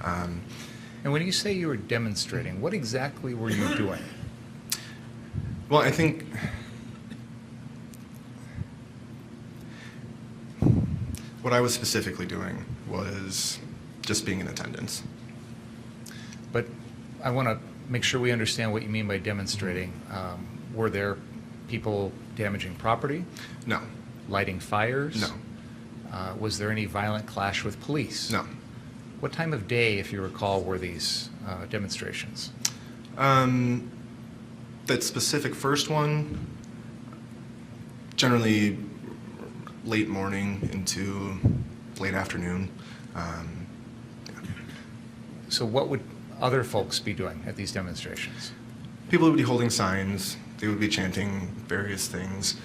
And when you say you were demonstrating, what exactly were you doing? Well, I think what I was specifically doing was just being in attendance. But I want to make sure we understand what you mean by demonstrating. Were there people damaging property? No. Lighting fires? No. Was there any violent clash with police? No. What time of day, if you recall, were these demonstrations? That specific first one, generally late morning into late afternoon. Yeah. So what would other folks be doing at these demonstrations? People would be holding signs. They would be chanting various things,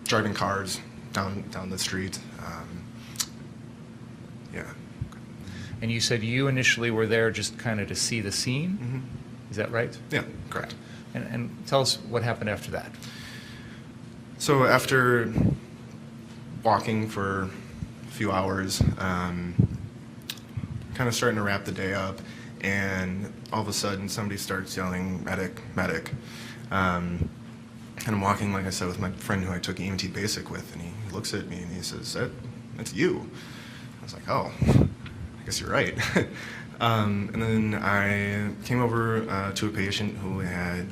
driving cars down the street. Yeah. And you said you initially were there just kind of to see the scene? Mm-hmm. Is that right? Yeah, correct. And tell us what happened after that. So after walking for a few hours, kind of starting to wrap the day up, and all of a sudden somebody starts yelling, "Medic, medic." And I'm walking, like I said, with my friend who I took EMT basic with, and he looks at me and he says, "That's you." I was like, "Oh, I guess you're right." And then I came over to a patient who had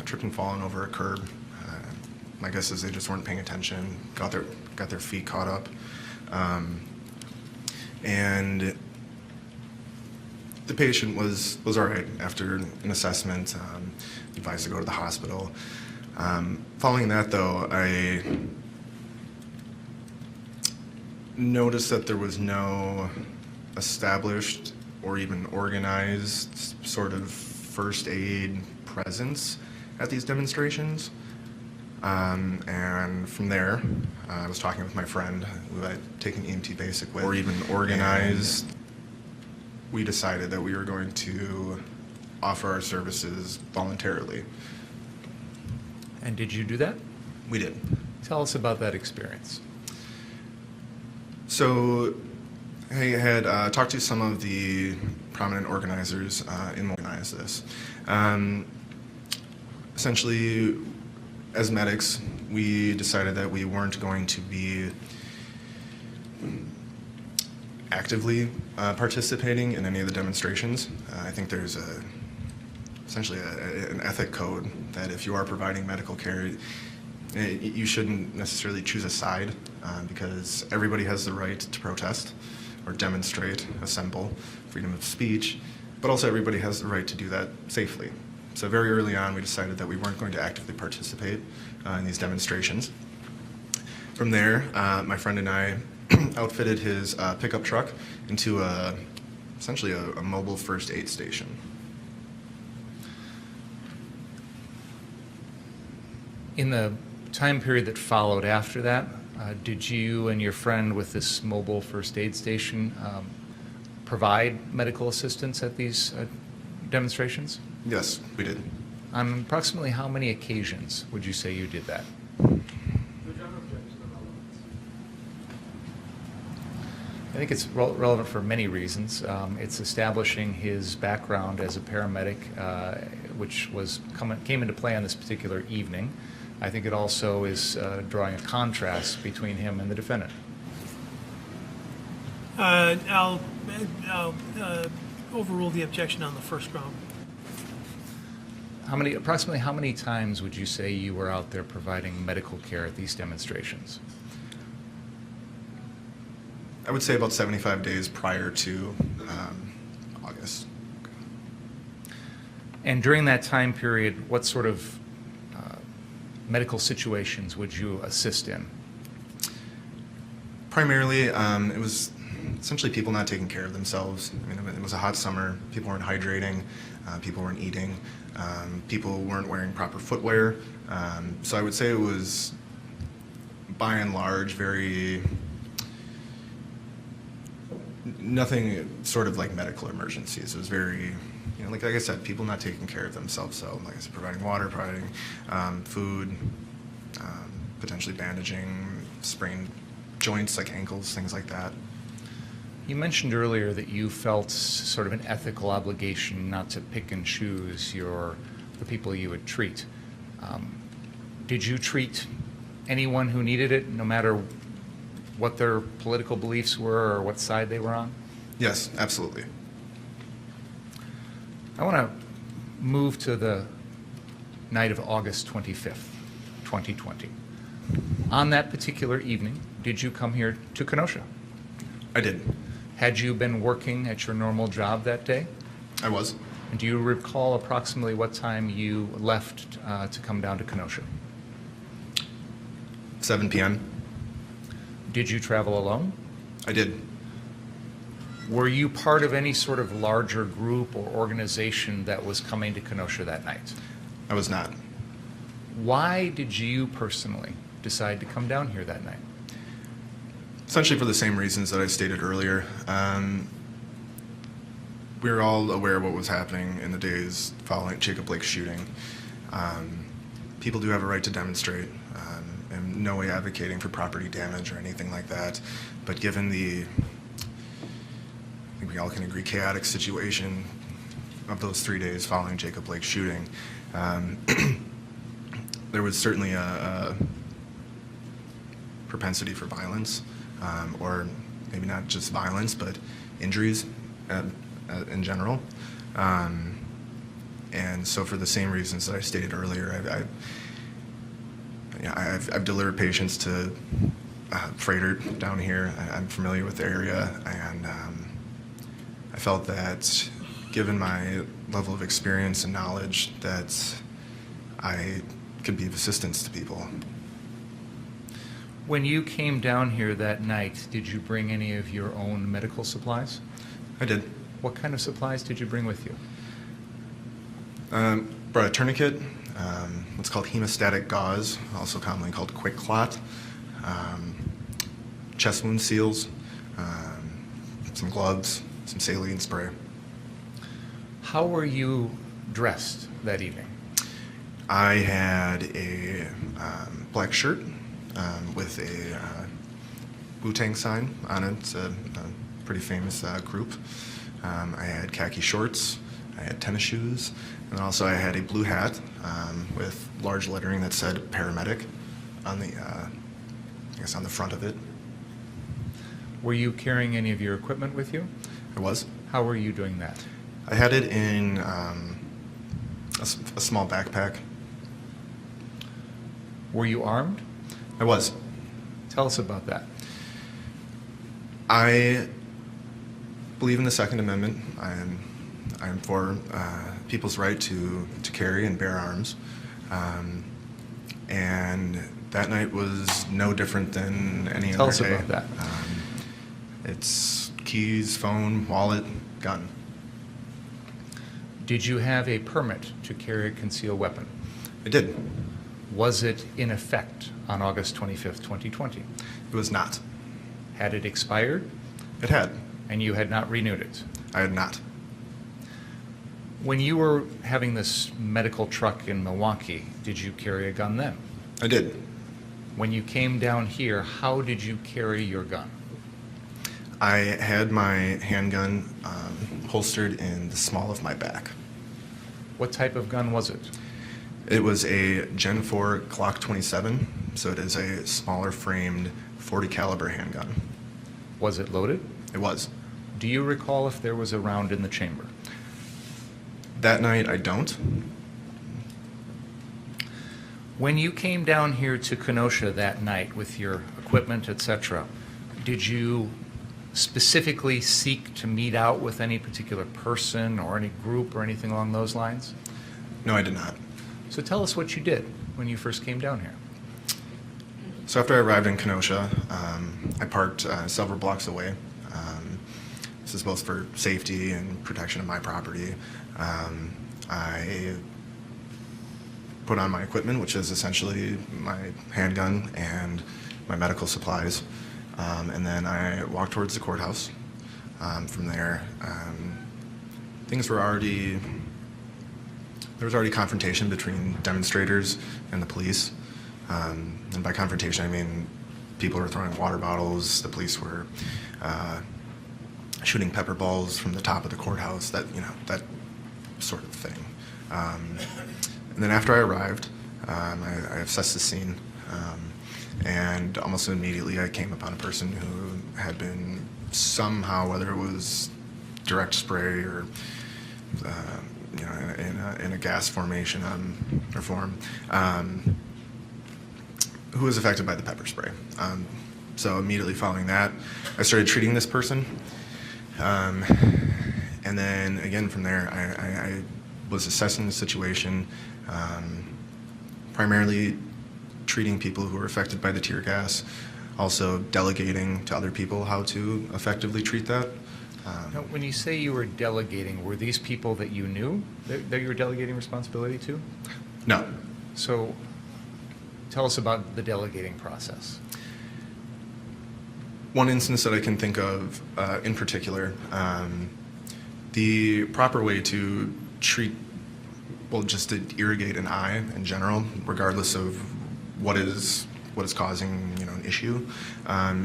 tripped and fallen over a curb. My guess is they just weren't paying attention, got their feet caught up. And the patient was all right after an assessment, advised to go to the hospital. Following that, though, I noticed that there was no established or even organized sort of first aid presence at these demonstrations. And from there, I was talking with my friend who I'd taken EMT basic with, or even organized. We decided that we were going to offer our services voluntarily. And did you do that? We did. Tell us about that experience. So I had talked to some of the prominent organizers in organize this. Essentially, as medics, we decided that we weren't going to be actively participating in any of the demonstrations. I think there's essentially an ethic code that if you are providing medical care, you shouldn't necessarily choose a side because everybody has the right to protest or demonstrate, assemble, freedom of speech, but also everybody has the right to do that safely. So very early on, we decided that we weren't going to actively participate in these demonstrations. From there, my friend and I outfitted his pickup truck into essentially a mobile first aid station. In the time period that followed after that, did you and your friend with this mobile first aid station provide medical assistance at these demonstrations? Yes, we did. On approximately how many occasions would you say you did that? I think it's relevant for many reasons. It's establishing his background as a paramedic, which came into play on this particular evening. I think it also is drawing a contrast between him and the defendant. I'll overrule the objection on the first ground. Approximately how many times would you say you were out there providing medical care at these demonstrations? I would say about 75 days prior to August. And during that time period, what sort of medical situations would you assist in? Primarily, it was essentially people not taking care of themselves. I mean, it was a hot summer. People weren't hydrating. People weren't eating. People weren't wearing proper footwear. So I would say it was, by and large, nothing sort of like medical emergencies. It was very, like I said, people not taking care of themselves. So, like I said, providing water, providing food, potentially bandaging, sprained joints like ankles, things like that. You mentioned earlier that you felt sort of an ethical obligation not to pick and choose the people you would treat. Did you treat anyone who needed it, no matter what their political beliefs were or what side they were on? Yes, absolutely. I want to move to the night of August 25th, 2020. On that particular evening, did you come here to Kenosha? I did. Had you been working at your normal job that day? I was. And do you recall approximately what time you left to come down to Kenosha? 7 p.m. Did you travel alone? I did. Were you part of any sort of larger group or organization that was coming to Kenosha that night? I was not. Why did you personally decide to come down here that night? Essentially for the same reasons that I stated earlier. We were all aware of what was happening in the days following Jacob Blake's shooting. People do have a right to demonstrate. I'm in no way advocating for property damage or anything like that. But given the, I think we all can agree, chaotic situation of those 3 days following Jacob Blake's shooting, there was certainly a propensity for violence, or maybe not just violence, but injuries in general. And so for the same reasons that I stated earlier, I've delivered patients to freighter down here. I'm familiar with the area, and I felt that given my level of experience and knowledge that I could be of assistance to people. When you came down here that night, did you bring any of your own medical supplies? I did. What kind of supplies did you bring with you? Brought a tourniquet, what's called hemostatic gauze, also commonly called quick clot, chest wound seals, some gloves, some saline spray. How were you dressed that evening? I had a black shirt with a Wu-Tang sign on it. It's a pretty famous group. I had khaki shorts, I had tennis shoes, and also I had a blue hat with large lettering that said paramedic on the, on the front of it. Were you carrying any of your equipment with you? I was. How were you doing that? I had it in a small backpack. Were you armed? I was. Tell us about that. I believe in the Second Amendment. I am for people's right to carry and bear arms. And that night was no different than any Tell other us day. about that. It's keys, phone, wallet, gun. Did you have a permit to carry a concealed weapon? I did. Was it in effect on August 25th, 2020? It was not. Had it expired? It had. And you had not renewed it? I had not. When you were having this medical truck in Milwaukee, did you carry a gun then? I did. When you came down here, how did you carry your gun? I had my handgun holstered in the small of my back. What type of gun was it? It was a Gen 4 Glock 27, so it is a smaller framed 40 caliber handgun. Was it loaded? It was. Do you recall if there was a round in the chamber? That night, I don't. When you came down here to Kenosha that night with your equipment, etc., did you specifically seek to meet out with any particular person or any group or anything along those lines? No, I did not. So tell us what you did when you first came down here. So after I arrived in Kenosha, I parked several blocks away. This is both for safety and protection of my property. I put on my equipment, which is essentially my handgun and my medical supplies. And then I walked towards the courthouse. From there, things were already, there was already confrontation between demonstrators and the police. And by confrontation, I mean people were throwing water bottles. The police were shooting pepper balls from the top of the courthouse, that sort of thing. And then after I arrived, I assessed the scene, and almost immediately I came upon a person who had been somehow, whether it was direct spray or in a gas formation or form, who was affected by the pepper spray. So immediately following that, I started treating this person. And then again from there, I was assessing the situation, primarily treating people who were affected by the tear gas, also delegating to other people how to effectively treat that. Now, when you say you were delegating, were these people that you knew that you were delegating responsibility to? No. So tell us about the delegating process. One instance that I can think of in particular, the proper way to treat, well, just to irrigate an eye in general, regardless of what is causing an issue,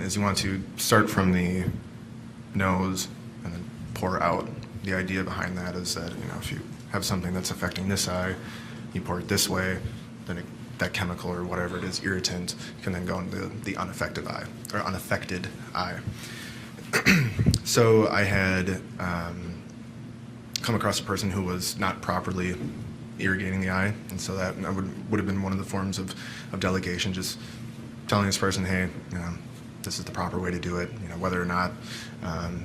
is you want to start from the nose and then pour out. The idea behind that is that if you have something that's affecting this eye, you pour it this way, then that chemical or whatever it is, irritant, can then go into the unaffected eye. So I had come across a person who was not properly irrigating the eye, and so that would have been one of the forms of delegation, just telling this person, hey, this is the proper way to do it. Whether or not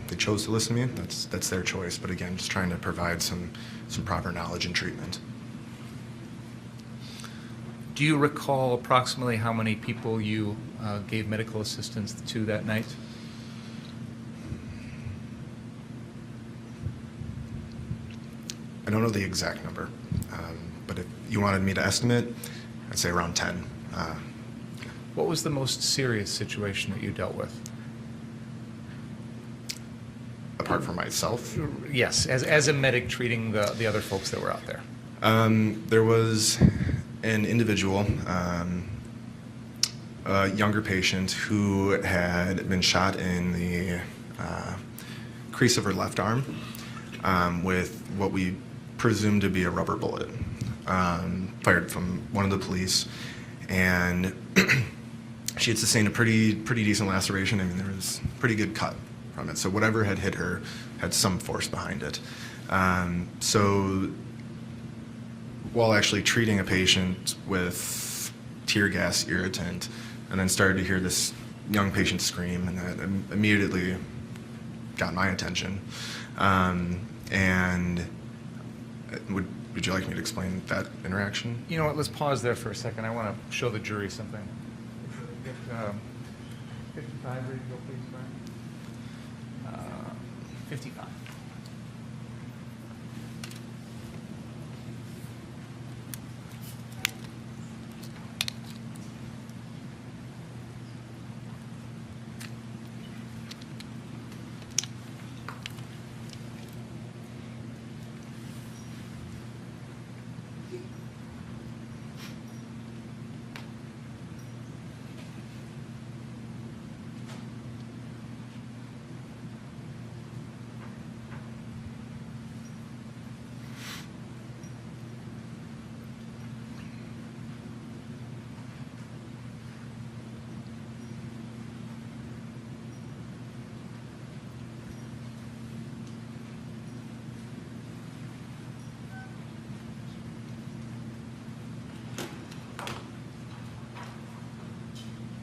they chose to listen to me, that's their choice. But again, just trying to provide some proper knowledge and treatment. Do you recall approximately how many people you gave medical assistance to that night? I don't know the exact number, but if you wanted me to estimate, I'd say around 10. What was the most serious situation that you dealt with? Apart from myself? Yes, as a medic treating the other folks that were out there. There was an individual, a younger patient, who had been shot in the crease of her left arm with what we presumed to be a rubber bullet, fired from one of the police, and she had sustained a pretty decent laceration. I mean, there was a pretty good cut from it, so whatever had hit her had some force behind it. So while actually treating a patient with tear gas irritant, and then started to hear this young patient scream, and that immediately got my attention. And would you like me to explain that interaction? You know what, let's pause there for a second. I want to show the jury something. 55, ready to go, please, Brian? 55.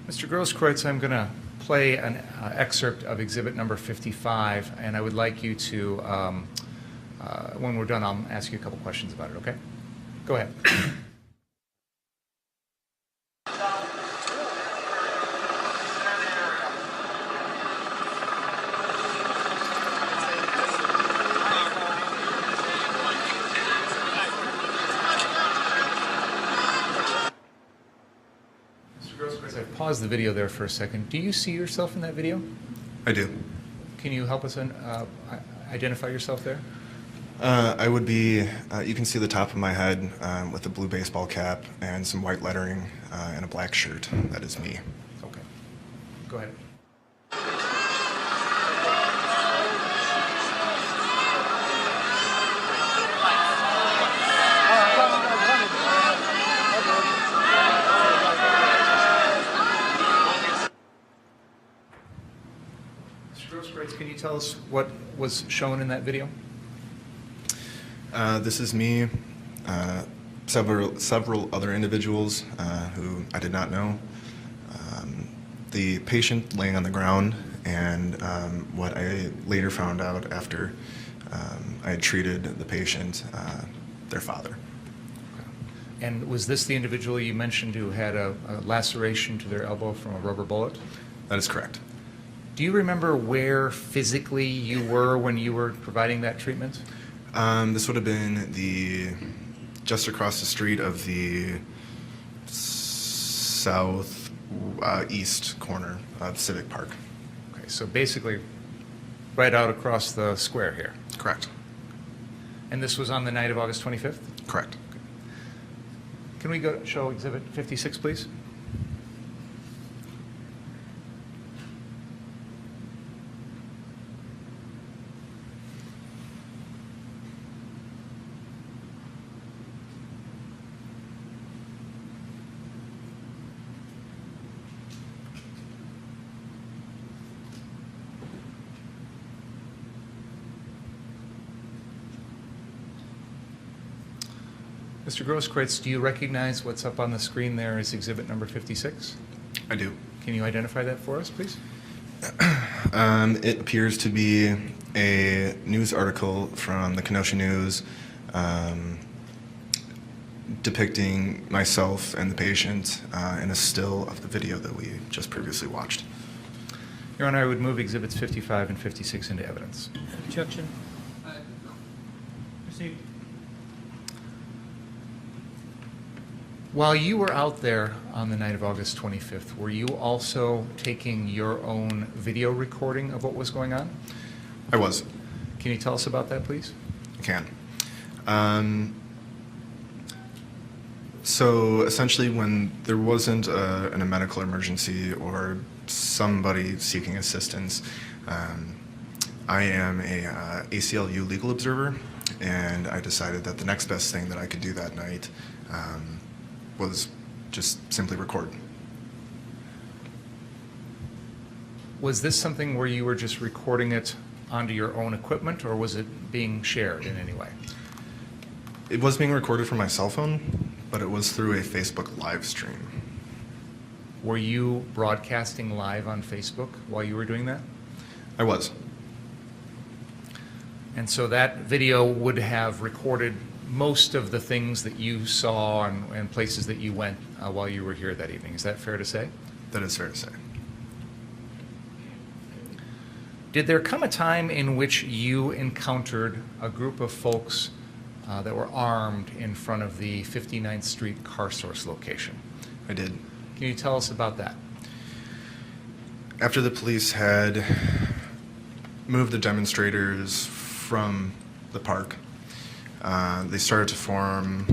Mr. Grosskreutz, I'm going to play an excerpt of exhibit number 55, and I would like you to, when we're done, I'll ask you a couple questions about it, okay? Go ahead. Pause the video there for a second. Do you see yourself in that video? I do. Can you help us identify yourself there? I would be, you can see the top of my head with a blue baseball cap and some white lettering and a black shirt. That is me. Okay. Go ahead. what was shown in that video? This is me, several other individuals who I did not know. The patient laying on the ground, and what I later found out after I had treated the patient, their father. And was this the individual you mentioned who had a laceration to their elbow from a rubber bullet? That is correct. Do you remember where physically you were when you were providing that treatment? This would have been just across the street of the southeast corner of Civic Park. Okay, so basically right out across the square here. Correct. And this was on the night of August 25th? Correct. Can we go show Exhibit 56, please? Mr. Grosskreutz, do you recognize what's up on the screen there as exhibit number 56? I do. Can you identify that for us, please? It appears to be a news article from the Kenosha News depicting myself and the patient in a still of the video that we just previously watched. Your Honor, I would move exhibits 55 and 56 into evidence. Objection. Proceed. While you were out there on the night of August 25th, were you also taking your own video recording of what was going on? I was. Can you tell us about that, please? I can. So essentially, when there wasn't a medical emergency or somebody seeking assistance, I am a ACLU legal observer, and I decided that the next best thing that I could do that night was just simply record. Was this something where you were just recording it onto your own equipment, or was it being shared in any way? It was being recorded from my cell phone, but it was through a Facebook live stream. Were you broadcasting live on Facebook while you were doing that? I was. And so that video would have recorded most of the things that you saw and places that you went while you were here that evening. Is that fair to say? That is fair to say. Did there come a time in which you encountered a group of folks that were armed in front of the 59th Street car source location? I did. Can you tell us about that? After the police had moved the demonstrators from the park, they started to form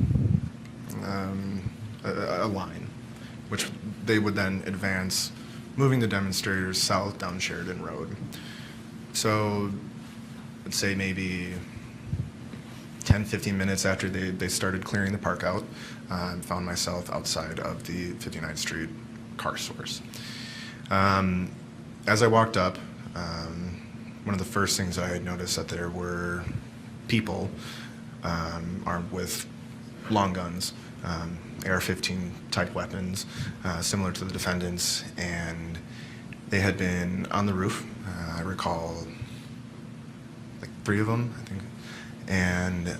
a line, which they would then advance, moving the demonstrators south down Sheridan Road. So I'd say maybe 10, 15 minutes after they started clearing the park out, I found myself outside of the 59th Street car source. As I walked up, one of the first things I had noticed that there were people armed with long guns, AR-15 type weapons, similar to the defendants, and they had been on the roof. I recall like 3 of them, I think, and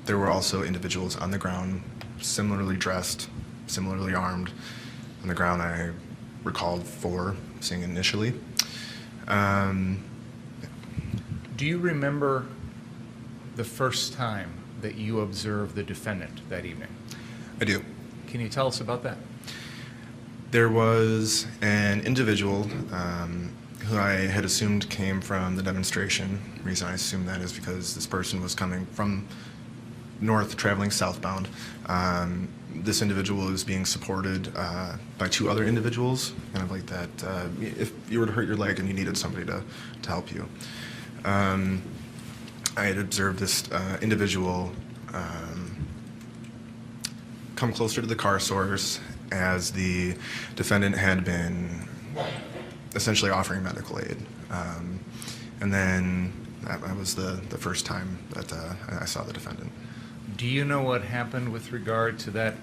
there were also individuals on the ground, similarly dressed, similarly armed. On the ground, I recalled 4 seeing initially. Do you remember the first time that you observed the defendant that evening? I do. Can you tell us about that? There was an individual who I had assumed came from the demonstration. The reason I assumed that is because this person was coming from north, traveling southbound. This individual was being supported by 2 other individuals, kind of like that. If you were to hurt your leg and you needed somebody to help you. I had observed this individual come closer to the car source as the defendant had been essentially offering medical aid. And then that was the first time that I saw the defendant. Do you know what happened with regard to that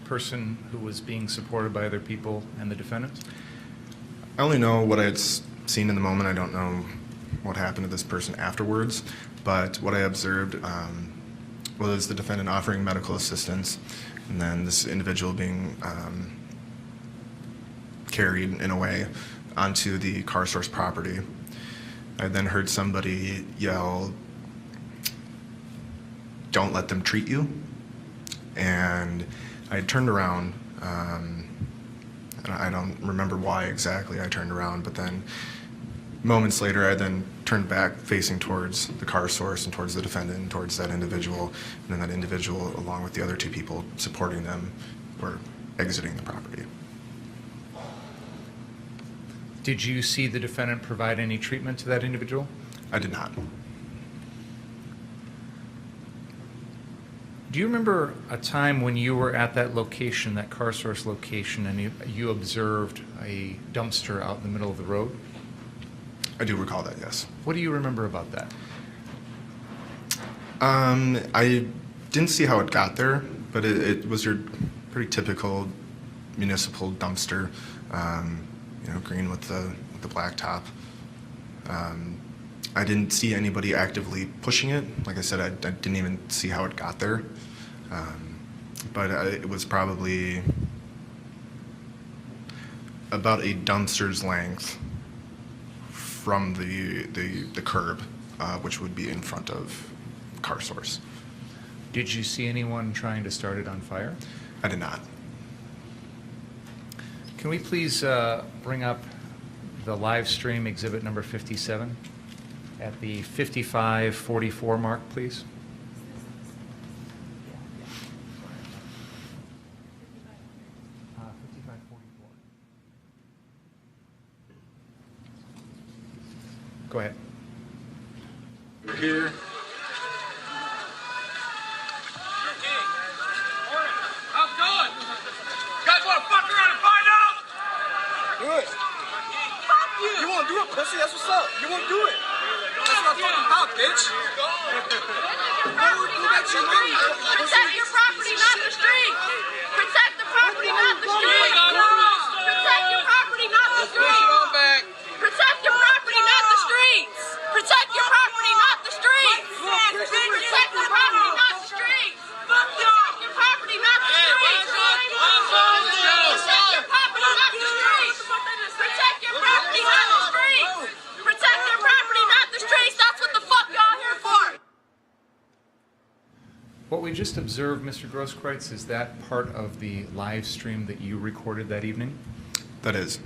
person who was being supported by other people and the defendant? I only know what I had seen in the moment. I don't know what happened to this person afterwards, but what I observed was the defendant offering medical assistance, and then this individual being carried in a way onto the car source property. I then heard somebody yell, "Don't let them treat you," and I turned around, and I don't remember why exactly I turned around, but then moments later I then turned back facing towards the car source and towards the defendant and towards that individual, and then that individual along with the other two people supporting them were exiting the property. Did you see the defendant provide any treatment to that individual? I did not. Do you remember a time when you were at that location, that car source location, and you observed a dumpster out in the middle of the road? I do recall that, yes. What do you remember about that? I didn't see how it got there, but it was your pretty typical municipal dumpster, green with the black top. I didn't see anybody actively pushing it. Like I said, I didn't even see how it got there. But it was probably about a dumpster's length from the curb, which would be in front of car source. Did you see anyone trying to start it on fire? I did not. Can we please bring up the live stream exhibit number 57 at the 55:44 mark, please? Go ahead. We're here. How's it going? You guys want to fuck around and find out? Do it. Fuck you! You won't do it, pussy. That's what's up. You won't do it. That's what I'm talking about, bitch. Protect your property, not the street. Protect the property, not the street. Protect your property, not the street. Protect your property, not the streets. Protect your property, not the streets. Protect the property, not the streets. Protect your property, not the streets. Protect your property, not the streets. Protect your property, not the streets. Protect your property, not the streets. That's what the fuck y'all here for. What we just observed, Mr. Grosskreutz, is that part of the live stream that you recorded that evening? That is.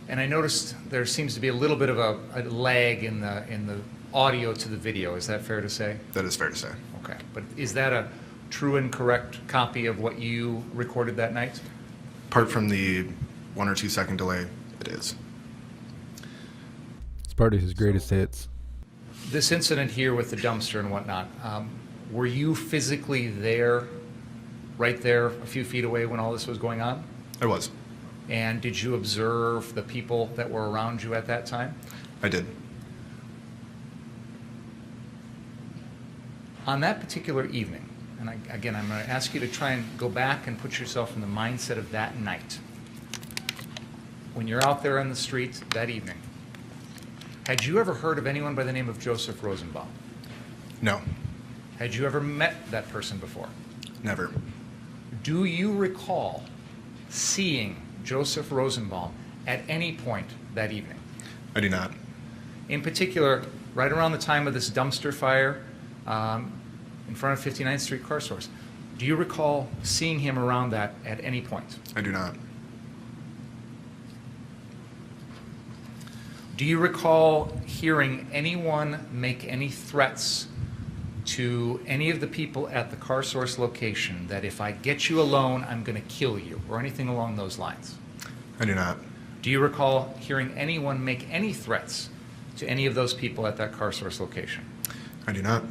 And I noticed there seems to be a little bit of a lag in the audio to the video. Is that fair to say? That is fair to say. Okay. But is that a true and correct copy of what you recorded that night? Apart from the 1 or 2 second delay, it is. It's part of his greatest hits. This incident here with the dumpster and whatnot, were you physically there, right there, a few feet away when all this was going on? I was. And did you observe the people that were around you at that time? I did. On that particular evening, and again, I'm going to ask you to try and go back and put yourself in the mindset of that night. When you're out there on the street that evening, had you ever heard of anyone by the name of Joseph Rosenbaum? No. Had you ever met that person before? Never. Do you recall seeing Joseph Rosenbaum at any point that evening? I do not. In particular, right around the time of this dumpster fire in front of 59th Street Car Source, do you recall seeing him around that at any point? I do not. Do you recall hearing anyone make any threats to any of the people at the Car Source location that if I get you alone, I'm going to kill you, or anything along those lines? I do not. Do you recall hearing anyone make any threats to any of those people at that Car Source location? I do not.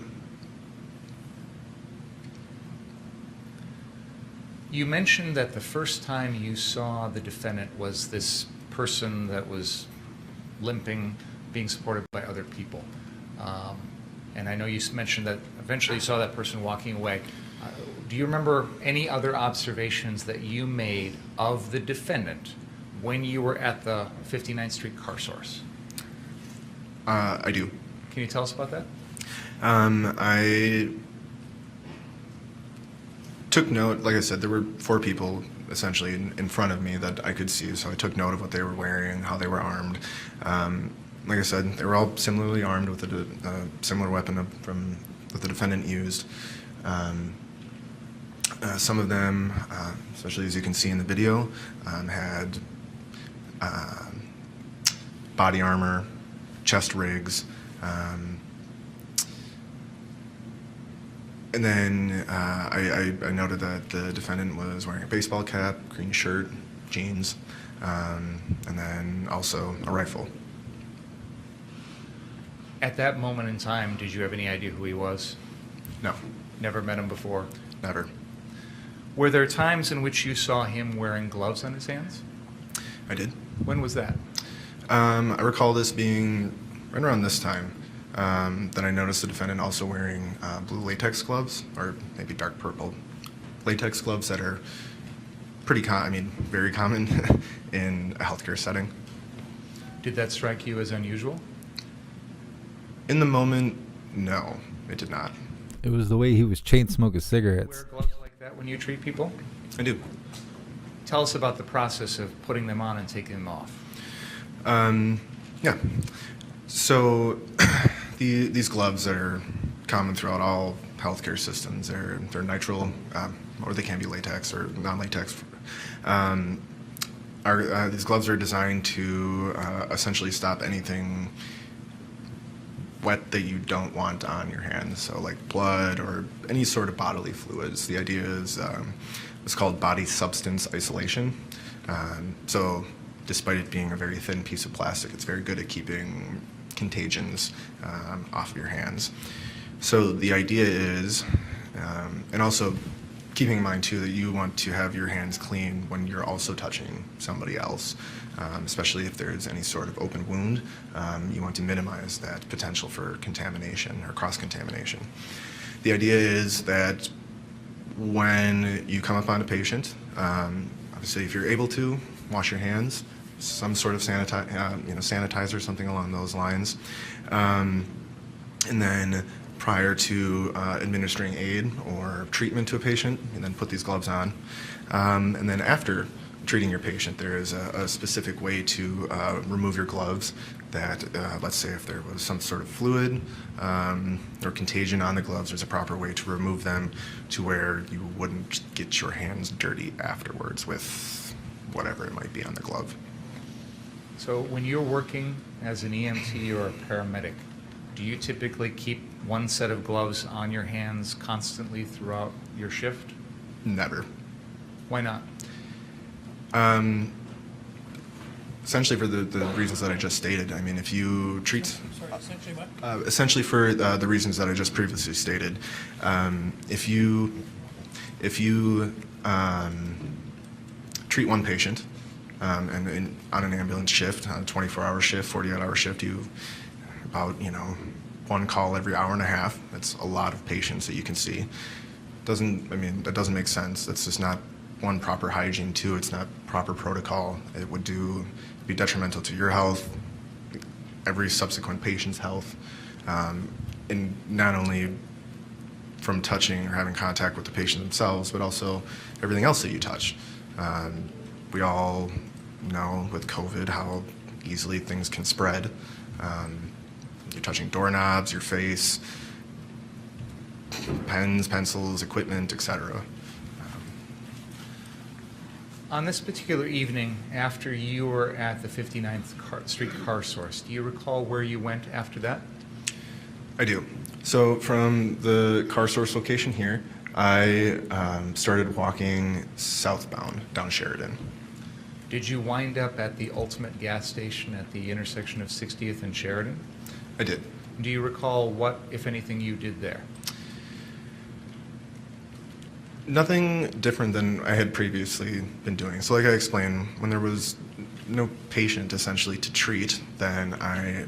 You mentioned that the first time you saw the defendant was this person that was limping, being supported by other people. And I know you mentioned that eventually you saw that person walking away. Do you remember any other observations that you made of the defendant when you were at the 59th Street car source? I do. Can you tell us about that? I took note, like I said, there were 4 people essentially in front of me that I could see, so I took note of what they were wearing, how they were armed. Like I said, they were all similarly armed with a similar weapon that the defendant used. Some of them, especially as you can see in the video, had body armor, chest rigs, and then I noted that the defendant was wearing a baseball cap, green shirt, jeans, and then also a rifle. At that moment in time, did you have any idea who he was? No, Never met him before? never. Were there times in which you saw him wearing gloves on his hands? I did. When was that? I recall this being right around this time that I noticed the defendant also wearing blue latex gloves, or maybe dark purple latex gloves that are very common in a healthcare setting. Did that strike you as unusual? In the moment, no, it did not. It was the way he was chain smoking Wear cigarettes. gloves like that when you treat people? I do. Tell us about the process of putting them on and taking them off. Yeah. So these gloves are common throughout all healthcare systems. They're nitrile, or they can be latex or non-latex. These gloves are designed to essentially stop anything wet that you don't want on your hands, so like blood or any sort of bodily fluids. The idea is it's called body substance isolation. So despite it being a very thin piece of plastic, it's very good at keeping contagions off of your hands. So the idea is, and also keeping in mind too that you want to have your hands clean when you're also touching somebody else, especially if there's any sort of open wound. You want to minimize that potential for contamination or cross-contamination. The idea is that when you come upon a patient, obviously if you're able to, wash your hands, some sort of sanitizer, something along those lines. And then prior to administering aid or treatment to a patient, and then put these gloves on. And then after treating your patient, there is a specific way to remove your gloves that, let's say if there was some sort of fluid or contagion on the gloves, there's a proper way to remove them to where you wouldn't get your hands dirty afterwards with whatever it might be on the glove. So when you're working as an EMT or a paramedic, do you typically keep one set of gloves on your hands constantly throughout your shift? Never. Why not? Essentially for the reasons that I just stated. I mean, if you treat... Sorry, essentially what? Essentially for the reasons that I just previously stated. If you treat one patient and on an ambulance shift, on a 24-hour shift, 48-hour shift, one call every hour and a half. That's a lot of patients that you can see. That doesn't make sense. That's just not, one, proper hygiene. Two, it's not proper protocol. It would be detrimental to your health, every subsequent patient's health, and not only from touching or having contact with the patient themselves, but also everything else that you touch. We all know with COVID how easily things can spread. You're touching doorknobs, your face, pens, pencils, equipment, etc. On this particular evening, after you were at the 59th Street car source, do you recall where you went after that? I do. So from the car source location here, I started walking southbound down Sheridan. Did you wind up at the ultimate gas station at the intersection of 60th and Sheridan? I did. Do you recall what, if anything, you did there? Nothing different than I had previously been doing. So like I explained, when there was no patient essentially to treat, then I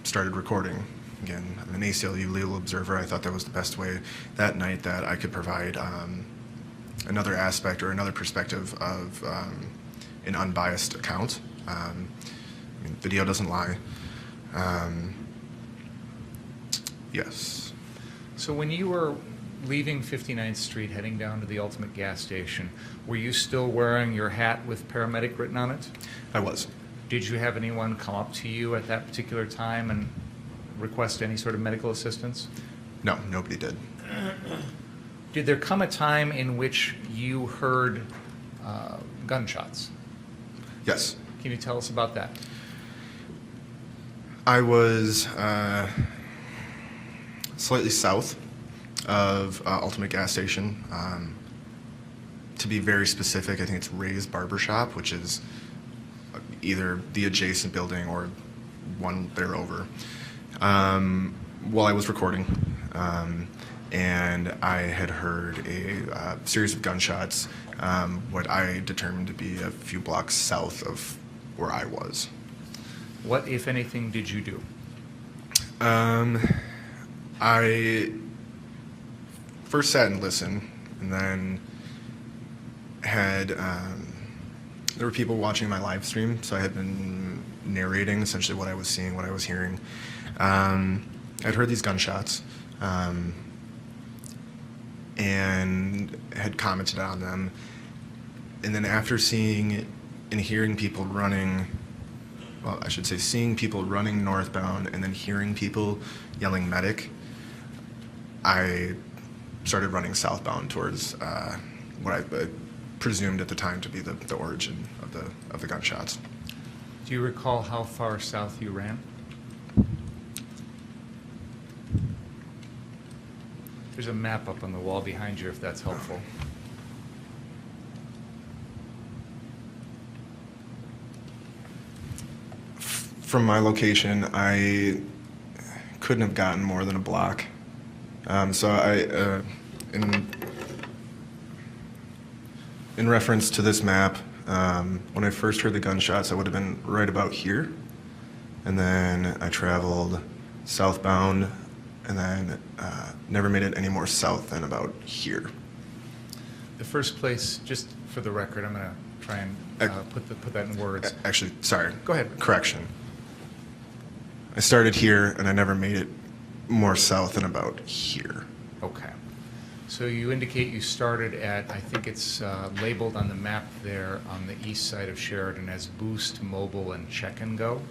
started recording. Again, I'm an ACLU legal observer. I thought that was the best way that night that I could provide another aspect or another perspective of an unbiased account. I mean, video doesn't lie. Yes. So when you were leaving 59th Street, heading down to the Ultimate gas station, were you still wearing your hat with paramedic written on it? I was. Did you have anyone come up to you at that particular time and request any sort of medical assistance? No, nobody did. Did there come a time in which you heard gunshots? Yes. Can you tell us about that? I was slightly south of Ultimate gas station. To be very specific, I think it's Ray's Barbershop, which is either the adjacent building or one there over. While I was recording, and I had heard a series of gunshots, what I determined to be a few blocks south of where I was. What, if anything, did you do? I first sat and listened, and then had there were people watching my live stream, so I had been narrating essentially what I was seeing, what I was hearing. I'd heard these gunshots, and had commented on them, and then after seeing and hearing people running, well, I should say seeing people running northbound and then hearing people yelling medic, I started running southbound towards what I presumed at the time to be the origin of the gunshots. Do you recall how far south you ran? There's a map up on the wall behind you if that's helpful. From my location, I couldn't have gotten more than a block. So I, in reference to this map, when I first heard the gunshots, I would have been right about here. And then I traveled southbound, and then never made it any more south than about here. The first place, just for the record, I'm going to try and put that in words. Actually, sorry. Go ahead. Correction. I started here, and I never made it more south than about here. Okay. So you indicate you started at, I think it's labeled on the map there on the east side of Sheridan as Boost, Mobile, and Check and Go.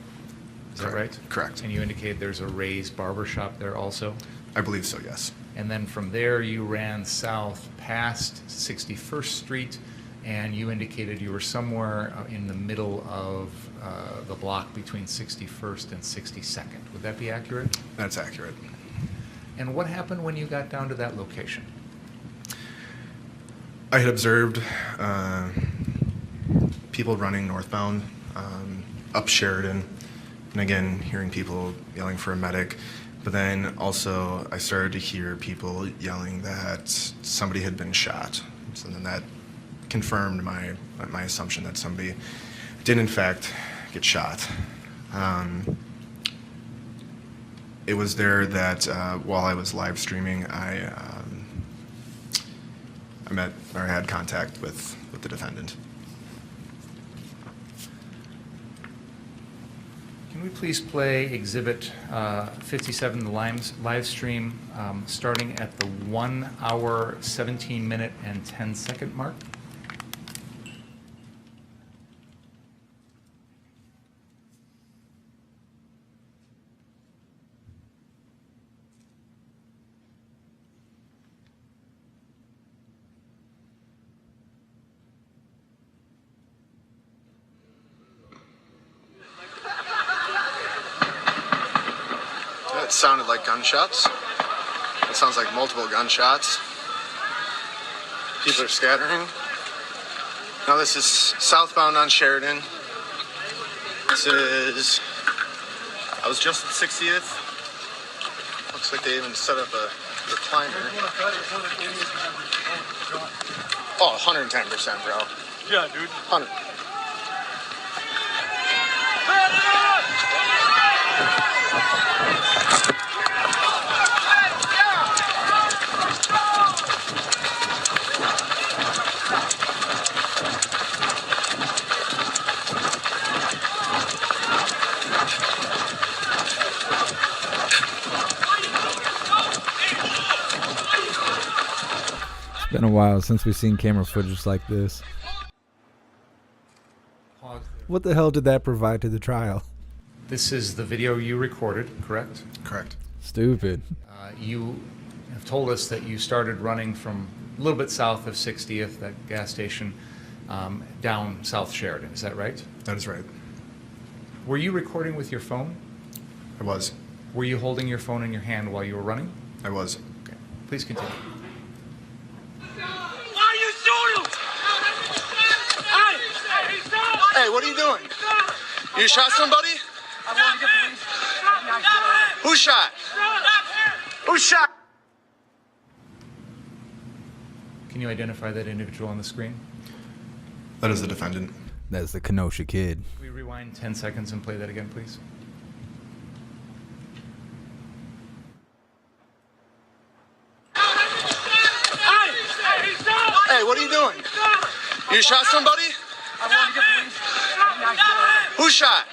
Is that right? Correct. And you indicate there's a Ray's Barbershop there also? I believe so, yes. And then from there you ran south past 61st Street, and you indicated you were somewhere in the middle of the block between 61st and 62nd. Would that be accurate? That's accurate. And what happened when you got down to that location? I had observed people running northbound up Sheridan, and again, hearing people yelling for a medic. But then also I started to hear people yelling that somebody had been shot. So then that confirmed my assumption that somebody did in fact get shot. It was there that while I was live streaming, I met or had contact with the defendant. Can we please play Exhibit 57, the live stream, starting at the 1 hour, 17 minute, and 10 second mark? It sounded like gunshots. It sounds like multiple gunshots. People are scattering. Now this is southbound on Sheridan. This is, I was just at 60th. Looks like they even set up a recliner. Oh, 110%, bro. Yeah, dude. 100. It's been a while since we've seen camera footage like this. Pause there. What the hell did that provide to the trial? This is the video you recorded, correct? Correct. Stupid. You have told us that you started running from a little bit south of 60th, that gas station, down South Sheridan. Is that right? That is right. Were you recording with your phone? I was. Were you holding your phone in your hand while you were running? I was. Okay. Please continue. Why you shoot him? Hey, what are you doing? You shot somebody? Who shot? Who shot? Can you identify that individual on the screen? That is the defendant. That's the Kenosha kid. Can we rewind 10 seconds and play that again, please? Hey, what are you doing? You shot somebody? Who shot?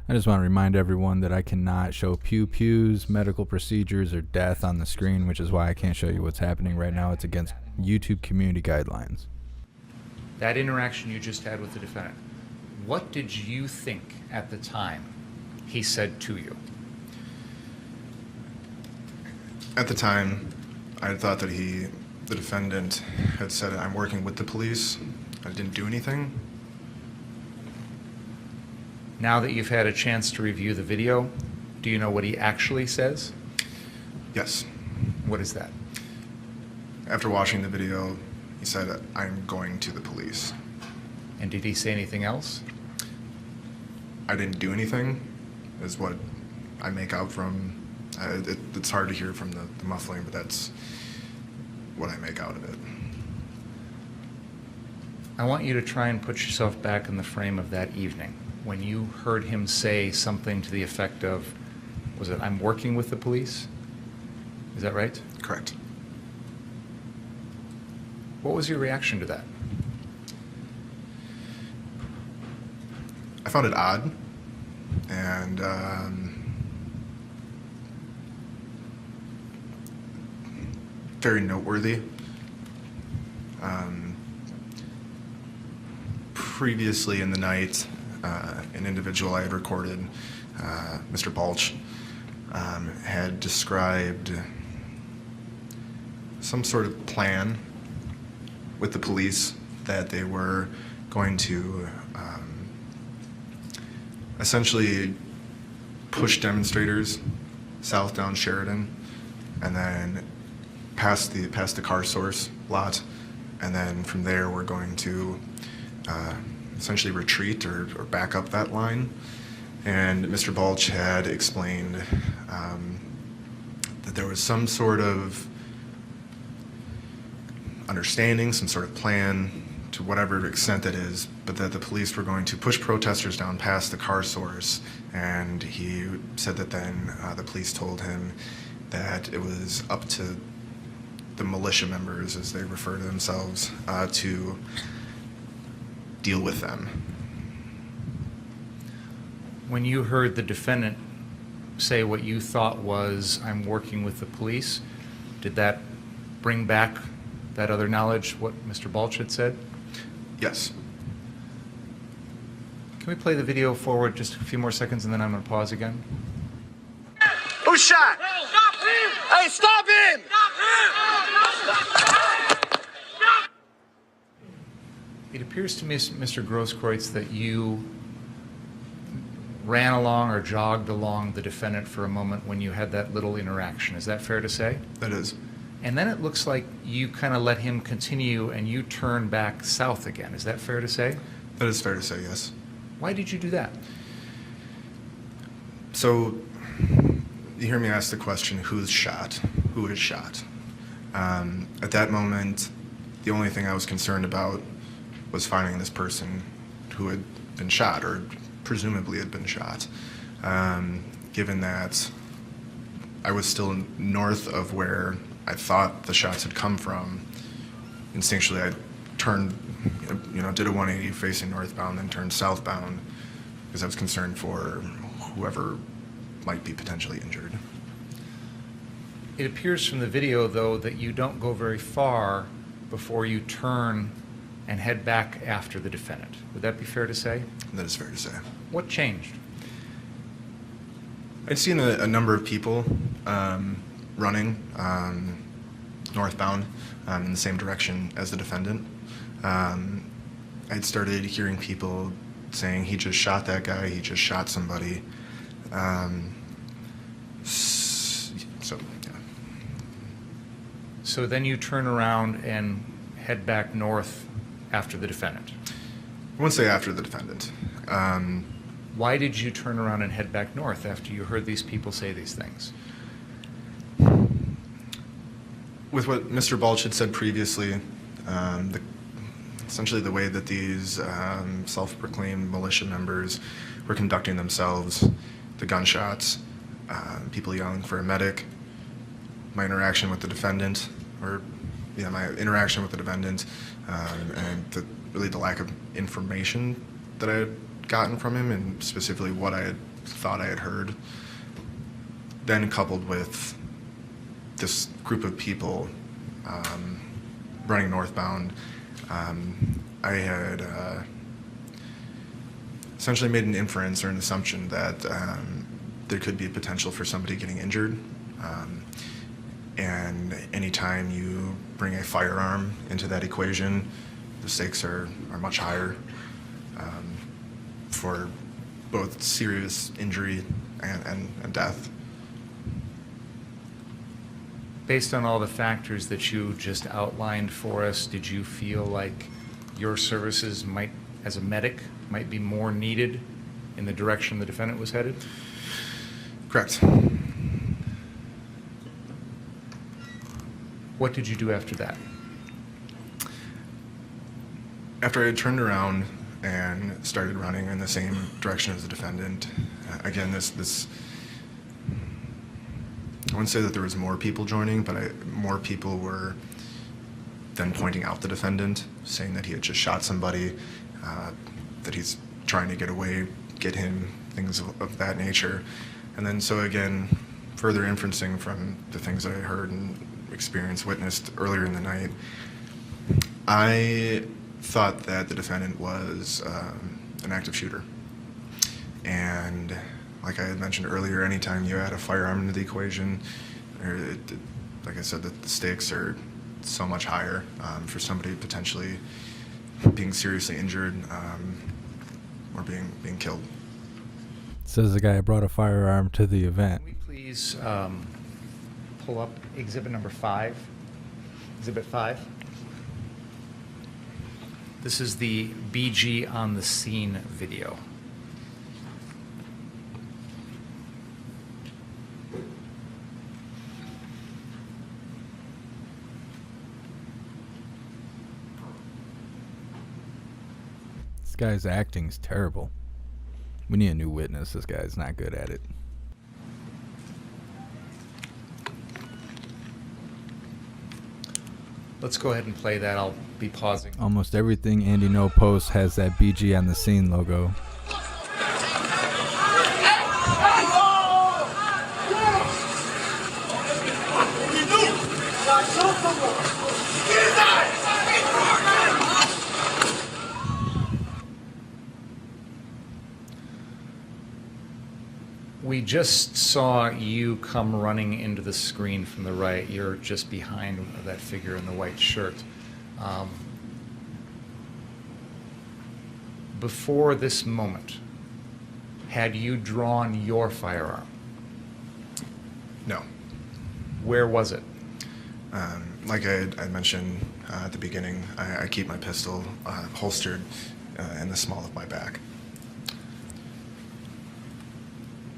I just want to remind everyone that I cannot show pew-pews, medical procedures, or death on the screen, which is why I can't show you what's happening right now. It's against YouTube community guidelines. That interaction you just had with the defendant, what did you think at the time he said to you? At the time, I had thought that the defendant had said, I'm working with the police. I didn't do anything. Now that you've had a chance to review the video, do you know what he actually says? Yes. What is that? After watching the video, he said, I'm going to the police. And did he say anything else? I didn't do anything, is what I make out from. It's hard to hear from the muffling, but that's what I make out of it. I want you to try and put yourself back in the frame of that evening when you heard him say something to the effect of, was it, I'm working with the police? Is that right? Correct. What was your reaction to that? I found it odd, and very noteworthy. Previously in the night, an individual I had recorded, Mr. Balch, had described some sort of plan with the police that they were going to essentially push demonstrators south down Sheridan and then past the car source lot, and then from there we're going to essentially retreat or back up that line. And Mr. Balch had explained that there was some sort of understanding, some sort of plan, to whatever extent that is, but that the police were going to push protesters down past the car source. And he said that then the police told him that it was up to the militia members, as they refer to themselves, to deal with them. When you heard the defendant say what you thought was, I'm working with the police, did that bring back that other knowledge, what Mr. Balch had said? Yes. Can we play the video forward just a few more seconds and then I'm going to pause again? Who shot? Stop him! Hey, stop him! It appears to me, Mr. Grosskreutz, that you ran along or jogged along the defendant for a moment when you had that little interaction. Is that fair to say? That is. And then it looks like you kind of let him continue and you turn back south again. Is that fair to say? That is fair to say, yes. Why did you do that? So, you hear me ask the question, who's shot? Who is shot? At that moment, the only thing I was concerned about was finding this person who had been shot, or presumably had been shot. given that I was still north of where I thought the shots had come from, instinctually I turned, did a 180 facing northbound, then turned southbound because I was concerned for whoever might be potentially injured. It appears from the video, though, that you don't go very far before you turn and head back after the defendant. Would that be fair to say? That is fair to say. What changed? I'd seen a number of people running northbound in the same direction as the defendant. I'd started hearing people saying, he just shot that guy, he just shot somebody. So, yeah. So then you turn around and head back north after the defendant. I won't say after the defendant. Why did you turn around and head back north after you heard these people say these things? With what Mr. Balch had said previously, essentially the way that these self-proclaimed militia members were conducting themselves, the gunshots, people yelling for a medic, my interaction with the defendant, and really the lack of information that I had gotten from him, and specifically what I had thought I had heard, then coupled with this group of people running northbound, I had essentially made an inference or an assumption that there could be a potential for somebody getting injured. And anytime you bring a firearm into that equation, the stakes are much higher for both serious injury and death. Based on all the factors that you just outlined for us, did you feel like your services might, as a medic, might be more needed in the direction the defendant was headed? Correct. What did you do after that? After I had turned around and started running in the same direction as the defendant, again, this I wouldn't say that there was more people joining, but more people were then pointing out the defendant, saying that he had just shot somebody, that he's trying to get away, get him, things of that nature. And then so again, further inferencing from the things that I heard and experienced, witnessed earlier in the night, I thought that the defendant was an active shooter. And like I had mentioned earlier, anytime you add a firearm into the equation, like I said, the stakes are so much higher for somebody potentially being seriously injured or being killed. Says the guy who brought a firearm to the event. Can we please pull up exhibit number 5? Exhibit 5. This is the BG on the scene video. This guy's acting's terrible. We need a new witness. This guy's not good at it. Let's go ahead and play that. I'll be pausing. Almost everything Andy No posts has that BG on the scene logo. We just saw you come running into the screen from the right. You're just behind that figure in the white shirt. Before this moment, had you drawn your firearm? No. Where was it? Like I mentioned at the beginning, I keep my pistol holstered in the small of my back.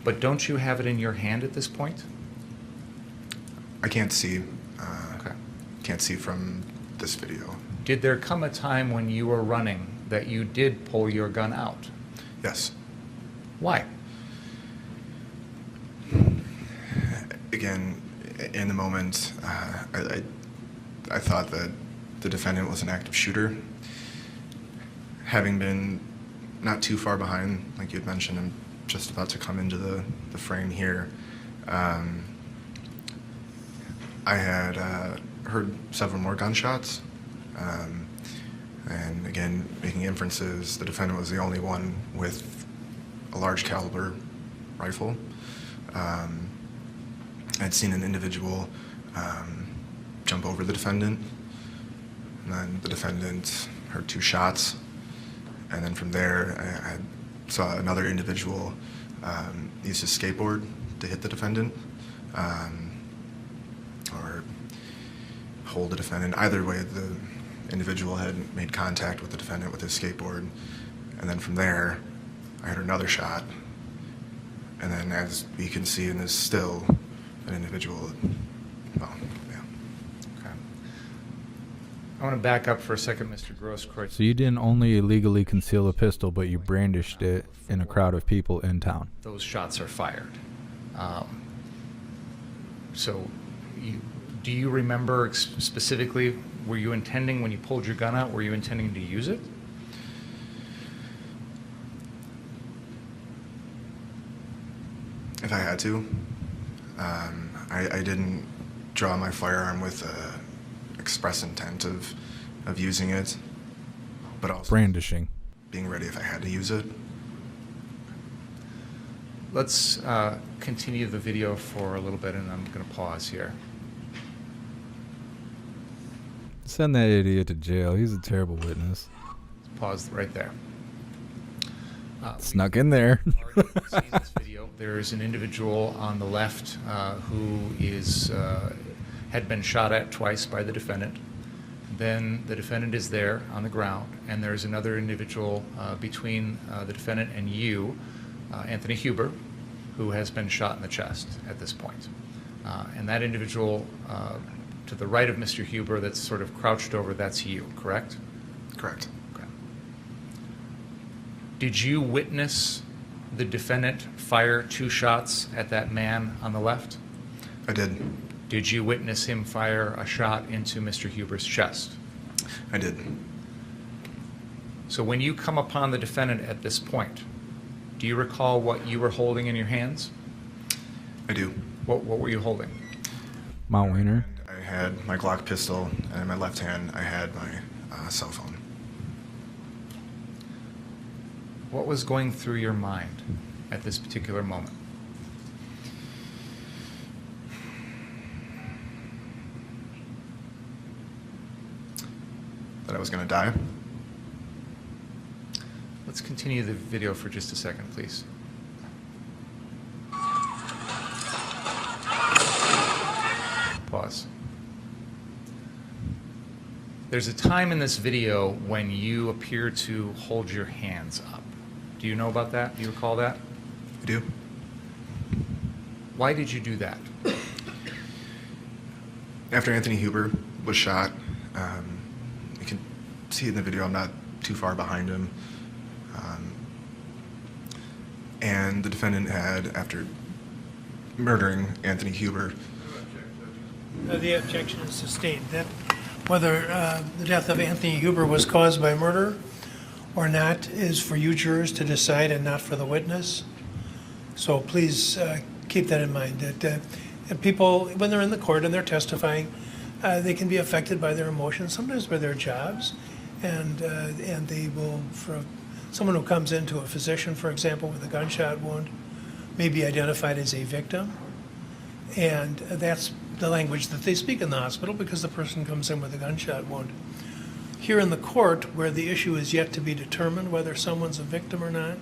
But don't you have it in your hand at this point? I can't see. Okay. Can't see from this video. Did there come a time when you were running that you did pull your gun out? Yes. Why? again, in the moment, I thought that the defendant was an active shooter. Having been not too far behind, like you had mentioned, I'm just about to come into the frame here. I had heard several more gunshots, and again, making inferences, the defendant was the only one with a large caliber rifle. I'd seen an individual jump over the defendant, and then the defendant heard 2 shots, and then from there I saw another individual use his skateboard to hit the defendant, or hold the defendant. Either way, the individual had made contact with the defendant with his skateboard, and then from there I heard another shot, and then as we can see in this still, an individual, well, yeah. Okay. I want to back up for a second, Mr. Grosskreutz. So you didn't only illegally conceal a pistol, but you brandished it in a crowd of people in town. Those shots are fired. So do you remember specifically, were you intending, when you pulled your gun out, were you intending to use it? If I had to. I didn't draw my firearm with express intent of using it, but also Brandishing. being ready if I had to use it. Let's continue the video for a little bit, and I'm going to pause here. Send that idiot to jail. He's a terrible witness. Pause right there. Snuck in there. Already seen this video. There's an individual on the left who had been shot at twice by the defendant. Then the defendant is there on the ground, and there's another individual between the defendant and you, Anthony Huber, who has been shot in the chest at this point. And that individual to the right of Mr. Huber that's sort of crouched over, that's you, correct? Correct. Okay. Did you witness the defendant fire 2 shots at that man on the left? I did. Did you witness him fire a shot into Mr. Huber's chest? I did. So when you come upon the defendant at this point, do you recall what you were holding in your hands? I do. What were you holding? Mount Weiner. I had my Glock pistol, and in my left hand I had my cell phone. What was going through your mind at this particular moment? That I was going to die. Let's continue the video for just a second, please. Pause. There's a time in this video when you appear to hold your hands up. Do you know about that? Do you recall that? I do. Why did you do that? After Anthony Huber was shot, you can see in the video I'm not too far behind him. And the defendant had, after murdering Anthony Huber, The objection is sustained. That whether the death of Anthony Huber was caused by murder or not is for you jurors to decide and not for the witness. So please keep that in mind, that people, when they're in the court and they're testifying, they can be affected by their emotions, sometimes by their jobs, and they will, for someone who comes into a physician, for example, with a gunshot wound, may be identified as a victim, and that's the language that they speak in the hospital because the person comes in with a gunshot wound. Here in the court, where the issue is yet to be determined whether someone's a victim or not,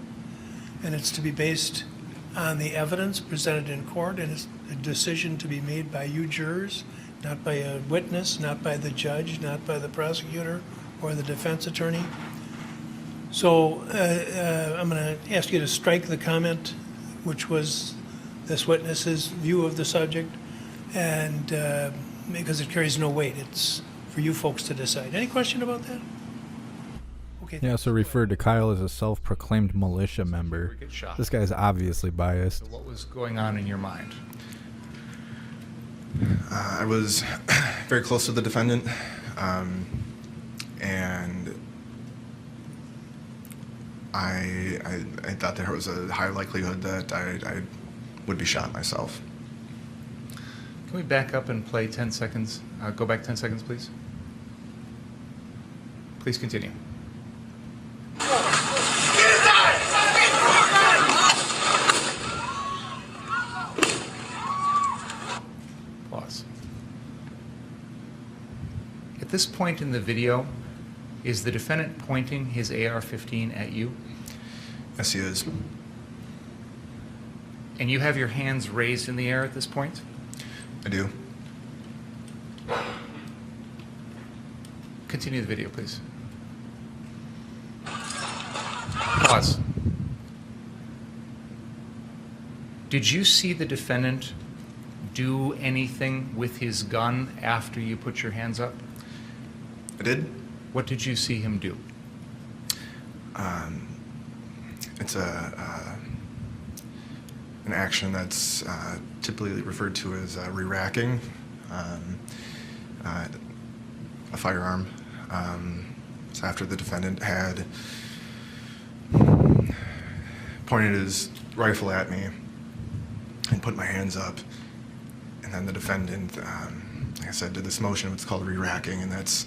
and it's to be based on the evidence presented in court, and it's a decision to be made by you jurors, not by a witness, not by the judge, not by the prosecutor or the defense attorney. So I'm going to ask you to strike the comment, which was this witness's view of the subject, and because it carries no weight, it's for you folks to decide. Any question about that? Okay. He also referred to Kyle as a self-proclaimed militia member. Get shot. This guy's obviously biased. So what was going on in your mind? I was very close to the defendant, and I thought there was a high likelihood that I would be shot myself. Can we back up and play 10 seconds? Go back 10 seconds, please. Please continue. Pause. At this point in the video, is the defendant pointing his AR-15 at you? Yes, he is. And you have your hands raised in the air at this point? I do. Continue the video, please. Pause. Did you see the defendant do anything with his gun after you put your hands up? I did. What did you see him do? It's an action that's typically referred to as re-racking a firearm. So after the defendant had pointed his rifle at me and put my hands up, and then the defendant, like I said, did this motion. It's called re-racking, and that's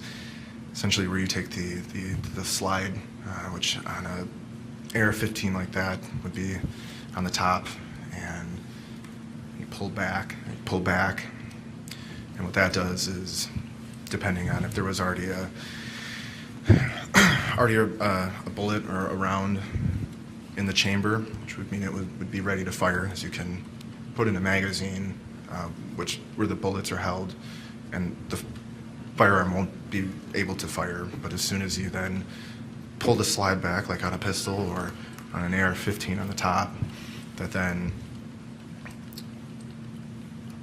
essentially where you take the slide, which on a AR-15 like that would be on the top, and you pull back, and what that does is, depending on if there was already a bullet or a round in the chamber, which would mean it would be ready to fire, as you can put in a magazine, where the bullets are held, and the firearm won't be able to fire. But as soon as you then pull the slide back, like on a pistol or on an AR-15 on the top, that then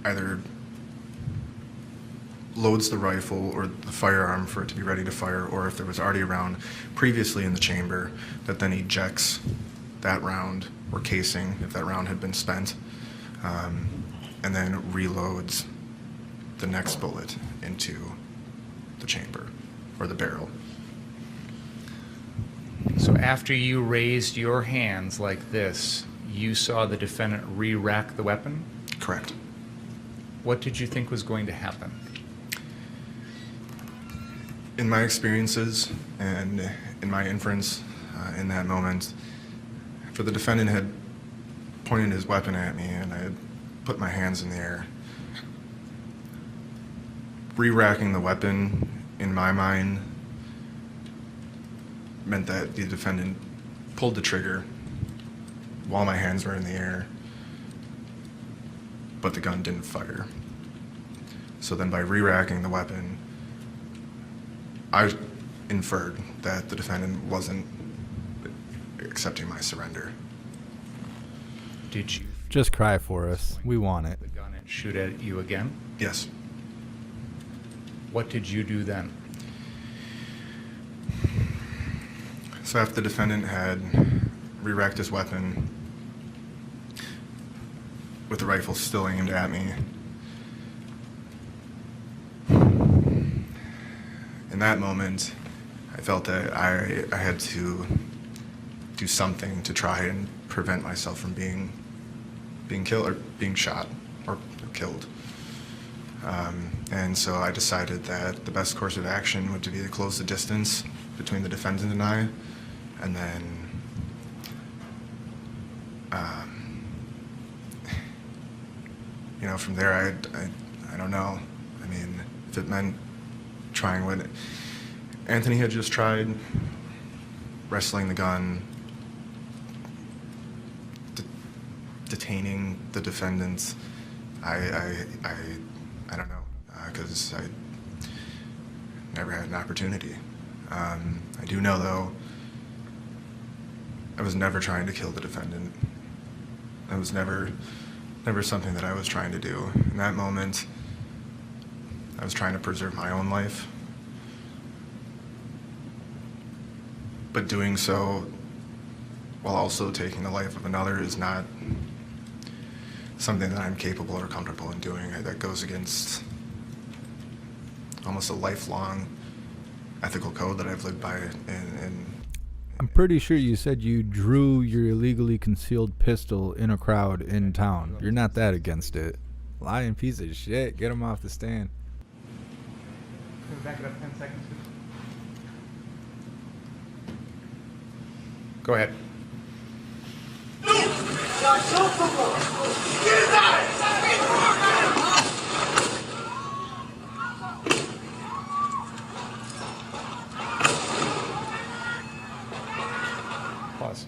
either loads the rifle or the firearm for it to be ready to fire, or if there was already a round previously in the chamber, that then ejects that round or casing, if that round had been spent, and then reloads the next bullet into the chamber or the barrel. So after you raised your hands like this, you saw the defendant re-rack the weapon? Correct. What did you think was going to happen? In my experiences and in my inference in that moment, after the defendant had pointed his weapon at me and I had put my hands in the air, re-racking the weapon in my mind meant that the defendant pulled the trigger while my hands were in the air, but the gun didn't fire. So then by re-racking the weapon, I inferred that the defendant wasn't accepting my surrender. Did you Just cry for us. We want it. the gun and shoot at you again? Yes. What did you do then? So after the defendant had re-racked his weapon with the rifle still aimed at me, in that moment, I felt that I had to do something to try and prevent myself from being killed or being shot or killed. And so I decided that the best course of action would be to close the distance between the defendant and I, and then from there, I don't know. I mean, if it meant trying what Anthony had just tried, wrestling the gun, detaining the defendants, I don't know, because I never had an opportunity. I do know, though, I was never trying to kill the defendant. That was never something that I was trying to do. In that moment, I was trying to preserve my own life. But doing so while also taking the life of another is not something that I'm capable or comfortable in doing. That goes against almost a lifelong ethical code that I've lived by. And I'm pretty sure you said you drew your illegally concealed pistol in a crowd in town. You're not that against it. Lying piece of shit. Get him off the stand. Can we back it up 10 seconds? Go ahead. Pause.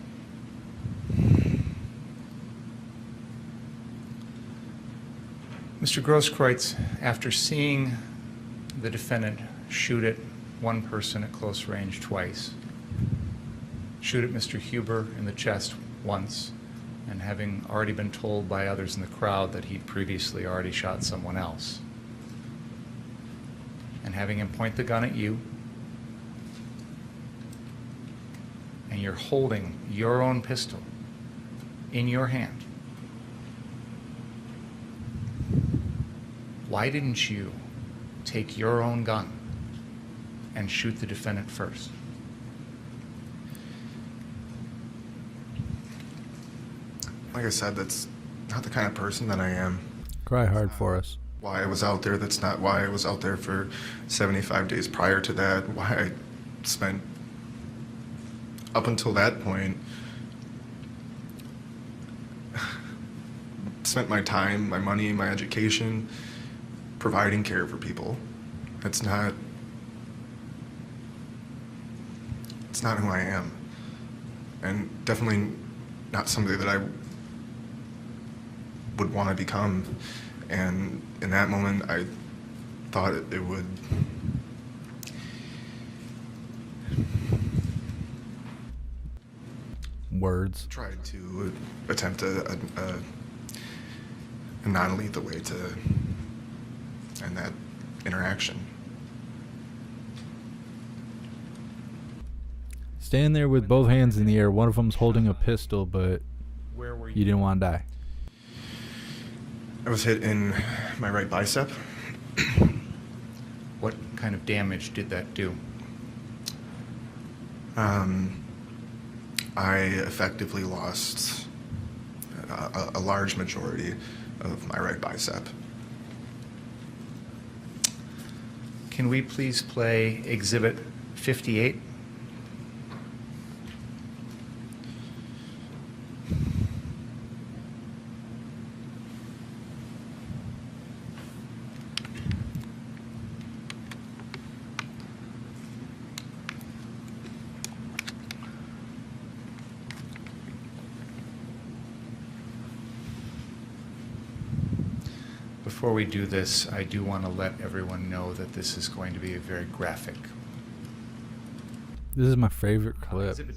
Mr. Grosskreutz, after seeing the defendant shoot at one person at close range twice, shoot at Mr. Huber in the chest once, and having already been told by others in the crowd that he'd previously already shot someone else, and having him point the gun at you, and you're holding your own pistol in your hand, why didn't you take your own gun and shoot the defendant first? like I said, that's not the kind of person that I am. Cry hard for us. Why I was out there, that's not why I was out there for 75 days prior to that. Why I spent, up until that point, spent my time, my money, my education, providing care for people. It's not who I am. And definitely not somebody that I would want to become. And in that moment, I thought it would Words. try to attempt a non-lethal way to end that interaction. Stand there with both hands in the air. One of them's holding a pistol, but Where were you didn't want to die. I was hit in my right bicep. What kind of damage did that do? I effectively lost a large majority of my right bicep. Can we please play Exhibit 58? Before we do this, I do want to let everyone know that this is going to be a very graphic. This is my favorite clip. Exhibit,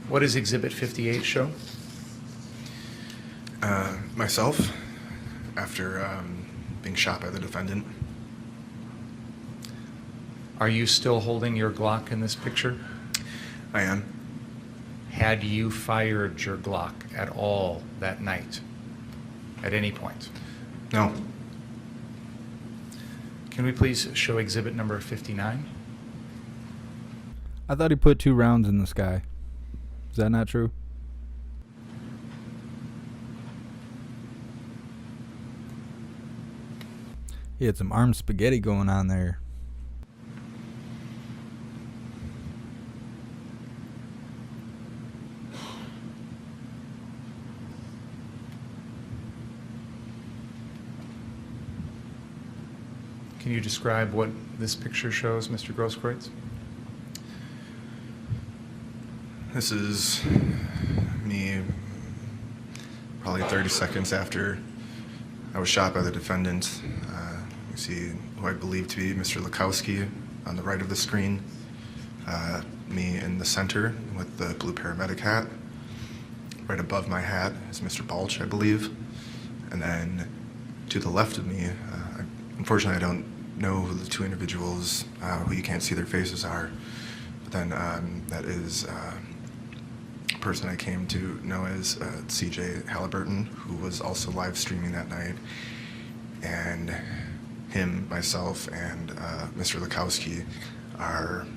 what does Exhibit 58 show? Myself, after being shot by the defendant. Are you still holding your Glock in this picture? I am. Had you fired your Glock at all that night? At any point? No. Can we please show exhibit number 59? I thought he put 2 rounds in the sky. Is that not true? He had some armed spaghetti going on there. Can you describe what this picture shows, Mr. Grosskreutz? This is me probably 30 seconds after I was shot by the defendant. You see who I believe to be Mr. Lukowski on the right of the screen. Me in the center with the blue paramedic hat. Right above my hat is Mr. Balch, I believe. And then to the left of me, unfortunately I don't know who the 2 individuals who you can't see their faces are. But then that is a person I came to know as CJ Halliburton, who was also live streaming that night. and him, myself, and Mr. Lukowski are.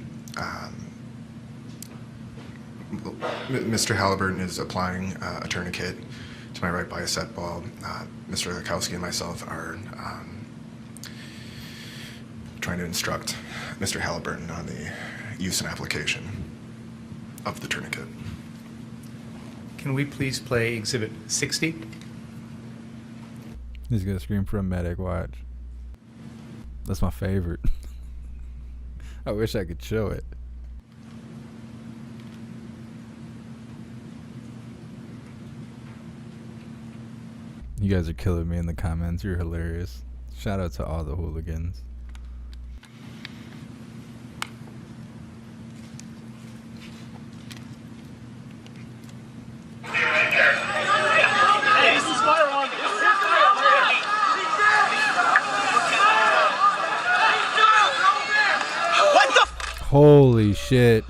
Mr. Halliburton is applying a tourniquet to my right bicep while Mr. Lukowski and myself are trying to instruct Mr. Halliburton on the use and application of the tourniquet. Can we please play Exhibit 60? He's gonna scream for a medic. Watch. That's my favorite. I wish I could show it. You guys are killing me in the comments. You're hilarious. Shout out to all the hooligans. Hey, this is Firearm. What the? Holy shit.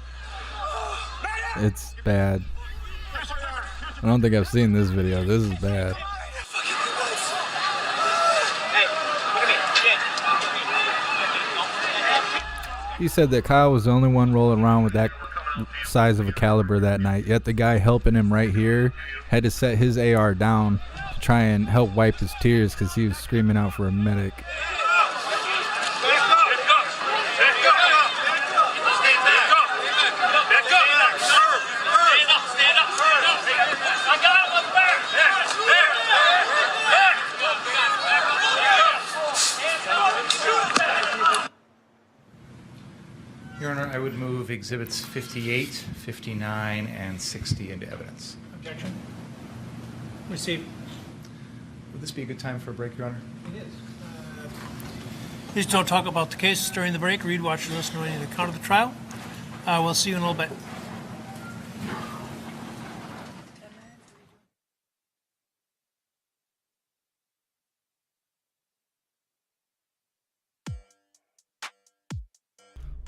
It's bad. I don't think I've seen this video. This is bad. He said that Kyle was the only one rolling around with that size of a caliber that night, yet the guy helping him right here had to set his AR down to try and help wipe his tears because he was screaming out for a medic. Your Honor, I would move Exhibits 58, 59, and 60 into evidence. Objection. Receive. Would this be a good time for a break, Your Honor? It is. Please don't talk about the case during the break. Read, watch, and listen to any of the account of the trial. We'll see you in a little bit.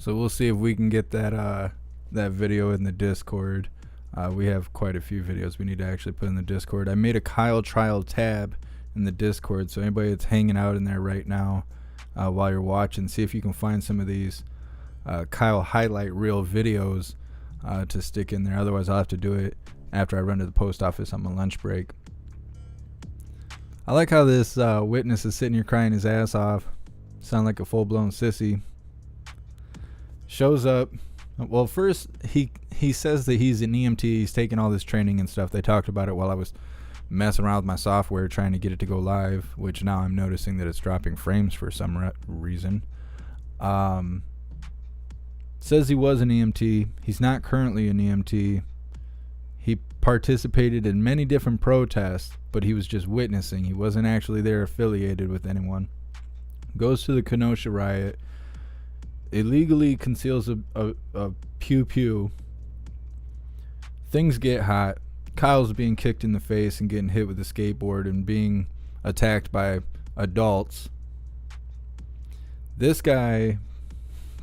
So we'll see if we can get that that video in the Discord. We have quite a few videos we need to actually put in the Discord. I made a Kyle trial tab in the Discord, so anybody that's hanging out in there right now while you're watching, see if you can find some of these Kyle highlight reel videos to stick in there. Otherwise, I'll have to do it after I run to the post office on my lunch break. I like how this witness is sitting here crying his ass off. Sound like a full-blown sissy. Shows up. Well, first he says that he's an EMT. He's taking all this training and stuff. They talked about it while I was messing around with my software trying to get it to go live, which now I'm noticing that it's dropping frames for some reason. Says he was an EMT. He's not currently an EMT. He participated in many different protests, but he was just witnessing. He wasn't actually there affiliated with anyone. Goes to the Kenosha riot. Illegally conceals a pew-pew. Things get hot. Kyle's being kicked in the face and getting hit with a skateboard and being attacked by adults. This guy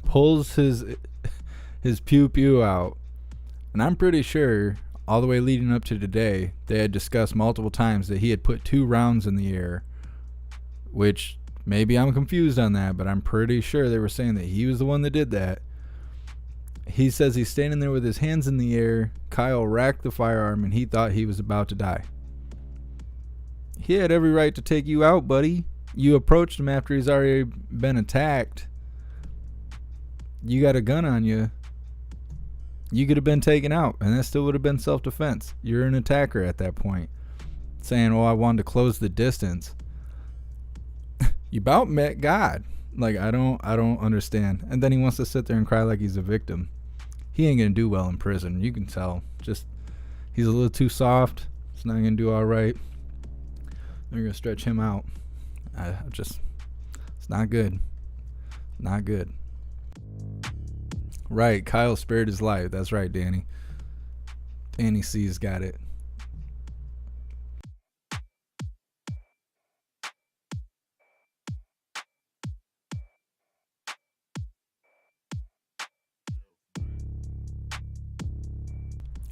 pulls his pew-pew out, and I'm pretty sure all the way leading up to today they had discussed multiple times that he had put 2 rounds in the air, which maybe I'm confused on that, but I'm pretty sure they were saying that he was the one that did that. He says he's standing there with his hands in the air. Kyle racked the firearm and he thought he was about to die. He had every right to take you out, buddy. You approached him after he's already been attacked. You got a gun on you. You could have been taken out and that still would have been self-defense. You're an attacker at that point. Saying, oh, I wanted to close the distance. You about met God. Like, I don't understand. And then he wants to sit there and cry like he's a victim. He ain't gonna do well in prison. You can tell. Just, he's a little too soft. It's not gonna do all right. They're gonna stretch him out. It's not good. Not good. Right, Kyle spared his life. That's right, Danny. Danny C's got it.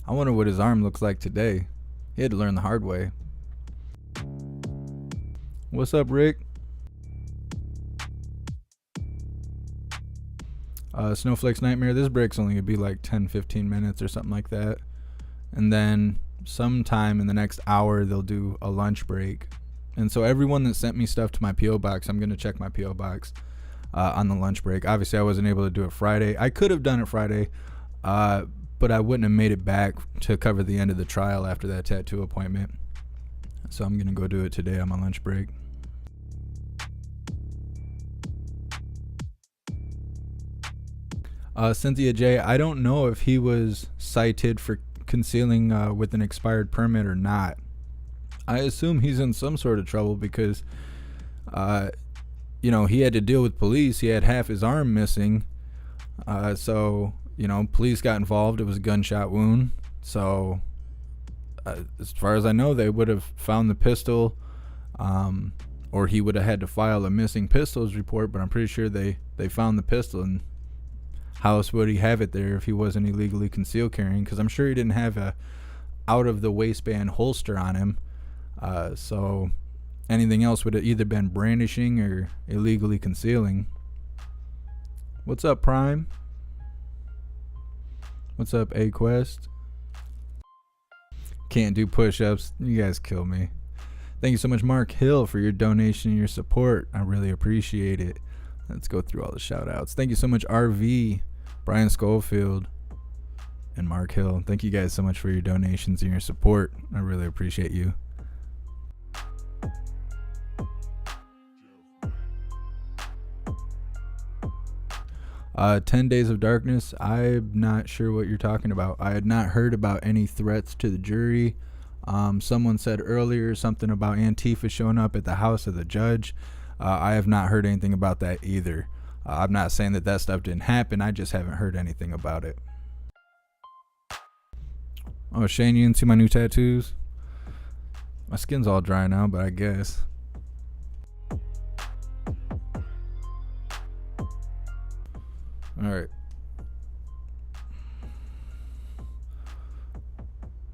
I wonder what his arm looks like today. He had to learn the hard way. What's up, Rick? Snowflake's Nightmare, this break's only going to be like 10-15 minutes or something like that. And then sometime in the next hour, they'll do a lunch break. And so everyone that sent me stuff to my P.O. box, I'm going to check my P.O. box on the lunch break. Obviously, I wasn't able to do it Friday. I could have done it Friday, but I wouldn't have made it back to cover the end of the trial after that tattoo appointment. So I'm going to go do it today on my lunch break. Cynthia J., I don't know if he was cited for concealing with an expired permit or not. I assume he's in some sort of trouble because, he had to deal with police. He had half his arm missing. So police got involved. It was a gunshot wound. So, as far as I know, they would have found the pistol, or he would have had to file a missing pistols report, but I'm pretty sure they found the pistol. And how else would he have it there if he wasn't illegally concealed carrying? Because I'm sure he didn't have a out of the waistband holster on him. So anything else would have either been brandishing or illegally concealing. What's up, Prime? What's up, A-Quest? Can't do push-ups. You guys kill me. Thank you so much, Mark Hill, for your donation and your support. I really appreciate it. Let's go through all the shout-outs. Thank you so much, RV, Brian Schofield, and Mark Hill. Thank you guys so much for your donations and your support. I really appreciate you. 10 Days of Darkness, I'm not sure what you're talking about. I had not heard about any threats to the jury. Someone said earlier something about Antifa showing up at the house of the judge. I have not heard anything about that either. I'm not saying that stuff didn't happen. I just haven't heard anything about it. Oh, Shane, you didn't see my new tattoos? My skin's all dry now, but I guess. Alright.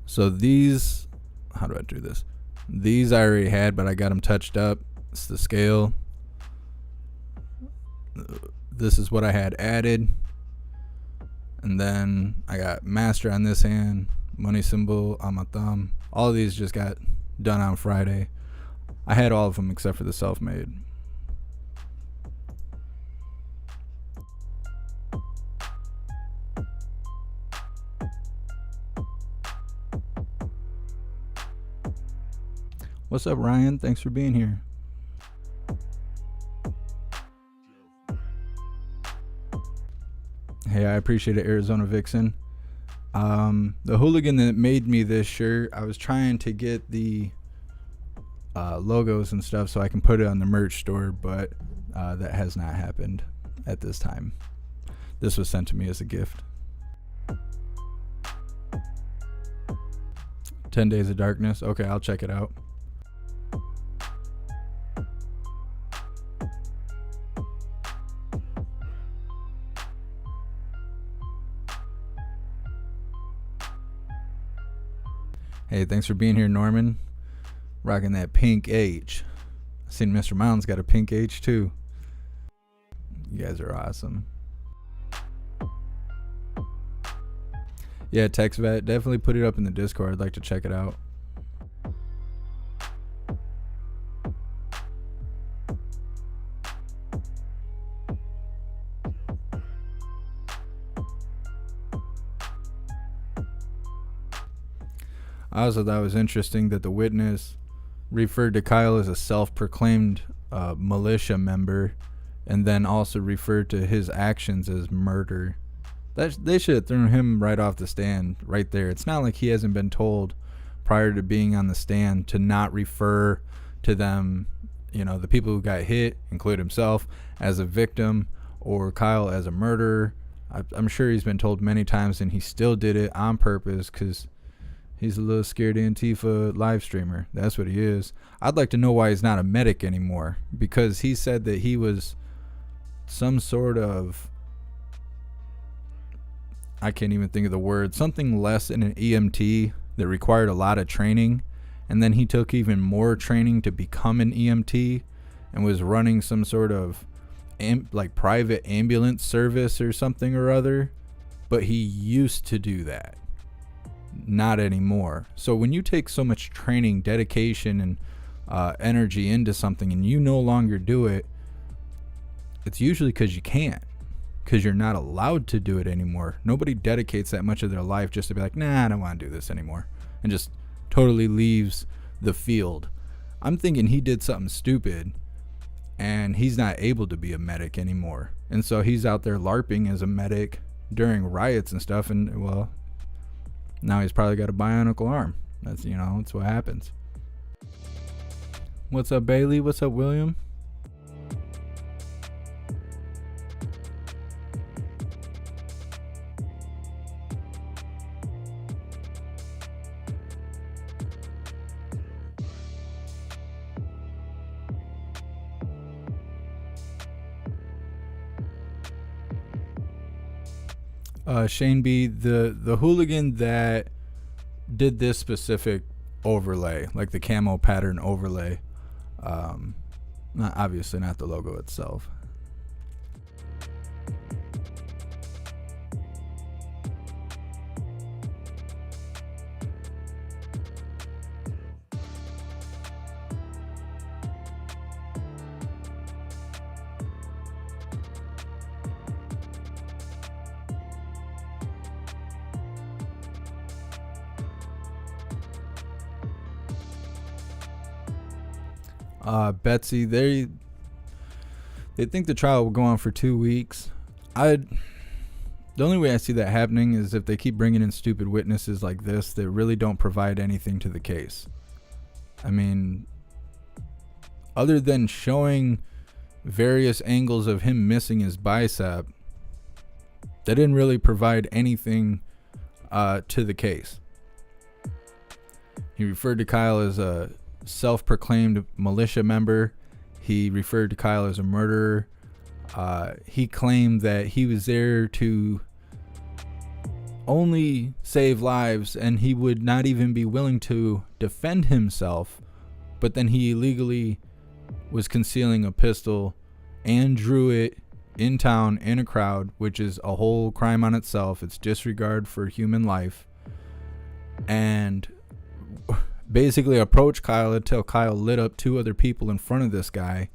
So these, how do I do this? These I already had, but I got them touched up. It's the scale. This is what I had added. And then I got master on this hand, money symbol on my thumb. All of these just got done on Friday. I had all of them except for the self-made. What's up, Ryan? Thanks for being here. Hey, I appreciate it, Arizona Vixen. The hooligan that made me this shirt, I was trying to get the logos and stuff so I can put it on the merch store, but that has not happened at this time. This was sent to me as a gift. 10 Days of Darkness. Okay, I'll check it out. Hey, thanks for being here, Norman. Rocking that pink H. I seen Mr. Mounds got a pink H too. You guys are awesome. Yeah, TextVet, definitely put it up in the Discord. I'd like to check it out. I also thought it was interesting that the witness referred to Kyle as a self-proclaimed militia member, and then also referred to his actions as murder. They should have thrown him right off the stand right there. It's not like he hasn't been told prior to being on the stand to not refer to them, the people who got hit, include himself, as a victim, or Kyle as a murderer. I'm sure he's been told many times, and he still did it on purpose because he's a little scared Antifa live streamer. That's what he is. I'd like to know why he's not a medic anymore, because he said that he was some sort of, I can't even think of the word, something less than an EMT that required a lot of training, and then he took even more training to become an EMT and was running some sort of like private ambulance service or something or other, but he used to do that. Not anymore. So when you take so much training, dedication, and energy into something and you no longer do it, it's usually because you can't, because you're not allowed to do it anymore. Nobody dedicates that much of their life just to be like, nah, I don't want to do this anymore, and just totally leaves the field. I'm thinking he did something stupid and he's not able to be a medic anymore, and so he's out there LARPing as a medic during riots and stuff, and well, now he's probably got a bionicle arm. That's, you know, that's what happens. What's up, Bailey? What's up, William? Shane B, the hooligan that did this specific overlay, like the camo pattern overlay, obviously not the logo itself. Betsy, they think the trial will go on for 2 weeks. The only way I see that happening is if they keep bringing in stupid witnesses like this that really don't provide anything to the case. I mean, other than showing various angles of him missing his bicep, they didn't really provide anything to the case. He referred to Kyle as a self-proclaimed militia member. He referred to Kyle as a murderer. He claimed that he was there to only save lives and he would not even be willing to defend himself, but then he illegally was concealing a pistol and drew it in town in a crowd, which is a whole crime on itself. It's disregard for human life. And basically approached Kyle until Kyle lit up 2 other people in front of this guy,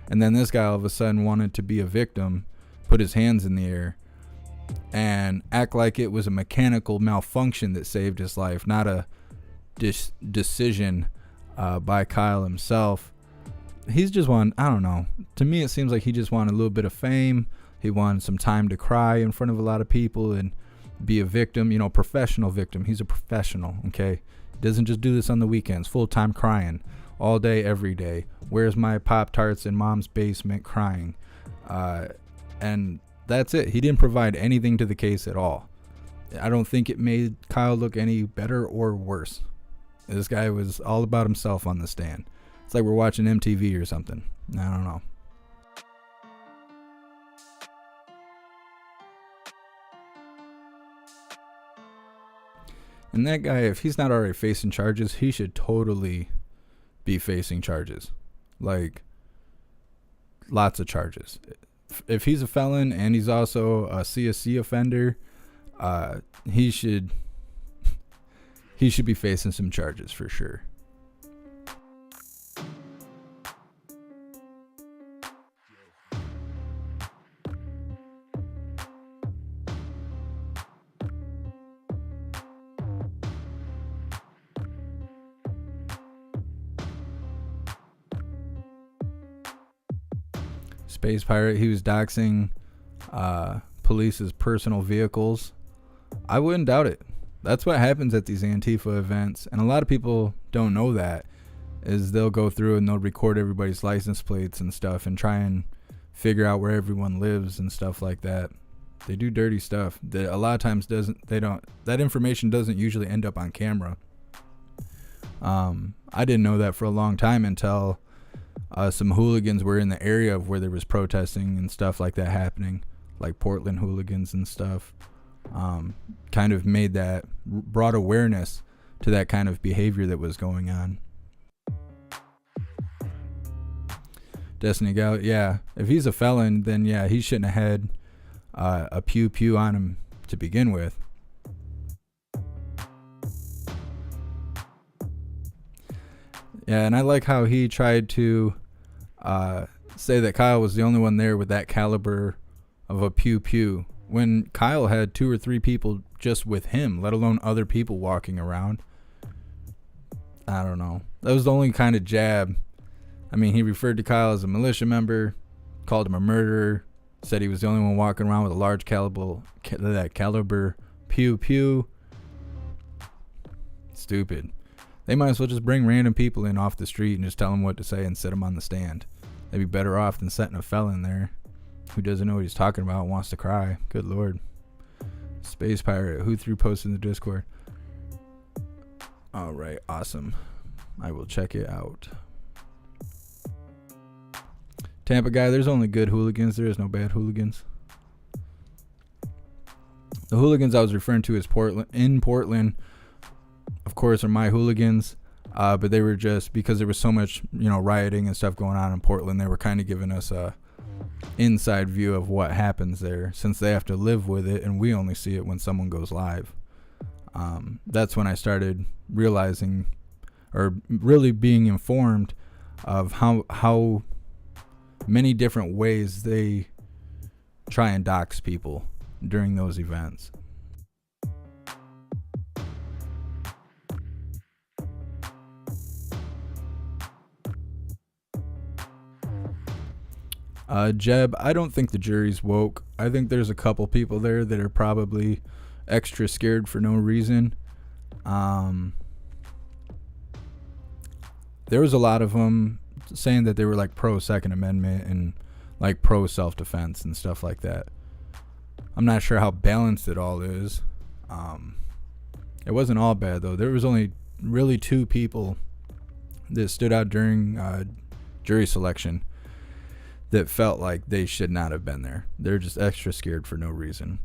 and then this guy all of a sudden wanted to be a victim, put his hands in the air and act like it was a mechanical malfunction that saved his life, not a decision by Kyle himself. He's just I don't know, to me it seems like he just wanted a little bit of fame. He wanted some time to cry in front of a lot of people and be a victim, you know, professional victim. He's a professional, okay? Doesn't just do this on the weekends, full-time crying all day, every day. Where's my Pop-Tarts in mom's basement crying? And that's it. He didn't provide anything to the case at all. I don't think it made Kyle look any better or worse. This guy was all about himself on the stand. It's like we're watching MTV or something. I don't know. And that guy, if he's not already facing charges, he should totally be facing charges. Like, lots of charges. If he's a felon and he's also a CSC offender, he should be facing some charges for sure. Space Pirate, he was doxing police's personal vehicles. I wouldn't doubt it. That's what happens at these Antifa events, and a lot of people don't know that, is they'll go through and they'll record everybody's license plates and stuff and try and figure out where everyone lives and stuff like that. They do dirty stuff that a lot of times that information doesn't usually end up on camera. I didn't know that for a long time until some hooligans were in the area of where there was protesting and stuff like that happening, like Portland hooligans and stuff. Kind of brought awareness to that kind of behavior that was going on. Destiny Gal, yeah. If he's a felon, then yeah, he shouldn't have had a pew pew on him to begin with. Yeah, and I like how he tried to say that Kyle was the only one there with that caliber of a pew pew, when Kyle had 2 or 3 people just with him, let alone other people walking around. I don't know. That was the only kind of jab. I mean, he referred to Kyle as a militia member, called him a murderer, said he was the only one walking around with a large caliber pew pew. Stupid. They might as well just bring random people in off the street and just tell them what to say and sit them on the stand. They'd be better off than setting a felon there who doesn't know what he's talking about and wants to cry. Good Lord. Space Pirate, who threw posts in the Discord? All right, awesome. I will check it out. Tampa guy, there's only good hooligans. There is no bad hooligans. The hooligans I was referring to as Portland, of course, are my hooligans. But they were just, because there was so much, rioting and stuff going on in Portland, they were kind of giving us a inside view of what happens there, since they have to live with it and we only see it when someone goes live. That's when I started realizing, or really being informed of how many different ways they try and dox people during those events. Jeb, I don't think the jury's woke. I think there's a couple people there that are probably extra scared for no reason. There was a lot of them saying that they were like pro Second Amendment and like pro self-defense and stuff like that. I'm not sure how balanced it all is. It wasn't all bad though. There was only really 2 people that stood out during jury selection that felt like they should not have been there. They're just extra scared for no reason.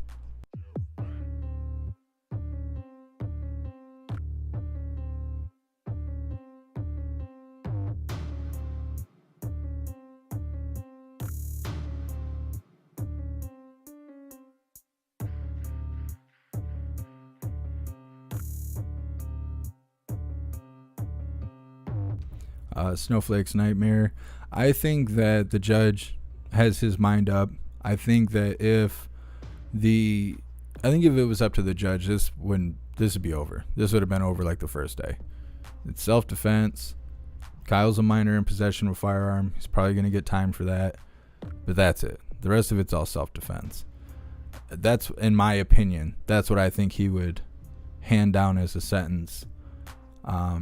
Snowflake's Nightmare. I think that the judge has his mind up. I think that if it was up to the judge, this would be over. This would have been over like the first day. It's self-defense. Kyle's a minor in possession of a firearm. He's probably going to get time for that. But that's it. The rest of it's all self-defense. That's, in my opinion, that's what I think he would hand down as a sentence.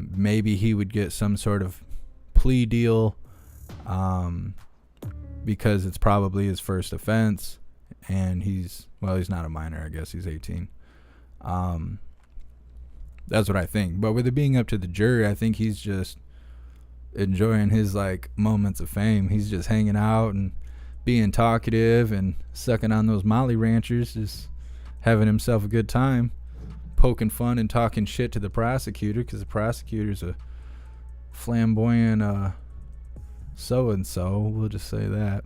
Maybe he would get some sort of plea deal, because it's probably his first offense, and he's not a minor. I guess he's 18. That's what I think. But with it being up to the jury, I think he's just enjoying his like moments of fame. He's just hanging out and being talkative and sucking on those Molly Ranchers, just having himself a good time, poking fun and talking shit to the prosecutor, because the prosecutor's a flamboyant so-and-so, we'll just say that.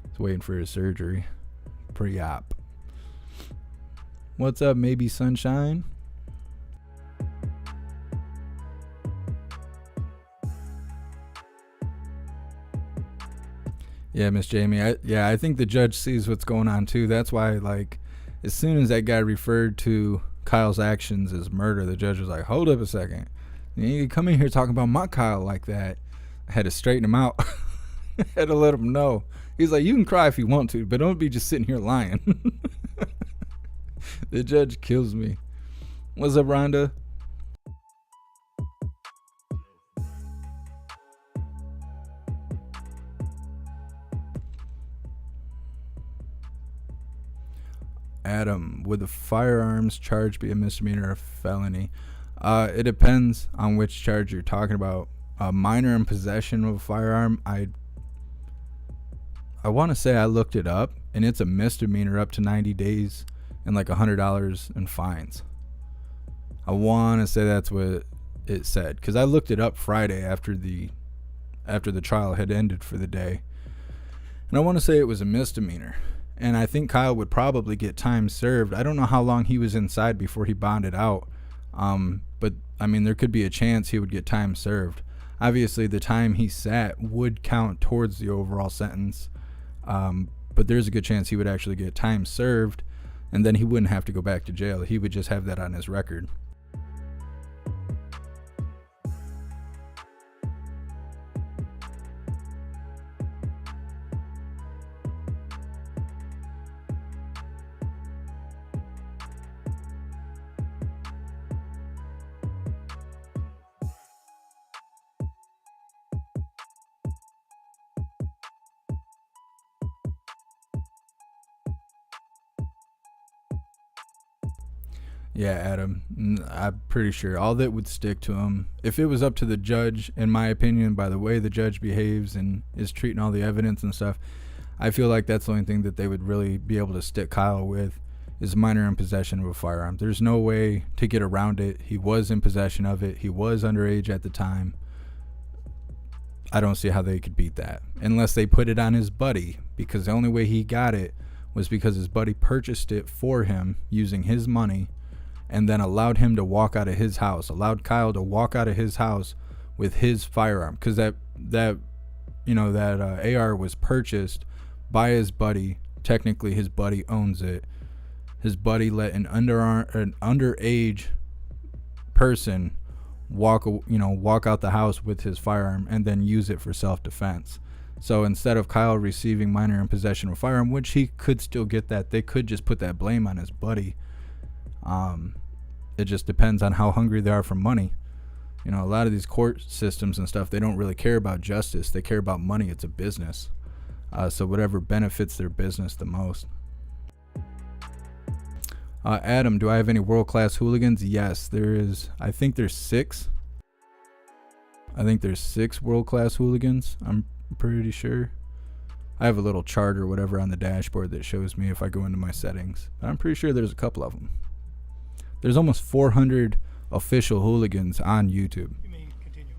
He's waiting for his surgery pre-op. What's up, maybe Sunshine? Yeah, Miss Jamie. I think the judge sees what's going on too. That's why, like, as soon as that guy referred to Kyle's actions as murder, the judge was like, hold up a second. You come in here talking about my Kyle like that. I had to straighten him out. Had to let him know. He's like, you can cry if you want to, but don't be just sitting here lying. The judge kills me. What's up, Rhonda? Adam, would the firearms charge be a misdemeanor or a felony? It depends on which charge you're talking about. A minor in possession of a firearm, I want to say I looked it up, and it's a misdemeanor up to 90 days and like $100 in fines. I want to say that's what it said, because I looked it up Friday after the after the trial had ended for the day. And I want to say it was a misdemeanor. And I think Kyle would probably get time served. I don't know how long he was inside before he bonded out. But I mean, there could be a chance he would get time served. Obviously, the time he sat would count towards the overall sentence. But there's a good chance he would actually get time served, and then he wouldn't have to go back to jail. He would just have that on his record. Yeah, Adam, I'm pretty sure all that would stick to him. If it was up to the judge, in my opinion, by the way the judge behaves and is treating all the evidence and stuff, I feel like that's the only thing that they would really be able to stick Kyle with is minor in possession of a firearm. There's no way to get around it. He was in possession of it. He was underage at the time. I don't see how they could beat that unless they put it on his buddy, because the only way he got it was because his buddy purchased it for him using his money and then allowed him to walk out of his house, allowed Kyle to walk out of his house with his firearm, because that AR was purchased by his buddy. Technically, his buddy owns it. His buddy let an underage person walk out the house with his firearm and then use it for self-defense. So instead of Kyle receiving minor in possession of a firearm, which he could still get that, they could just put that blame on his buddy. It just depends on how hungry they are for money. A lot of these court systems and stuff, they don't really care about justice. They care about money. It's a business. So whatever benefits their business the most. Adam, do I have any world-class hooligans? Yes, there is. I think there's 6. I think there's 6 world-class hooligans. I'm pretty sure. I have a little chart or whatever on the dashboard that shows me if I go into my settings. But I'm pretty sure there's a couple of them. There's almost 400 official hooligans on YouTube. You may continue.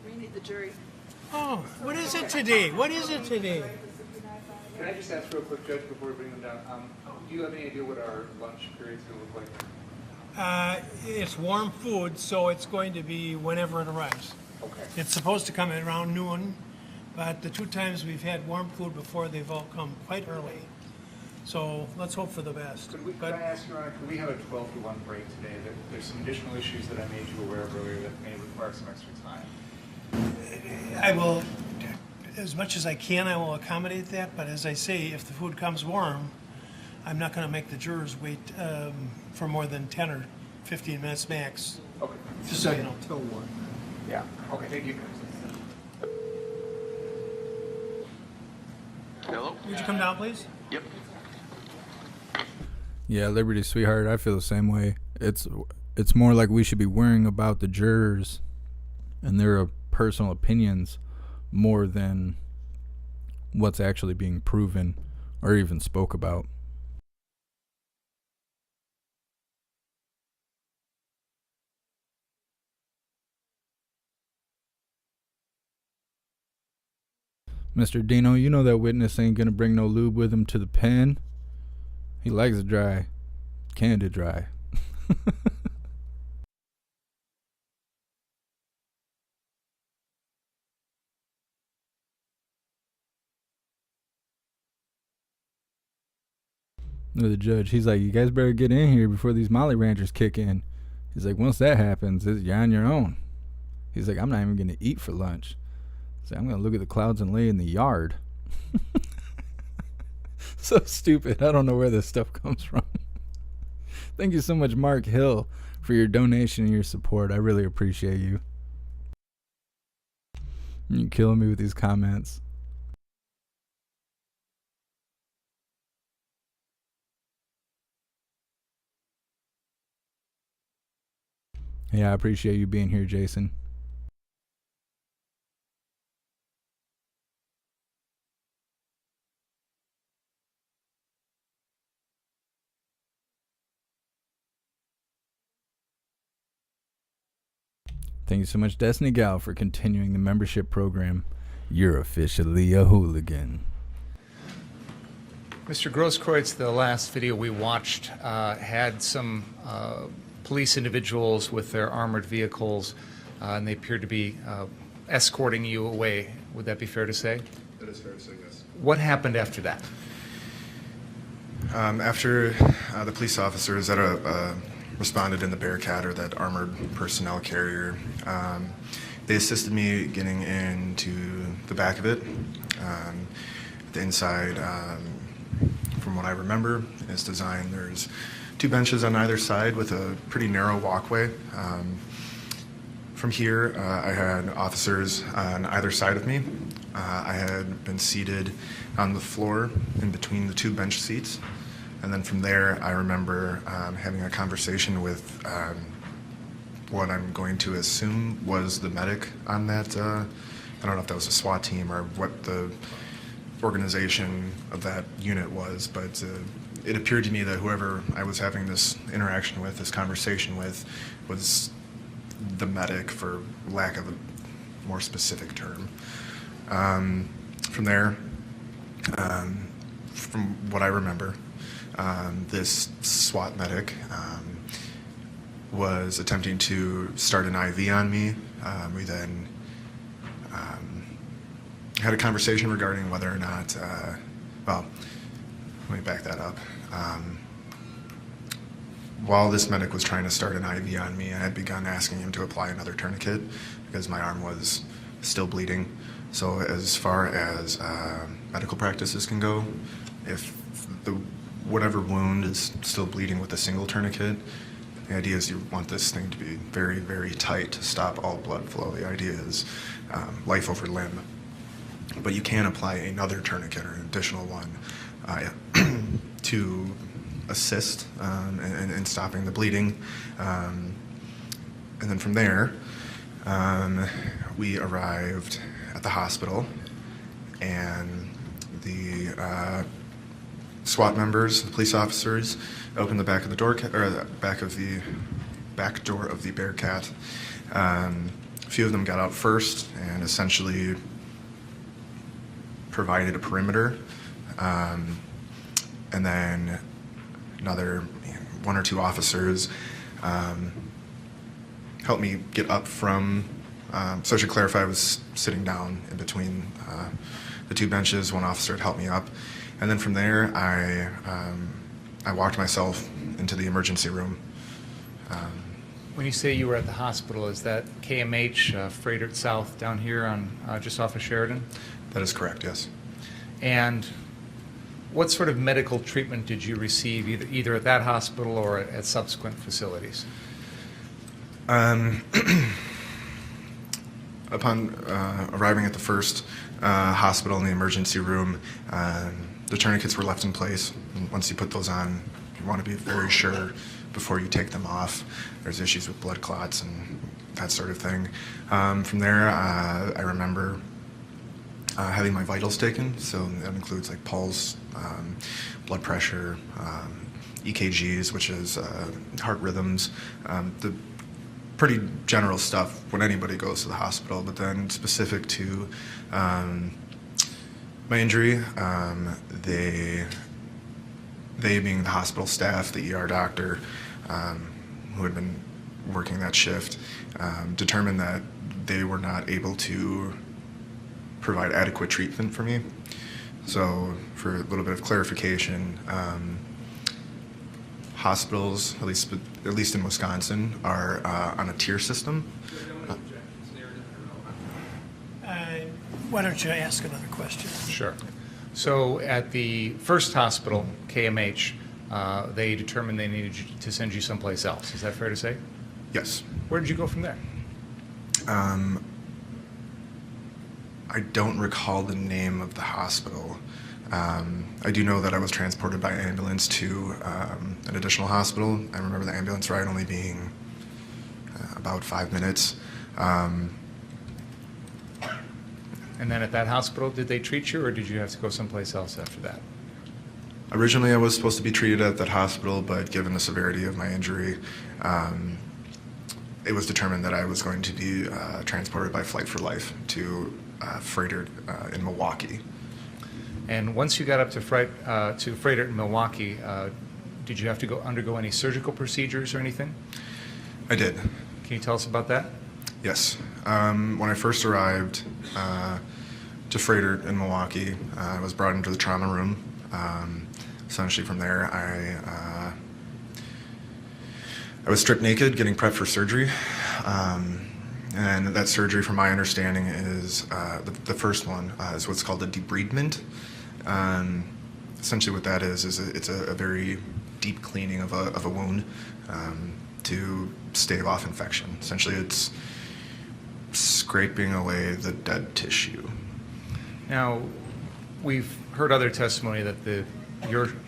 We need the jury. Oh, what is it today? What is it today? Can I just ask real quick, Judge, before we bring them down? Do you have any idea what our lunch period's going to look like? It's warm food, so it's going to be whenever it arrives. Okay. It's supposed to come at around noon, but the 2 times we've had warm food before, they've all come quite early. So let's hope for the best. Could I ask, Your Honor, could we have a 12 to 1 break today? There's some additional issues that I made you aware of earlier that may require some extra time. I will, as much as I can, I will accommodate that, but as I say, if the food comes warm, I'm not going to make the jurors wait for more than 10 or 15 minutes max. Okay. Just so you know. Till 1. Yeah. Okay, thank you. Hello? Would you come down, please? Yep. Yeah, Liberty, sweetheart, I feel the same way. It's more like we should be worrying about the jurors and their personal opinions more than what's actually being proven or even spoke about. Mr. Dino, you know that witness ain't gonna bring no lube with him to the pen. He likes it dry. Candy dry. Look at the judge. He's like, you guys better get in here before these Molly Ranchers kick in. He's like, once that happens, you're on your own. He's like, I'm not even going to eat for lunch. He's like, I'm going to look at the clouds and lay in the yard. So stupid. I don't know where this stuff comes from. Thank you so much, Mark Hill, for your donation and your support. I really appreciate you. You're killing me with these comments. Yeah, I appreciate you being here, Jason. Thank you so much, Destiny Gal, for continuing the membership program. You're officially a hooligan. Mr. Grosskreutz, the last video we watched had some police individuals with their armored vehicles, and they appeared to be escorting you away. Would that be fair to say? That is fair to say, yes. What happened after that? After the police officers that responded in the Bearcat, or that armored personnel carrier, they assisted me getting into the back of it. The inside, from what I remember, is designed. There's 2 benches on either side with a pretty narrow walkway. From here, I had officers on either side of me. I had been seated on the floor in between the 2 bench seats. And then from there, I remember having a conversation with what I'm going to assume was the medic on that. I don't know if that was a SWAT team or what the organization of that unit was, but it appeared to me that whoever I was having this interaction with, this conversation with, was the medic, for lack of a more specific term. From there, from what I remember, this SWAT medic was attempting to start an IV on me. We then had a conversation regarding whether or not, well, let me back that up. While this medic was trying to start an IV on me, I had begun asking him to apply another tourniquet because my arm was still bleeding. So as far as medical practices can go, if whatever wound is still bleeding with a single tourniquet, the idea is you want this thing to be very, very tight to stop all blood flow. The idea is life over limb. But you can apply another tourniquet or an additional one to assist in stopping the bleeding. And then from there, we arrived at the hospital, and the SWAT members, the police officers, opened the back of the door, or the back door of the Bearcat. A few of them got out first and essentially provided a perimeter, and then another 1 or 2 officers helped me get up from. So I should clarify, I was sitting down in between the 2 benches. One officer had helped me up. And then from there, I walked myself into the emergency room. When you say you were at the hospital, is that KMH, Freighter South, down here on just off of Sheridan? That is correct, yes. And what sort of medical treatment did you receive, either at that hospital or at subsequent facilities? Upon arriving at the first hospital in the emergency room, the tourniquets were left in place. And once you put those on, you want to be very sure before you take them off. There's issues with blood clots and that sort of thing. From there, I remember having my vitals taken, so that includes like pulse, blood pressure, EKGs, which is heart rhythms, the pretty general stuff when anybody goes to the hospital. But then specific to my injury, they being the hospital staff, the ER doctor who had been working that shift, determined that they were not able to provide adequate treatment for me. So for a little bit of clarification, hospitals, at least in Wisconsin, are on a tier system. Why don't you ask another question? Sure. So at the first hospital, KMH, they determined they needed to send you someplace else. Is that fair to say? Yes. Where did you go from there? I don't recall the name of the hospital. I do know that I was transported by ambulance to an additional hospital. I remember the ambulance ride only being about 5 minutes. And then at that hospital, did they treat you, or did you have to go someplace else after that? Originally, I was supposed to be treated at that hospital, but given the severity of my injury, it was determined that I was going to be transported by Flight for Life to Freighter in Milwaukee. And once you got up to Freighter in Milwaukee, did you have to undergo any surgical procedures or anything? I did. Can you tell us about that? Yes. When I first arrived to Freighter in Milwaukee, I was brought into the trauma room. Essentially from there, I was stripped naked, getting prepped for surgery. And that surgery, from my understanding, is the first one is what's called a debridement. Essentially what that is it's a very deep cleaning of a wound to stave off infection. Essentially it's scraping away the dead tissue. Now, we've heard other testimony that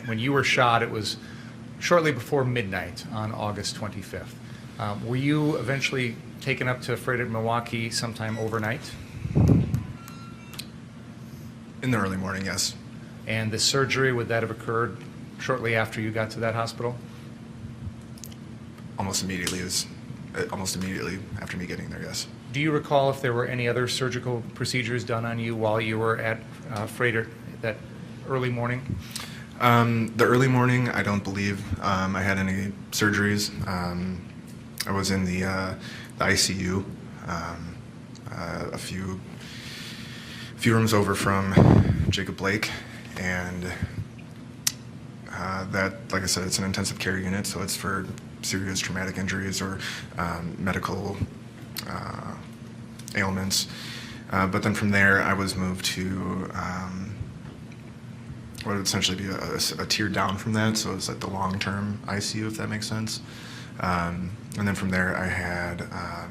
when you were shot, it was shortly before midnight on August 25th. Were you eventually taken up to Freighter Milwaukee sometime overnight? In the early morning, yes. And the surgery, would that have occurred shortly after you got to that hospital? Almost immediately after me getting there, yes. Do you recall if there were any other surgical procedures done on you while you were at Freighter that early morning? The early morning, I don't believe I had any surgeries. I was in the ICU, a few rooms over from Jacob Blake, and that, like I said, it's an intensive care unit, so it's for serious traumatic injuries or medical ailments. But then from there, I was moved to what would essentially be a tier down from that, so it's like the long-term ICU, if that makes sense. And then from there, I had, I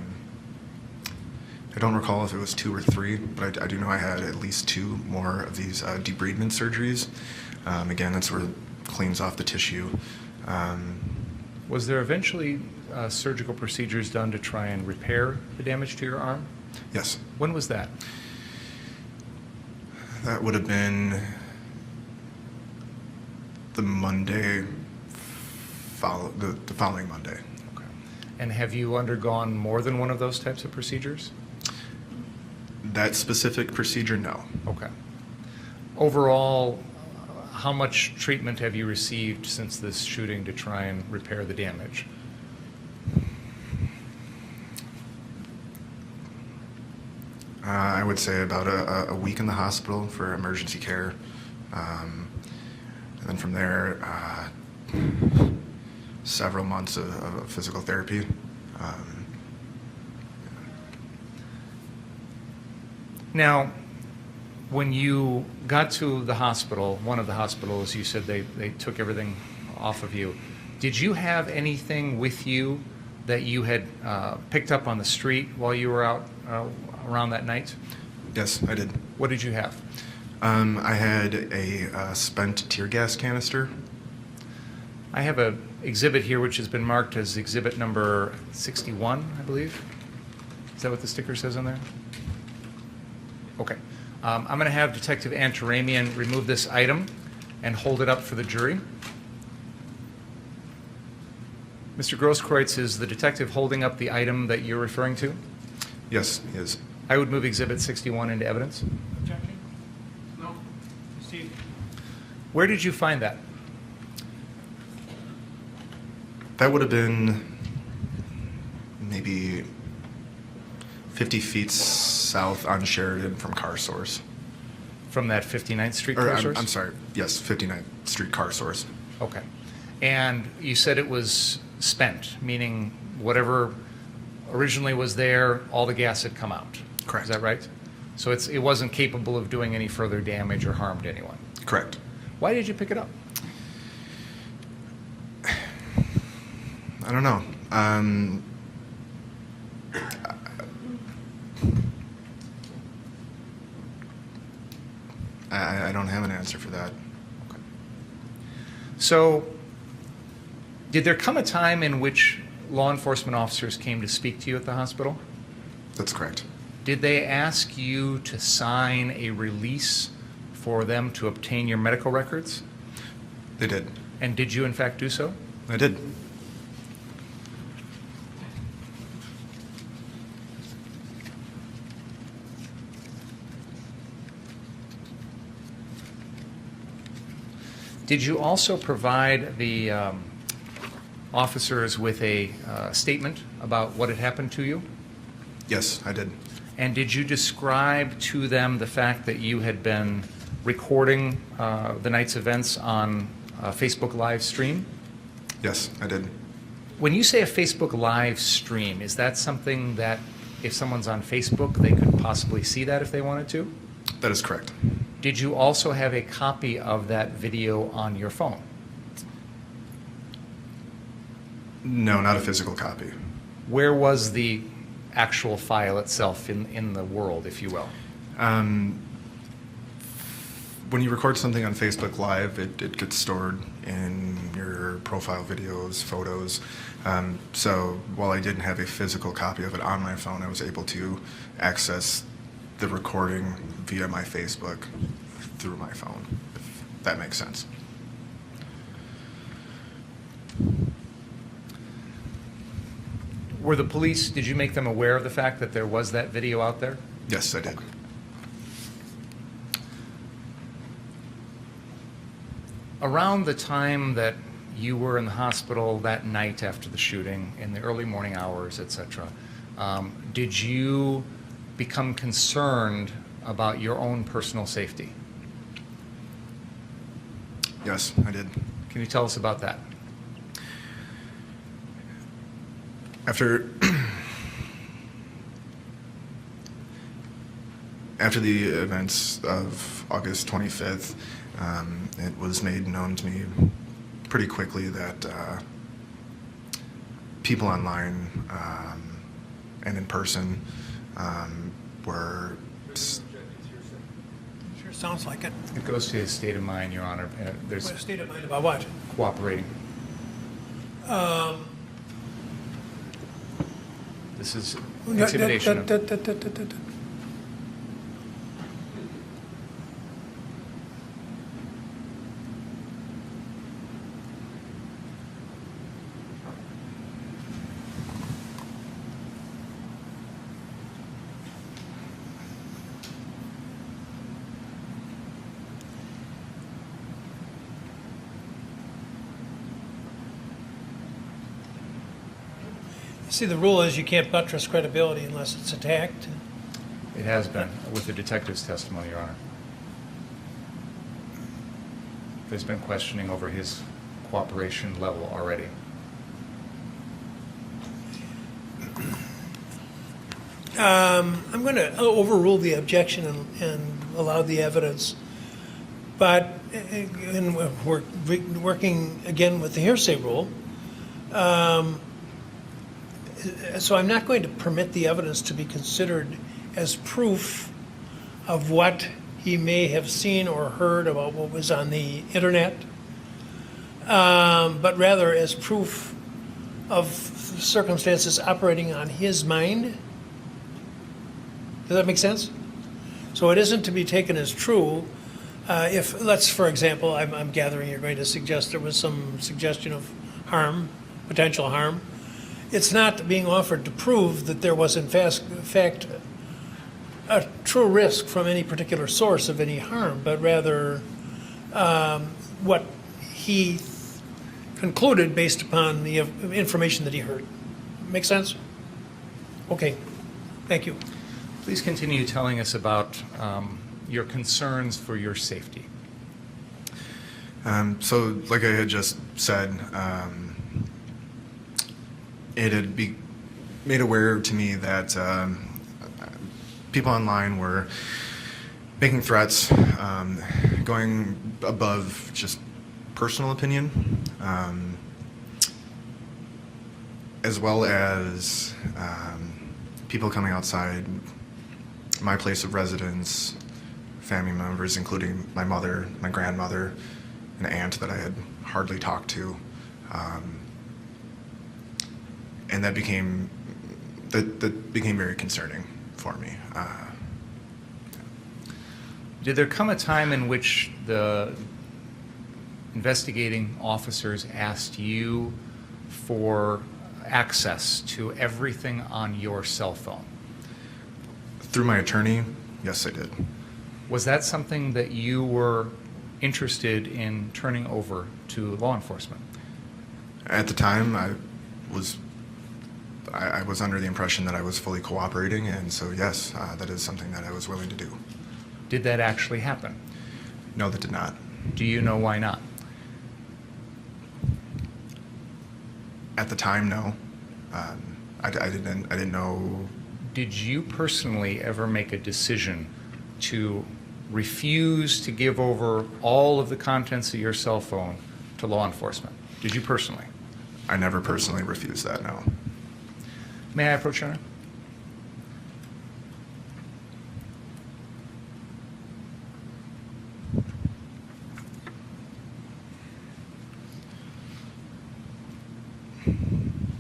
don't recall if it was 2 or 3, but I do know I had at least 2 more of these debridement surgeries. Again, that's where it cleans off the tissue. Was there eventually surgical procedures done to try and repair the damage to your arm? Yes. When was that? That would have been the Monday, the following Monday. Okay. And have you undergone more than one of those types of procedures? That specific procedure, no. Okay. Overall, how much treatment have you received since this shooting to try and repair the damage? I would say about a week in the hospital for emergency care. And then from there, several months of physical therapy. Now, when you got to the hospital, one of the hospitals, you said they took everything off of you. Did you have anything with you that you had picked up on the street while you were out around that night? Yes, I did. What did you have? I had a spent tear gas canister. I have an exhibit here which has been marked as exhibit number 61, I believe. Is that what the sticker says on there? Okay. I'm going to have Detective Antaramian remove this item and hold it up for the jury. Mr. Grosskreutz, is the detective holding up the item that you're referring to? Yes, he is. I would move exhibit 61 into evidence. Objection? No. Steve? Where did you find that? That would have been maybe 50 feet south on Sheridan from Car Source. From that 59th Street Or, car source? I'm sorry, yes, 59th Street Car Source. Okay. And you said it was spent, meaning whatever originally was there, all the gas had come out. Correct. Is that right? So it wasn't capable of doing any further damage or harm to anyone. Correct. Why did you pick it up? I don't know. I don't have an answer for that. So, did there come a time in which law enforcement officers came to speak to you at the hospital? That's correct. Did they ask you to sign a release for them to obtain your medical records? They did. And did you, in fact, do so? I did. Did you also provide the officers with a statement about what had happened to you? Yes, I did. And did you describe to them the fact that you had been recording the night's events on a Facebook live stream? Yes, I did. When you say a Facebook live stream, is that something that if someone's on Facebook, they could possibly see that if they wanted to? That is correct. Did you also have a copy of that video on your phone? No, not a physical copy. Where was the actual file itself in the world, if you will? When you record something on Facebook Live, it gets stored in your profile videos, photos. So while I didn't have a physical copy of it on my phone, I was able to access the recording via my Facebook through my phone, if that makes sense. Were the police, did you make them aware of the fact that there was that video out there? Yes, I did. Around the time that you were in the hospital that night after the shooting, in the early morning hours, etc., did you become concerned about your own personal safety? Yes, I did. Can you tell us about that? After the events of August 25th, it was made known to me pretty quickly that people online and in person were... Sure sounds like it. It goes to his state of mind, Your Honor. There's What state of mind about what? cooperating. This is intimidation. See, the rule is you can't buttress credibility unless it's attacked. It has been with the detective's testimony, Your Honor. There's been questioning over his cooperation level already. I'm going to overrule the objection and allow the evidence. But and we're working again with the hearsay rule. So I'm not going to permit the evidence to be considered as proof of what he may have seen or heard about what was on the internet, but rather as proof of circumstances operating on his mind. Does that make sense? So it isn't to be taken as true if, let's, for example, I'm gathering you're going to suggest there was some suggestion of harm, potential harm. It's not being offered to prove that there was in fact a true risk from any particular source of any harm, but rather what he concluded based upon the information that he heard. Make sense? Okay, thank you. Please continue telling us about your concerns for your safety. So, like I had just said, it had been made aware to me that people online were making threats, going above just personal opinion, as well as people coming outside my place of residence, family members, including my mother, my grandmother, an aunt that I had hardly talked to. And that became very concerning for me. Did there come a time in which the investigating officers asked you for access to everything on your cell phone? Through my attorney, yes, I did. Was that something that you were interested in turning over to law enforcement? At the time, I was under the impression that I was fully cooperating, and so yes, that is something that I was willing to do. Did that actually happen? No, that did not. Do you know why not? At the time, no. I didn't know. Did you personally ever make a decision to refuse to give over all of the contents of your cell phone to law enforcement? Did you personally? I never personally refused that, no. May I approach your Honor?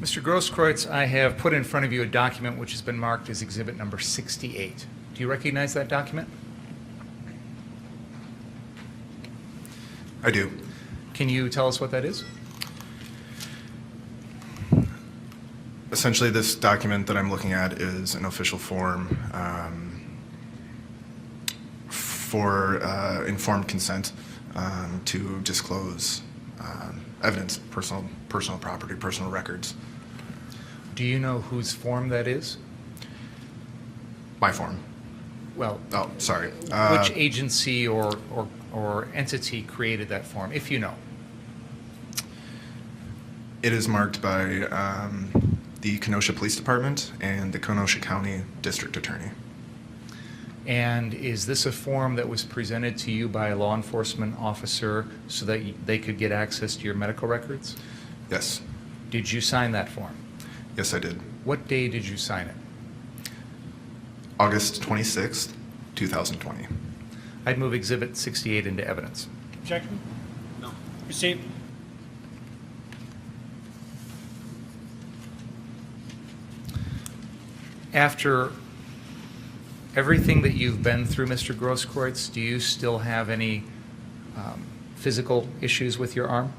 Mr. Grosskreutz, I have put in front of you a document which has been marked as exhibit number 68. Do you recognize that document? I do. Can you tell us what that is? Essentially, this document that I'm looking at is an official form for informed consent to disclose evidence, personal property, personal records. Do you know whose form that is? My form. Well, Oh, sorry. which agency or entity created that form, if you know? It is marked by the Kenosha Police Department and the Kenosha County District Attorney. And is this a form that was presented to you by a law enforcement officer so that they could get access to your medical records? Yes. Did you sign that form? Yes, I did. What day did you sign it? August 26th, 2020. I'd move Exhibit 68 into evidence. Objection? No. Received. After everything that you've been through, Mr. Grosskreutz, do you still have any physical issues with your arm?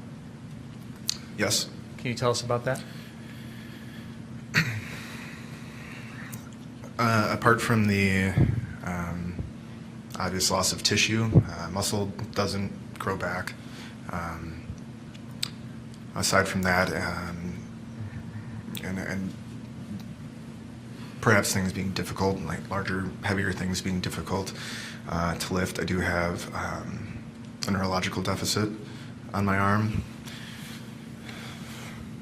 Yes. Can you tell us about that? Apart from the obvious loss of tissue, muscle doesn't grow back. Aside from that, and perhaps things being difficult, like larger, heavier things being difficult to lift, I do have a neurological deficit on my arm.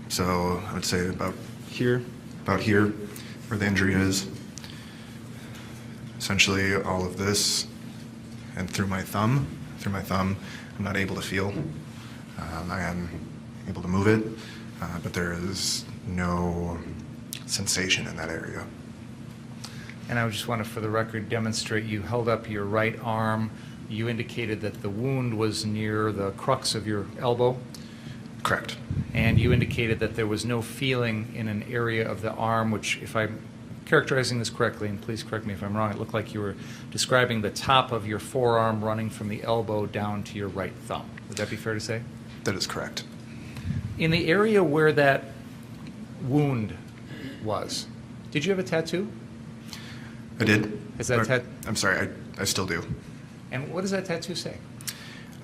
So I would say about here where the injury is. Essentially all of this, and through my thumb, I'm not able to feel. I am able to move it, but there is no sensation in that area. And I just want to, for the record, demonstrate you held up your right arm. You indicated that the wound was near the crux of your elbow. Correct. And you indicated that there was no feeling in an area of the arm, which, if I'm characterizing this correctly, and please correct me if I'm wrong, it looked like you were describing the top of your forearm running from the elbow down to your right thumb. Would that be fair to say? That is correct. In the area where that wound was, did you have a tattoo? I did. Is that But- I'm sorry, I still do. And what does that tattoo say?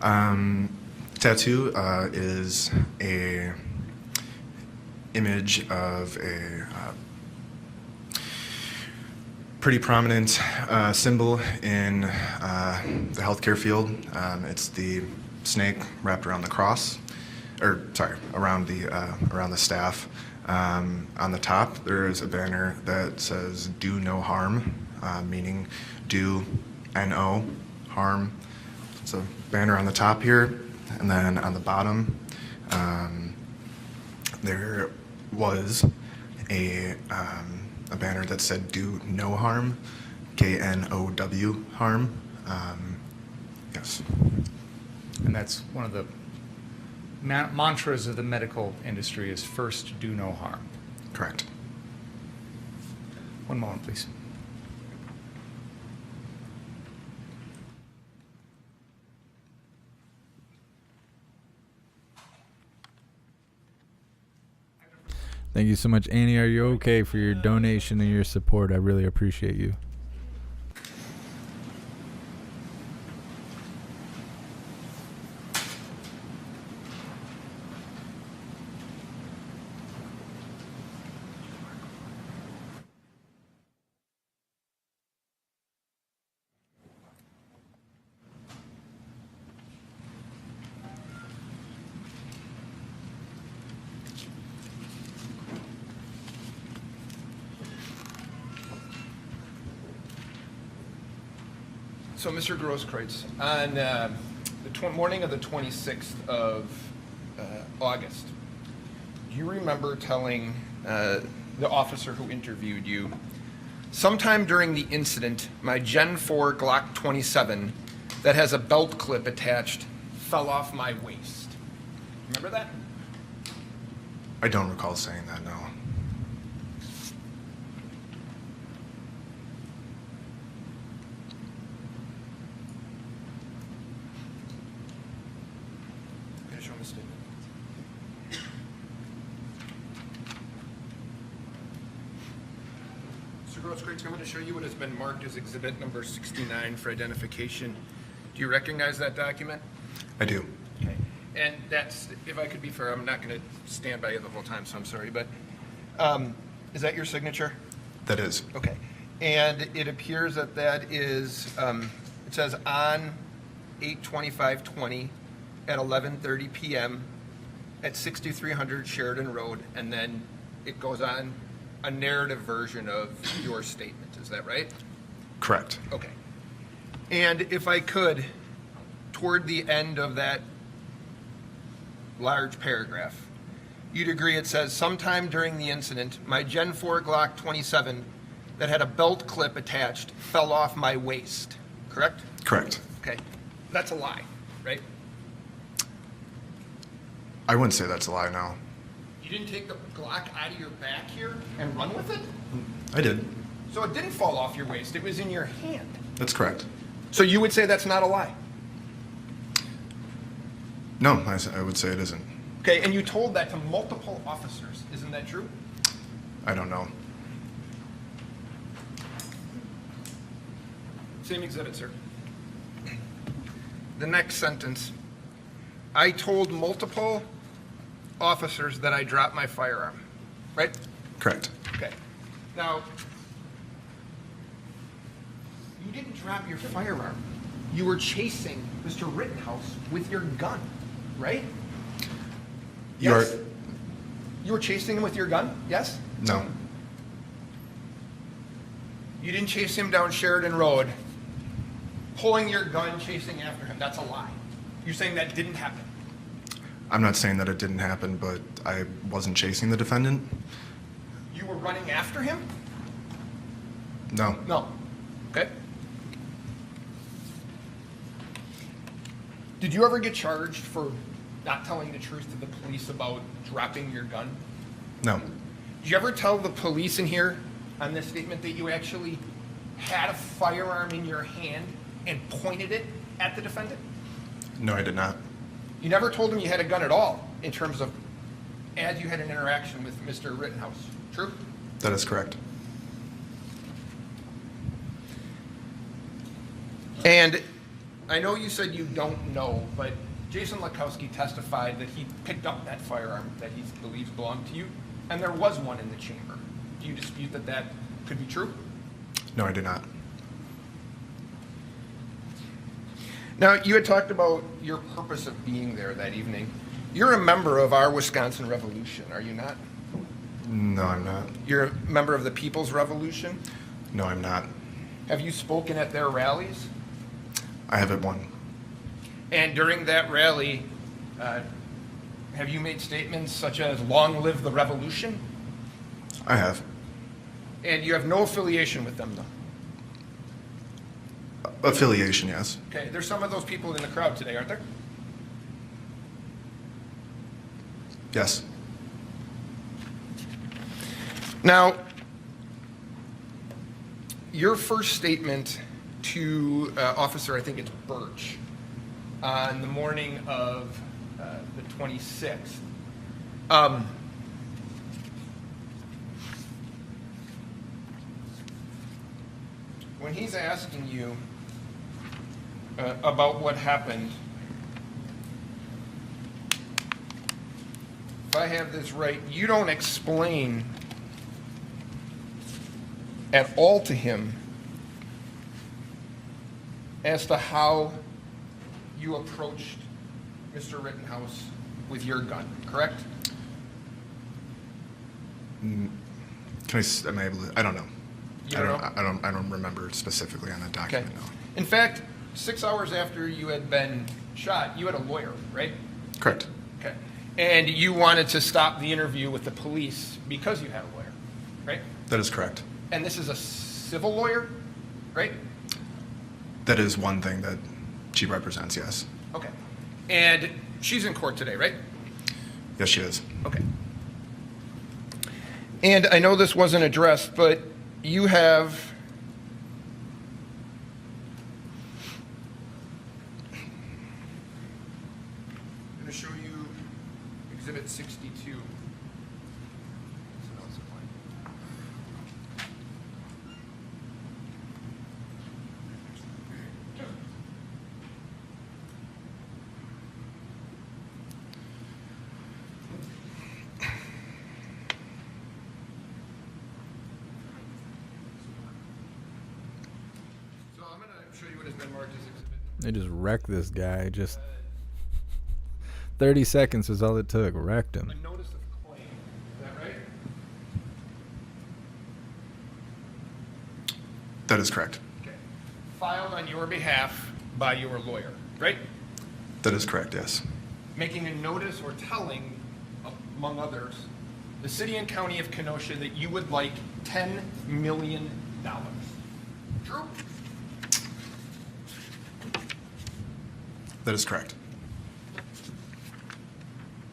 Tattoo is a image of a pretty prominent symbol in the healthcare field. It's the snake wrapped around the cross, around the staff. On the top, there is a banner that says "Do no harm," meaning do no harm. It's a banner on the top here, and then on the bottom, there was a banner that said "Do no harm," KNOW harm. Yes. And that's one of the mantras of the medical industry is first, do no harm. Correct. One moment, please. Thank you so much, Annie. Are you okay for your donation and your support? I really appreciate you. So, Mr. Grosskreutz, on the morning of the 26th of August, do you remember telling the officer who interviewed you, sometime during the incident, my Gen 4 Glock 27 that has a belt clip attached fell off my waist? Remember that? I don't recall saying that, no. Can I show him the statement? Mr. Grosskreutz, I'm going to show you what has been marked as exhibit number 69 for identification. Do you recognize that document? I do. Okay. And that's, if I could be fair, I'm not going to stand by you the whole time, so I'm sorry, but is that your signature? That is. Okay. And it appears that that is, it says on 8/25/20 at 11:30 p.m. at 6300 Sheridan Road, and then it goes on a narrative version of your statement. Is that right? Correct. Okay. And if I could, toward the end of that large paragraph, you'd agree it says, sometime during the incident, my Gen 4 Glock 27 that had a belt clip attached fell off my waist. Correct? Correct. Okay. That's a lie, right? I wouldn't say that's a lie, no. You didn't take the Glock out of your back here and run with it? I did. So it didn't fall off your waist. It was in your hand. That's correct. So you would say that's not a lie? No, I would say it isn't. Okay, and you told that to multiple officers. Isn't that true? I don't know. Same exhibit, sir. The next sentence. I told multiple officers that I dropped my firearm. Right? Correct. Okay. Now, you didn't drop your firearm. You were chasing Mr. Rittenhouse with your gun, right? You are. You were chasing him with your gun? Yes? No. You didn't chase him down Sheridan Road, pulling your gun, chasing after him. That's a lie. You're saying that didn't happen. I'm not saying that it didn't happen, but I wasn't chasing the defendant. You were running after him? No. No. Okay. Did you ever get charged for not telling the truth to the police about dropping your gun? No. Did you ever tell the police in here on this statement that you actually had a firearm in your hand and pointed it at the defendant? No, I did not. You never told them you had a gun at all in terms of as you had an interaction with Mr. Rittenhouse. True? That is correct. And I know you said you don't know, but Jason Lakowski testified that he picked up that firearm that he believes belonged to you, and there was one in the chamber. Do you dispute that that could be true? No, I did not. Now, you had talked about your purpose of being there that evening. You're a member of our Wisconsin Revolution, are you not? No, I'm not. You're a member of the People's Revolution? No, I'm not. Have you spoken at their rallies? I have at one. And during that rally, have you made statements such as, long live the revolution? I have. And you have no affiliation with them, though? Affiliation, yes. Okay, there's some of those people in the crowd today, aren't there? Yes. Now, your first statement to Officer, I think it's Birch, on the morning of the 26th. When he's asking you about what happened, if I have this right, you don't explain at all to him as to how you approached Mr. Rittenhouse with your gun, correct? Am I able to? I don't know. You don't know? I don't remember specifically on that document. Okay. No. In fact, 6 hours after you had been shot, you had a lawyer, right? Correct. Okay. And you wanted to stop the interview with the police because you had a lawyer, right? That is correct. And this is a civil lawyer, right? That is one thing that she represents, yes. Okay. And she's in court today, right? Yes, she is. Okay. And I know this wasn't addressed, but you have I'm going to show you Exhibit 62. So I'm going to show you what has been marked as Exhibit. They just wrecked this guy. Just 30 seconds was all it took. Wrecked him. A notice of claim. Is that right? That is correct. Okay. Filed on your behalf by your lawyer, right? That is correct, yes. Making a notice or telling, among others, the city and county of Kenosha that you would like $10 million. True? That is correct.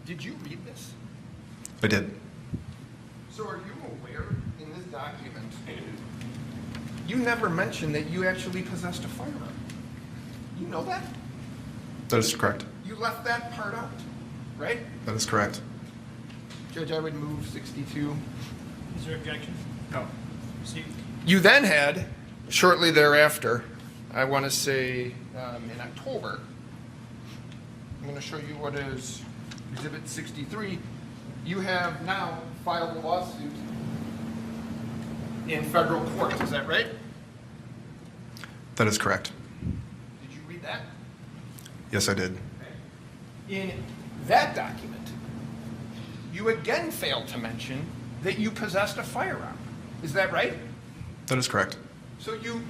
Did you read this? I did. So are you aware in this document, you never mentioned that you actually possessed a firearm? You know that? That is correct. You left that part out, right? That is correct. Judge, I would move 62. Is there objection? No. Steve? You then had, shortly thereafter, I want to say in October, I'm going to show you what is Exhibit 63. You have now filed a lawsuit in federal court. Is that right? That is correct. Did you read that? Yes, I did. In that document, you again failed to mention that you possessed a firearm. Is that right? That is correct. So you,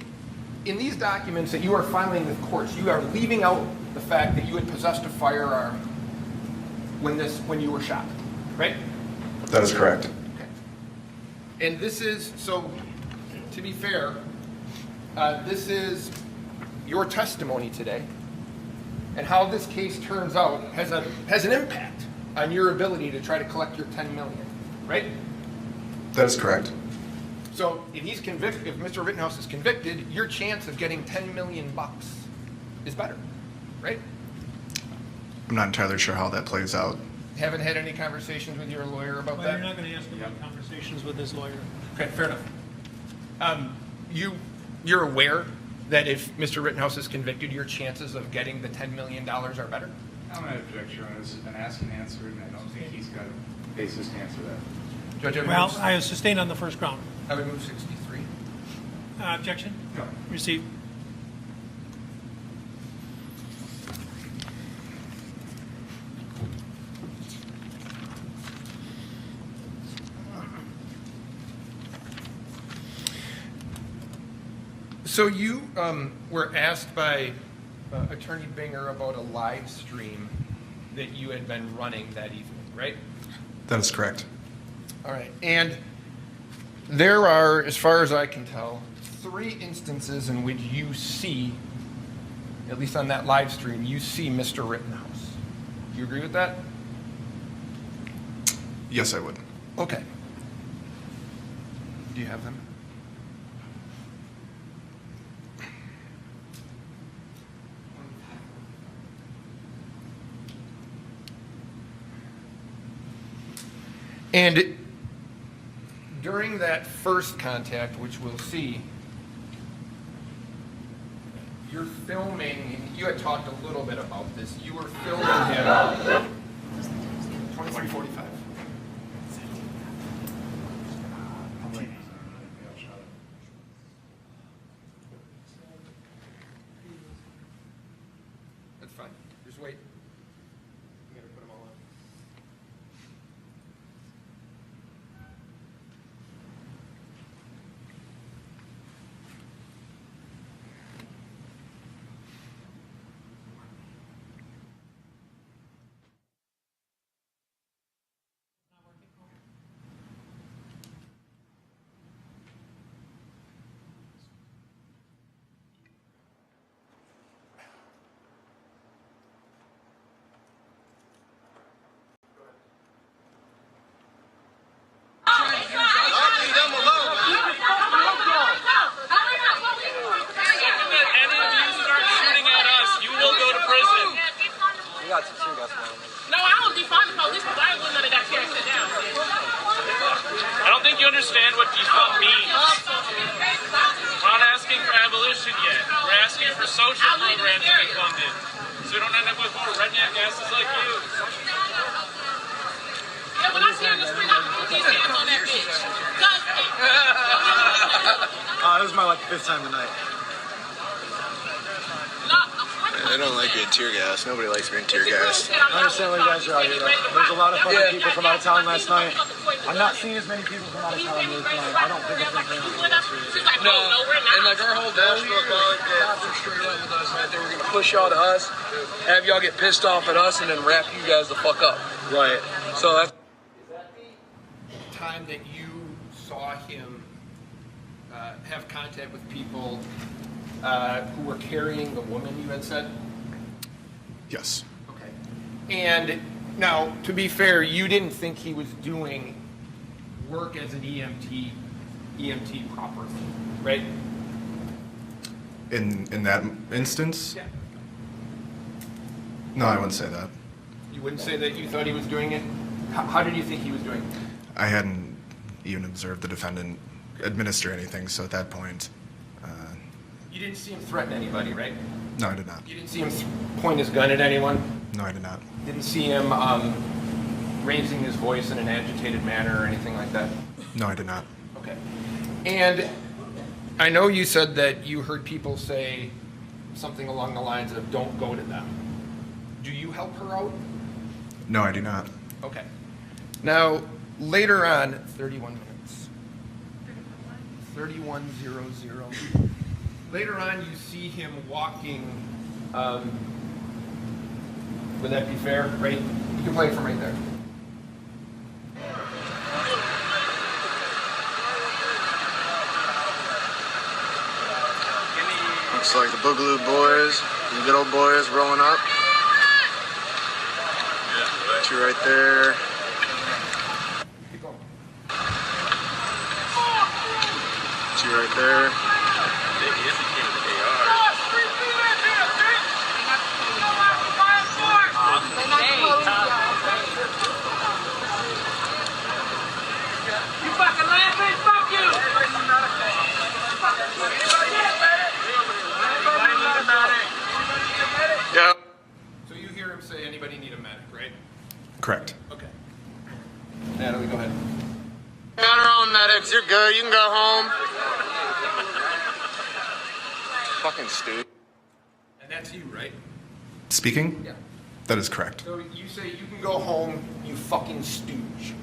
in these documents that you are filing with courts, you are leaving out the fact that you had possessed a firearm when you were shot, right? That is correct. Okay. And this is, so to be fair, this is your testimony today, and how this case turns out has an impact on your ability to try to collect your $10 million, right? That is correct. So if he's convicted, if Mr. Rittenhouse is convicted, your chance of getting $10 million is better, right? I'm not entirely sure how that plays out. Haven't had any conversations with your lawyer about Well, that? you're not going to ask about conversations with his lawyer. Okay, fair enough. You're aware that if Mr. Rittenhouse is convicted, your chances of getting the $10 million are better? I'm going to object, Your Honor. This has been asked and answered, and I don't think he's got a basis to answer that. Judge, Well, I sustain on the first ground. I would move 63. Objection? No. Received. So you were asked by Attorney Binger about a live stream that you had been running that evening, right? That is correct. All right. And there are, as far as I can tell, 3 instances in which you see, at least on that live stream, you see Mr. Rittenhouse. Do you agree with that? Yes, I would. Okay. Do you have them? And during that first contact, which we'll see, you're filming, you had talked a little bit about this, you were filming him 23:45. That's fine, just wait. I'm gonna put them all on. got some tear gas going. No, I don't defund the police because I ain't doing none of that tear shit down. I don't think you understand what defund means. We're not asking for abolition yet. We're asking for social programs to be funded. So we don't end up with more redneck asses like you. Yeah, when I see her in the street, I'm gonna put these hands on that bitch. This is my like 5th time tonight. I don't like being tear gas. Nobody likes being tear gas. I understand why you guys are out here, though. There's a lot of fucking people from out of town last night. I'm not seeing as many people from out of town here tonight. I don't think it's been very No, and like our whole goal here, cops are straight up with us, right? They were gonna push y'all to us, have y'all get pissed off at us, and then wrap you guys the fuck up. right. So that's Time that you saw him have contact with people who were carrying the woman, you had said? Yes. Okay. And now, to be fair, you didn't think he was doing work as an EMT properly, right? In that instance, Yeah. no, I wouldn't say that. You wouldn't say that you thought he was doing it? How did you think he was doing it? I hadn't even observed the defendant administer anything, so at that point, You didn't see him threaten anybody, right? no, I did not. You didn't see him point his gun at anyone? No, I did not. Didn't see him raising his voice in an agitated manner or anything like that? No, I did not. Okay. And I know you said that you heard people say something along the lines of don't go to them. Do you help her out? No, I do not. Okay. Now, later on, 31 minutes. 31:00. Later on, you see him walking. Would that be fair? Right? You can play it from right there. Looks like the Boogaloo boys, the good old boys rolling up. Two right there. Keep going. Two right there. You fucking laughing? Fuck you! Yep. So you hear him say, anybody need a medic, right? Correct. Okay. Natalie, go ahead. Got our own medics. You're good. You can go home. Fucking stupid. And that's you, right? Speaking? Yeah. That is correct. So you say you can go home, you fucking stooge.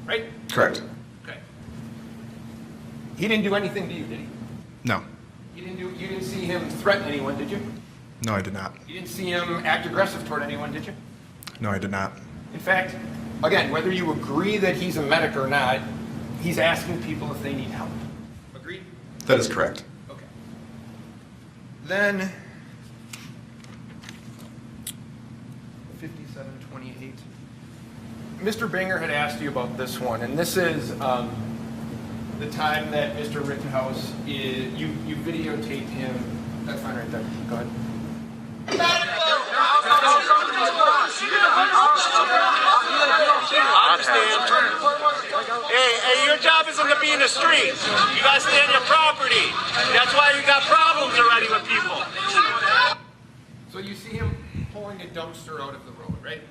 Right? Correct. Okay. He didn't do anything to you, did he? No. You didn't see him threaten anyone, did you? No, I did not. You didn't see him act aggressive toward anyone, did you? No, I did not. In fact, again, whether you agree that he's a medic or not, he's asking people if they need help. Agreed? That is correct. Okay. Then 57:28. Mr. Binger had asked you about this one, and this is the time that Mr. Rittenhouse is. You videotaped him. That's fine right there. Go ahead. I understand. Hey, your job isn't to be in the street. You gotta stay on your property. That's why you got problems already with people. So you see him pulling a dumpster out of the road, right?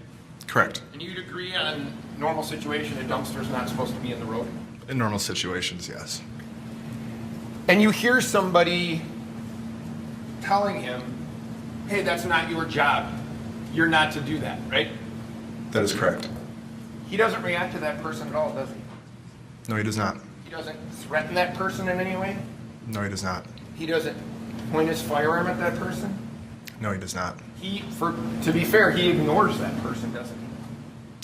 Correct. And you'd agree on normal situation, a dumpster's not supposed to be in the road? In normal situations, yes. And you hear somebody telling him, hey, that's not your job. You're not to do that, right? That is correct. He doesn't react to that person at all, does he? No, he does not. He doesn't threaten that person in any way? No, he does not. He doesn't point his firearm at that person? No, he does not. To be fair, he ignores that person, doesn't he?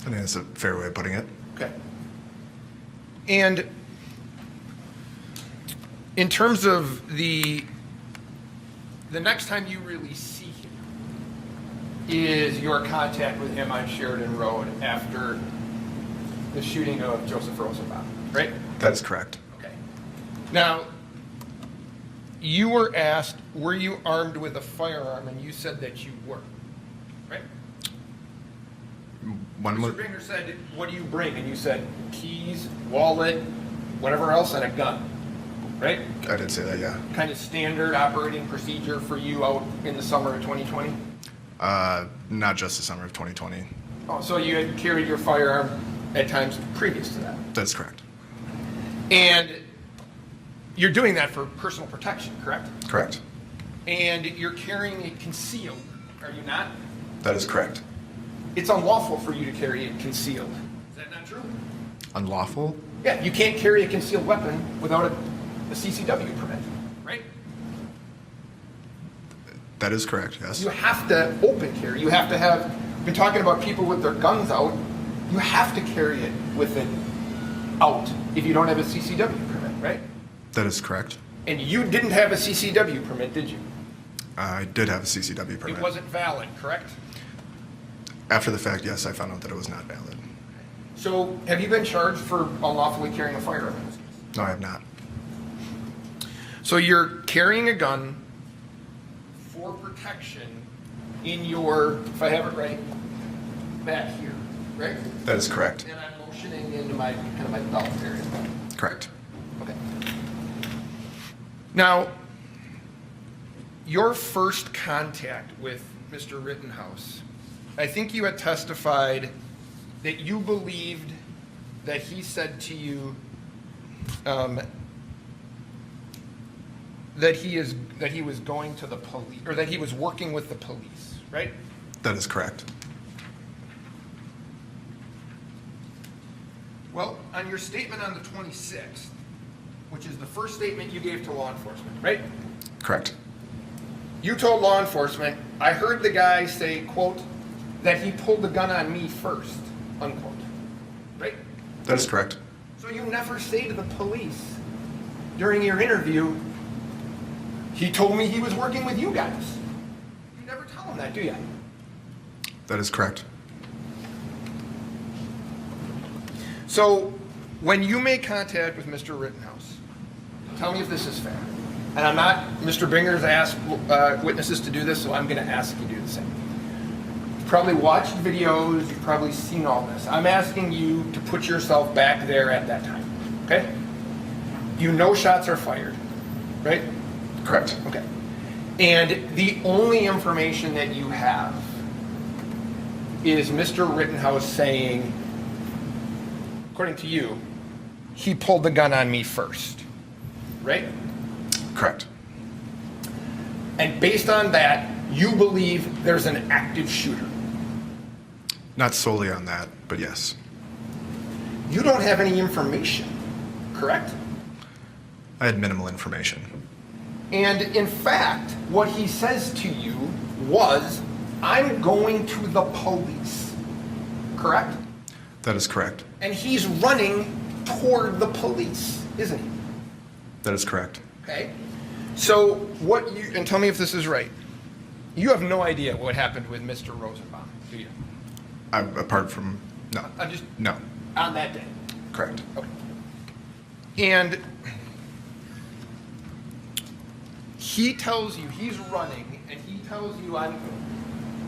I think that's a fair way of putting it. Okay. And in terms of the next time you really see him is your contact with him on Sheridan Road after the shooting of Joseph Rosenbaum, right? That is correct. Okay. Now, you were asked, were you armed with a firearm? And you said that you were, right? One Mr. Binger said, what do you bring? And you said keys, wallet, whatever else, and a gun, right? I did say that, yeah. Kind of standard operating procedure for you out in the summer of 2020? Not just the summer of 2020. Oh, so you had carried your firearm at times previous to that? That's correct. And you're doing that for personal protection, correct? Correct. And you're carrying it concealed, are you not? That is correct. It's unlawful for you to carry it concealed. Is that not true? Unlawful? Yeah, you can't carry a concealed weapon without a CCW permit, right? That is correct, yes. You have to open carry. You have to have, been talking about people with their guns out, you have to carry it with it out if you don't have a CCW permit, right? That is correct. And you didn't have a CCW permit, did you? I did have a CCW permit. It wasn't valid, correct? After the fact, yes, I found out that it was not valid. So have you been charged for unlawfully carrying a firearm in this case? No, I have not. So you're carrying a gun for protection in your, if I have it right, back here, right? That is correct. And I'm motioning into my, kind of my belt area. Correct. Okay. Now, your first contact with Mr. Rittenhouse, I think you had testified that you believed that he said to you that he was going to the police, or that he was working with the police, right? That is correct. Well, on your statement on the 26th, which is the first statement you gave to law enforcement, right? Correct. You told law enforcement, I heard the guy say, quote, that he pulled the gun on me first, unquote, right? That is correct. So you never say to the police during your interview, he told me he was working with you guys. You never tell them that, do you? That is correct. So when you make contact with Mr. Rittenhouse, tell me if this is fair. And I'm not, Mr. Binger's asked witnesses to do this, so I'm going to ask you to do the same. You've probably watched videos, you've probably seen all this. I'm asking you to put yourself back there at that time, okay? You know shots are fired, right? Correct. Okay. And the only information that you have is Mr. Rittenhouse saying, according to you, he pulled the gun on me first, right? Correct. And based on that, you believe there's an active shooter. Not solely on that, but yes. You don't have any information, correct? I had minimal information. And in fact, what he says to you was, I'm going to the police, correct? That is correct. And he's running toward the police, isn't he? That is correct. Okay. So what you, and tell me if this is right, you have no idea what happened with Mr. Rosenbaum, do you? Apart from, no. No. On that day. Correct. Okay. And he tells you, he's running, and he tells you,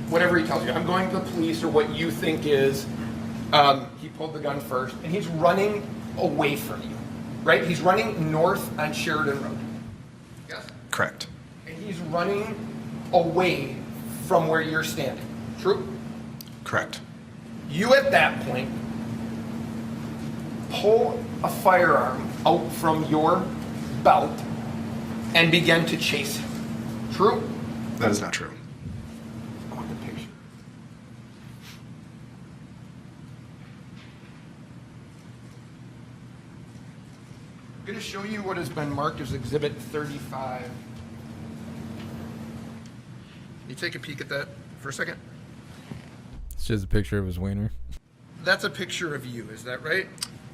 whatever he tells you, I'm going to the police, or what you think is, he pulled the gun first, and he's running away from you, right? He's running north on Sheridan Road. Yes? Correct. And he's running away from where you're standing. True? Correct. You at that point pull a firearm out from your belt and begin to chase him. True? That is not true. I want the picture. I'm going to show you what has been marked as Exhibit 35. You take a peek at that for a second? It's just a picture of his wiener. That's a picture of you, is that right?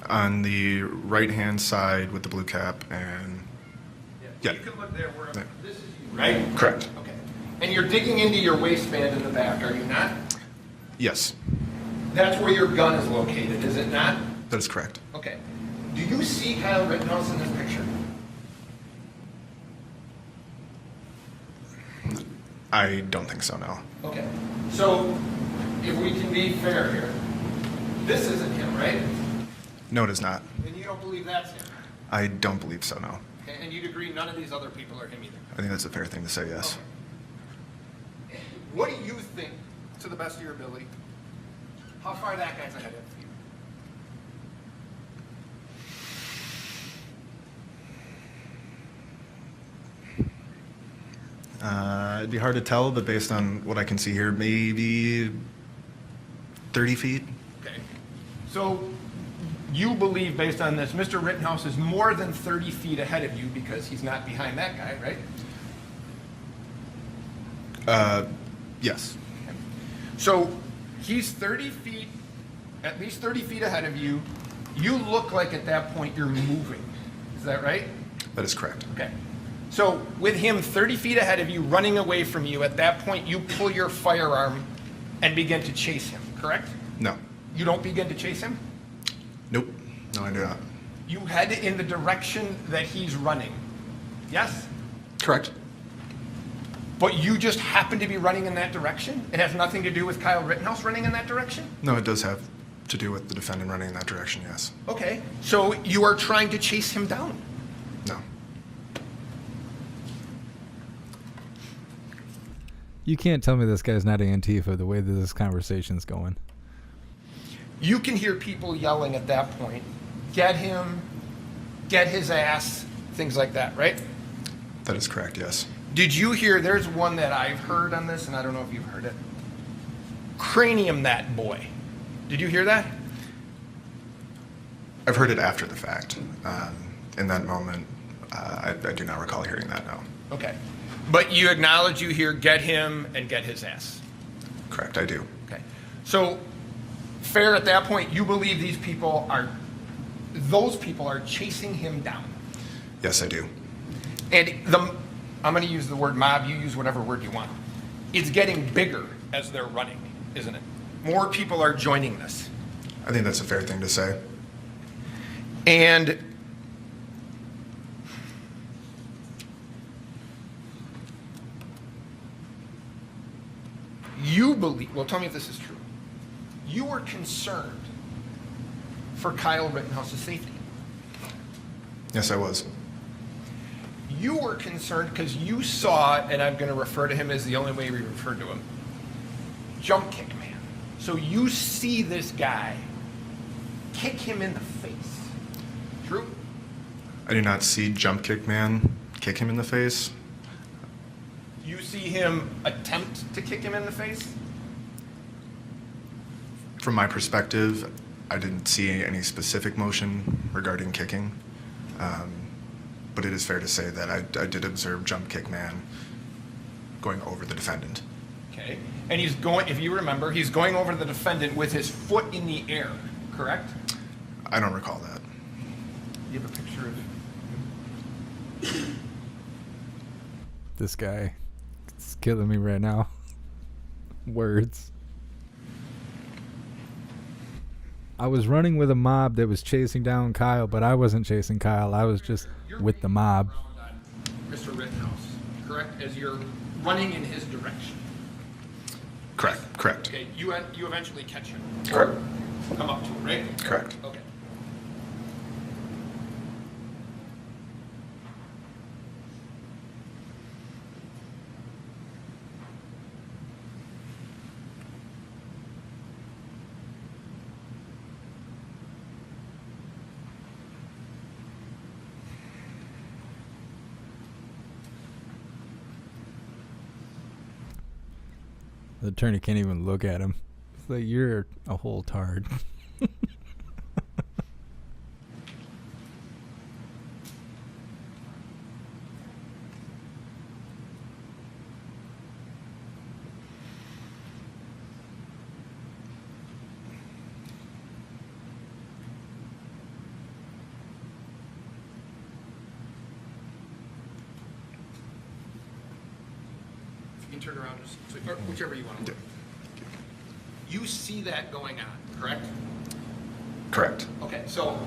On the right-hand side with the blue cap and... Yeah. You can look there where Yeah. this is you, right? Correct. Okay. And you're digging into your waistband in the back, are you not? Yes. That's where your gun is located, is it not? That is correct. Okay. Do you see Kyle Rittenhouse in this picture? I don't think so, no. Okay. So if we can be fair here, this isn't him, right? No, it is not. And you don't believe that's him? I don't believe so, no. And you'd agree none of these other people are him either? I think that's a fair thing to say, yes. Okay. What do you think, to the best of your ability, how far that guy's ahead of you? It'd be hard to tell, but based on what I can see here, maybe 30 feet. Okay. So you believe, based on this, Mr. Rittenhouse is more than 30 feet ahead of you because he's not behind that guy, right? Yes. So he's 30 feet, at least 30 feet ahead of you. You look like at that point you're moving. Is that right? That is correct. Okay. So with him 30 feet ahead of you, running away from you, at that point you pull your firearm and begin to chase him, correct? No. You don't begin to chase him? Nope. No, I do not. You head in the direction that he's running. Yes? Correct. But you just happen to be running in that direction? It has nothing to do with Kyle Rittenhouse running in that direction? No, it does have to do with the defendant running in that direction, yes. Okay. So you are trying to chase him down? No. You can't tell me this guy's not Antifa the way that this conversation's going. You can hear people yelling at that point, get him, get his ass, things like that, right? That is correct, yes. Did you hear, there's one that I've heard on this, and I don't know if you've heard it. Cranium that boy. Did you hear that? I've heard it after the fact. In that moment, I do not recall hearing that, no. Okay. But you acknowledge you hear get him and get his ass. Correct, I do. Okay. So, fair at that point, you believe those people are chasing him down. Yes, I do. And I'm going to use the word mob, you use whatever word you want. It's getting bigger as they're running, isn't it? More people are joining this. I think that's a fair thing to say. And you believe, well, tell me if this is true. You were concerned for Kyle Rittenhouse's safety. Yes, I was. You were concerned because you saw, and I'm going to refer to him as the only way we refer to him, jump kick man. So you see this guy kick him in the face. True? I do not see Jump Kick Man kick him in the face. You see him attempt to kick him in the face? From my perspective, I didn't see any specific motion regarding kicking. But it is fair to say that I did observe Jump Kick Man going over the defendant. Okay. And he's going, if you remember, he's going over the defendant with his foot in the air, correct? I don't recall that. You have a picture of This guy is killing me right now. Words. I was running with a mob that was chasing down Kyle, but I wasn't chasing Kyle. I was just with the mob. Mr. Rittenhouse, correct? As you're running in his direction. Correct. Okay, you eventually catch him. Correct. Come up to him, right? Correct. Okay. The attorney can't even look at him. It's like, you're a whole tard. You can turn around, or whichever you want to do. You see that going on, correct? Correct. Okay, so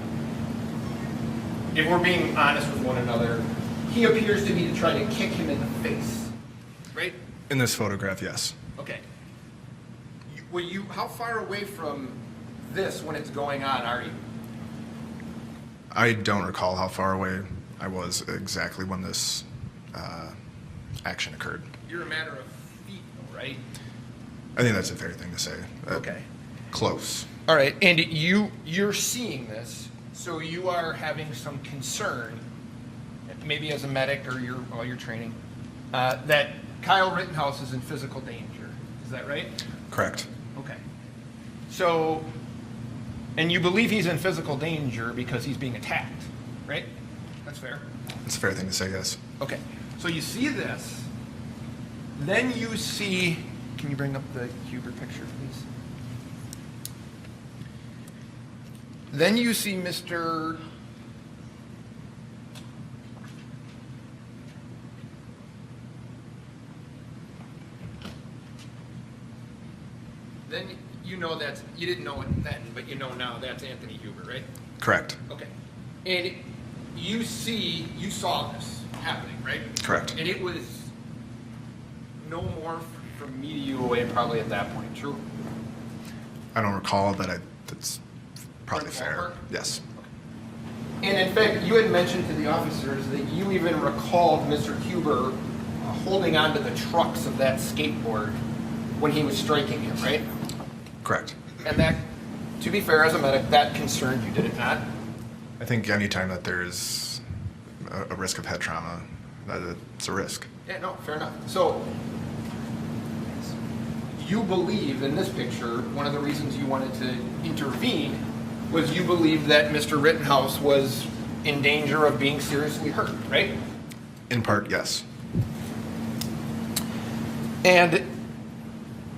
if we're being honest with one another, he appears to be trying to kick him in the face, right? In this photograph, yes. Okay. How far away from this when it's going on are you? I don't recall how far away I was exactly when this action occurred. You're a matter of feet, though, right? I think that's a fair thing to say. Okay. Close. All right, and you're seeing this, so you are having some concern, maybe as a medic or while you're training, that Kyle Rittenhouse is in physical danger. Is that right? Correct. Okay. So, and you believe he's in physical danger because he's being attacked, right? That's fair. It's a fair thing to say, yes. Okay. So you see this, then you see, can you bring up the Huber picture, please? Then you see Mr. Then you know that's, you didn't know it then, but you know now that's Anthony Huber, right? Correct. Okay. And you saw this happening, right? Correct. And it was no more from me to you away probably at that point, true? I don't recall, but that's probably fair. Ballpark? Yes. And in fact, you had mentioned to the officers that you even recalled Mr. Huber holding onto the trucks of that skateboard when he was striking him, right? Correct. And that, to be fair, as a medic, that concerned you, did it not? I think anytime that there's a risk of head trauma, it's a risk. Yeah, no, fair enough. So, you believe in this picture, one of the reasons you wanted to intervene was you believe that Mr. Rittenhouse was in danger of being seriously hurt, right? In part, yes. And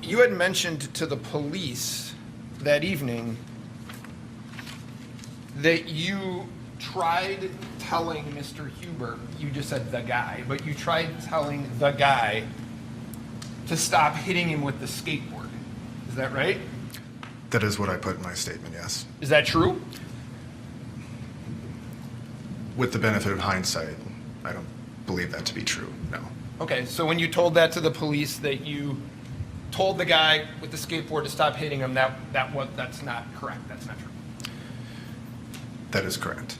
you had mentioned to the police that evening that you tried telling Mr. Huber, you just said the guy, but you tried telling the guy to stop hitting him with the skateboard. Is that right? That is what I put in my statement, yes. Is that true? With the benefit of hindsight, I don't believe that to be true, no. Okay, so when you told that to the police that you told the guy with the skateboard to stop hitting him, that's not correct. That's not true. That is correct.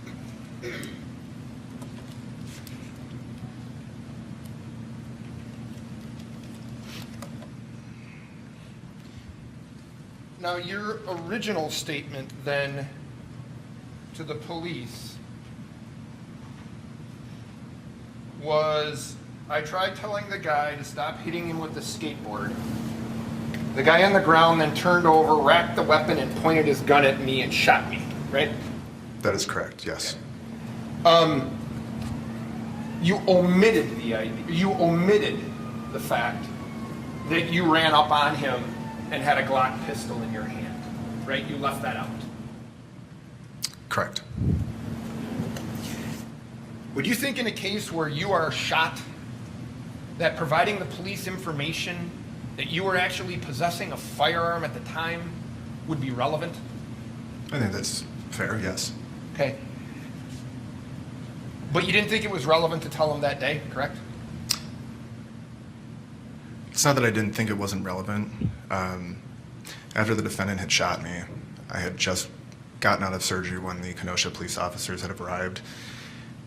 Now, your original statement then to the police was, I tried telling the guy to stop hitting him with the skateboard. The guy on the ground then turned over, racked the weapon, and pointed his gun at me and shot me, right? That is correct, yes. You omitted the idea. You omitted the fact that you ran up on him and had a Glock pistol in your hand, right? You left that out. Correct. Would you think in a case where you are shot that providing the police information that you were actually possessing a firearm at the time would be relevant? I think that's fair, yes. Okay. But you didn't think it was relevant to tell him that day, correct? It's not that I didn't think it wasn't relevant. After the defendant had shot me, I had just gotten out of surgery when the Kenosha police officers had arrived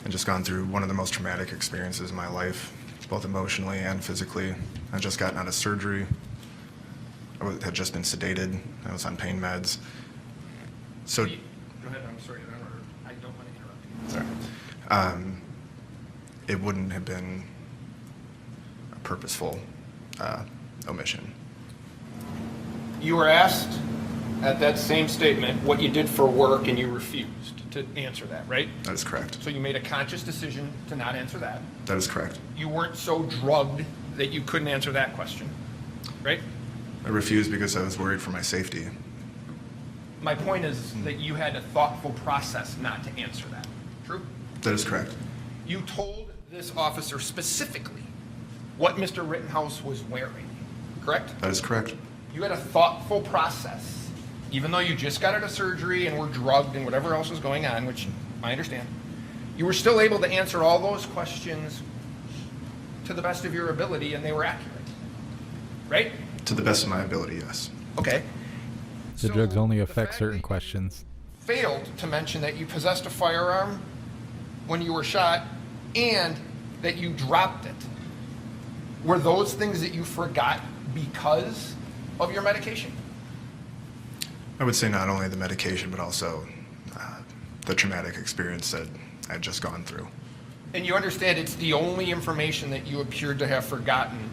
and just gone through one of the most traumatic experiences in my life, both emotionally and physically. I'd just gotten out of surgery. Had just been sedated. I was on pain meds. So, Go ahead, I'm sorry. I don't want to interrupt you. sorry. It wouldn't have been a purposeful omission. You were asked at that same statement what you did for work and you refused to answer that, right? That is correct. So you made a conscious decision to not answer that. That is correct. You weren't so drugged that you couldn't answer that question, right? I refused because I was worried for my safety. My point is that you had a thoughtful process not to answer that. True? That is correct. You told this officer specifically what Mr. Rittenhouse was wearing, correct? That is correct. You had a thoughtful process, even though you just got out of surgery and were drugged and whatever else was going on, which I understand. You were still able to answer all those questions to the best of your ability, and they were accurate, right? To the best of my ability, yes. Okay. The So, drugs only the affect fact certain that you questions. failed to mention that you possessed a firearm when you were shot and that you dropped it. Were those things that you forgot because of your medication? I would say not only the medication, but also the traumatic experience that I had just gone through. And you understand it's the only information that you appeared to have forgotten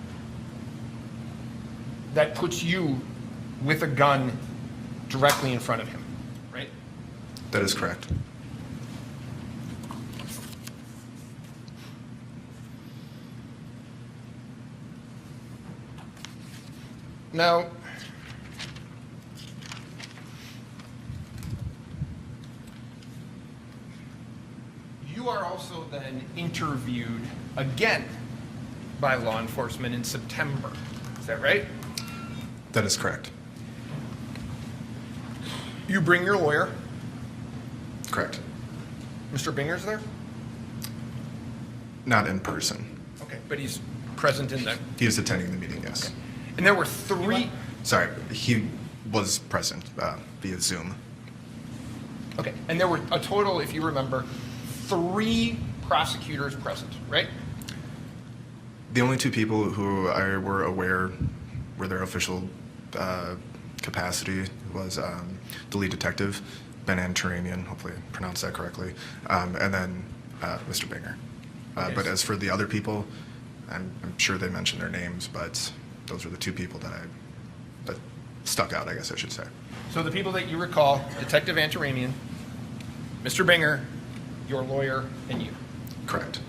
that puts you with a gun directly in front of him, right? That is correct. Now, you are also then interviewed again by law enforcement in September. Is that right? That is correct. You bring your lawyer. Correct. Mr. Binger's there? Not in person. Okay, but he's present in the... He is attending the meeting, yes. And there were three... Sorry, he was present via Zoom. Okay, and there were a total, if you remember, 3 prosecutors present, right? The only 2 people who I were aware were their official capacity was the lead detective, Ben Antaramian, hopefully I pronounced that correctly, and then Mr. Binger. Okay, But as for the other people, I'm sure they mentioned their names, but those were the 2 people that stuck out, I guess I should say. So the people that you recall, Detective Antaramian, Mr. Binger, your lawyer, and you. Correct.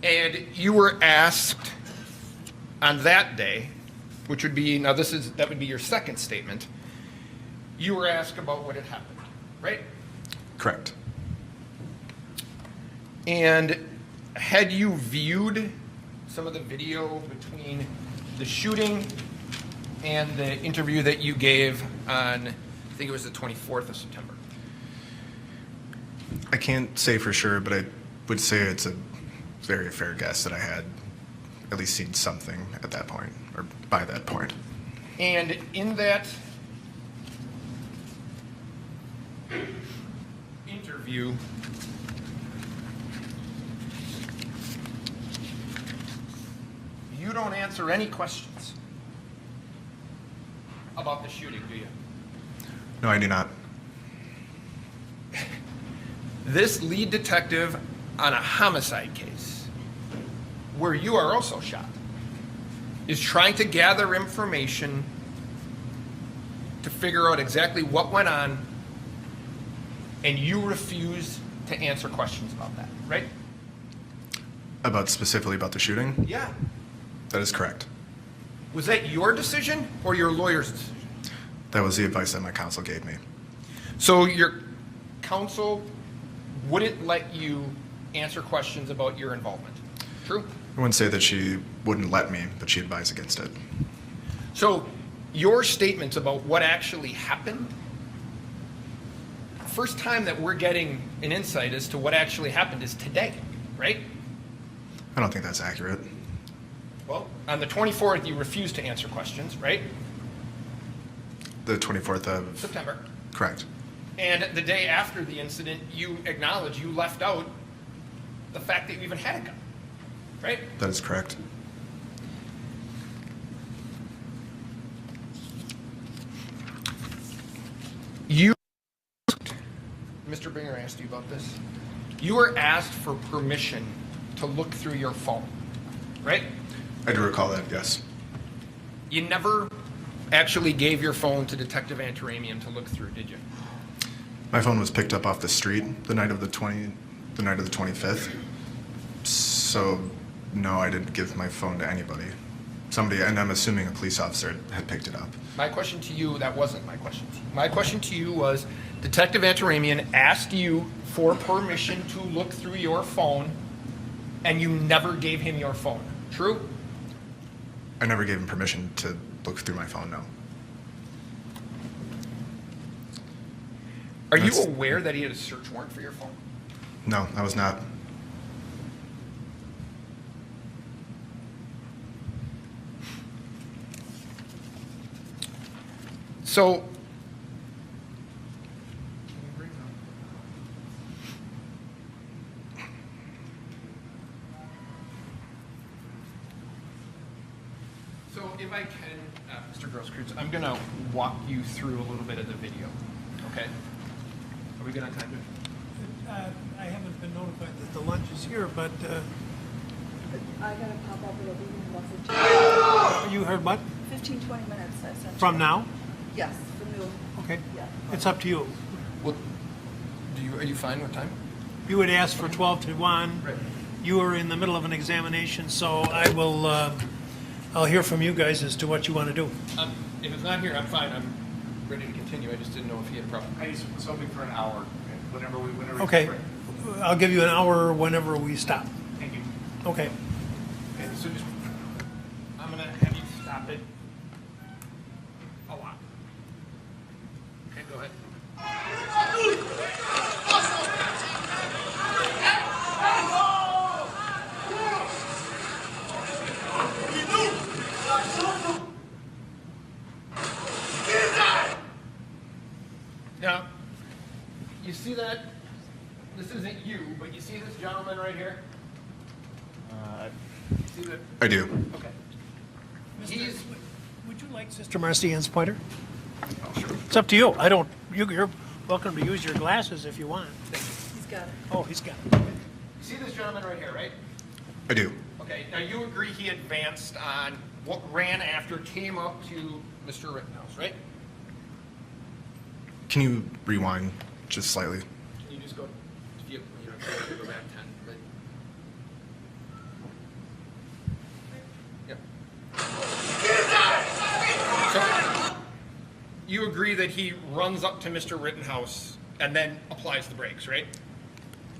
And you were asked on that day, which would be, now that would be your second statement, you were asked about what had happened, right? Correct. And had you viewed some of the video between the shooting and the interview that you gave on, I think it was the 24th of September? I can't say for sure, but I would say it's a very fair guess that I had at least seen something at that point, or by that point. And in that interview, you don't answer any questions about the shooting, do you? No, I do not. This lead detective on a homicide case, where you are also shot, is trying to gather information to figure out exactly what went on, and you refuse to answer questions about that, right? Specifically about the shooting? Yeah. That is correct. Was that your decision or your lawyer's decision? That was the advice that my counsel gave me. So your counsel wouldn't let you answer questions about your involvement. True? I wouldn't say that she wouldn't let me, but she advised against it. So your statements about what actually happened, first time that we're getting an insight as to what actually happened is today, right? I don't think that's accurate. Well, on the 24th, you refused to answer questions, right? The 24th of... September. Correct. And the day after the incident, you acknowledge you left out the fact that you even had a gun, right? That is correct. You, Mr. Binger asked you about this. You were asked for permission to look through your phone, right? I do recall that, yes. You never actually gave your phone to Detective Antaramian to look through, did you? My phone was picked up off the street the night of the 25th. So, no, I didn't give my phone to anybody. Somebody, and I'm assuming a police officer had picked it up. My question to you, that wasn't my question to you. My question to you was, Detective Antaramian asked you for permission to look through your phone, and you never gave him your phone. True? I never gave him permission to look through my phone, no. Are you aware that he had a search warrant for your phone? No, I was not. So, if I can, Mr. Grosskreutz, I'm going to walk you through a little bit of the video. Okay? Are we good on time? I haven't been notified that the lunch is here, but I gotta pop up with a leaving message. you heard what? 15, 20 minutes I sent you. From now? Yes, from noon. Okay. Yeah. It's up to you. Well, are you fine with time? You had asked for 12 to 1. Right. You were in the middle of an examination, so I will, I'll hear from you guys as to what you want to do. If it's not here, I'm fine. I'm ready to continue. I just didn't know if he had a problem. I just was hoping for an hour, whenever we. Okay. I'll give you an hour whenever we stop. Thank you. Okay. Okay, so just, I'm going to have you stop it a lot. Okay, go ahead. Now, you see that? This isn't you, but you see this gentleman right here? You see that? I do. Okay. Would you like Sister Marcian's pointer? It's up to you. I don't, you're welcome to use your glasses if you want. He's got it. Oh, he's got it. You see this gentleman right here, right? I do. Okay, now you agree he advanced on what ran after, came up to Mr. Rittenhouse, right? Can you rewind just slightly? Can you just go, if you know, go back 10, but. Yep. So, you agree that he runs up to Mr. Rittenhouse and then applies the brakes, right?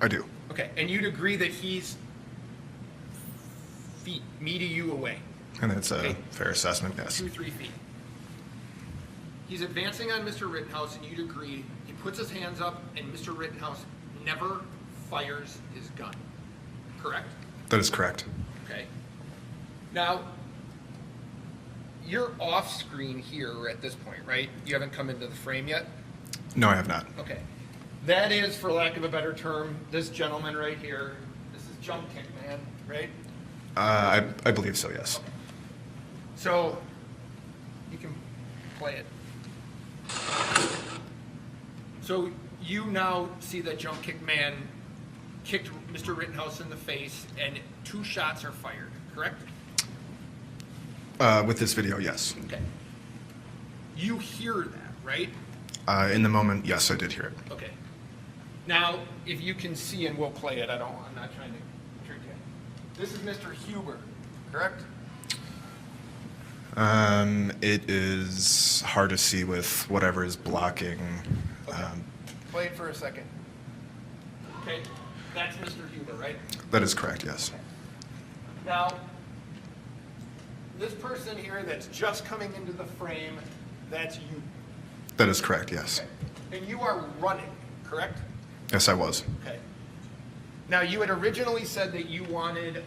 I do. Okay, and you'd agree that he's feet, me to you away. And that's a Okay. fair assessment, yes. 2-3 feet. He's advancing on Mr. Rittenhouse, and you'd agree, he puts his hands up, and Mr. Rittenhouse never fires his gun. Correct? That is correct. Okay. Now, you're off screen here at this point, right? You haven't come into the frame yet? No, I have not. Okay. That is, for lack of a better term, this gentleman right here. This is Jump Kick Man, right? I believe so, yes. So, you can play it. So, you now see that Jump Kick Man kicked Mr. Rittenhouse in the face, and 2 shots are fired, correct? With this video, yes. Okay. You hear that, right? In the moment, yes, I did hear it. Okay. Now, if you can see, and we'll play it, I'm not trying to trick you. This is Mr. Huber, correct? It is hard to see with whatever is blocking. Okay. Play it for a second. Okay, that's Mr. Huber, right? That is correct, yes. Now, this person here that's just coming into the frame, that's you. That is correct, yes. Okay. And you are running, correct? Yes, I was. Okay. Now, you had originally said that you wanted,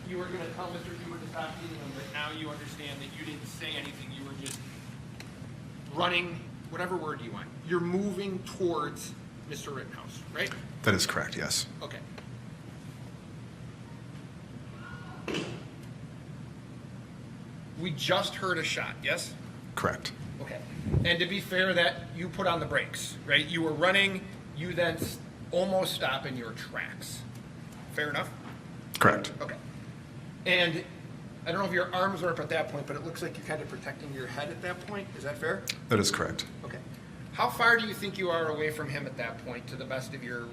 you were going to tell Mr. Huber to stop beating him, but now you understand that you didn't say anything. You were just running, whatever word you want. You're moving towards Mr. Rittenhouse, right? That is correct, yes. Okay. We just heard a shot, yes? Correct. Okay. And to be fair, that you put on the brakes, right? You were running, you then almost stop in your tracks. Fair enough? Correct. Okay. And I don't know if your arms are up at that point, but it looks like you're kind of protecting your head at that point. Is that fair? That is correct. Okay. How far do you think you are away from him at that point, to the best of your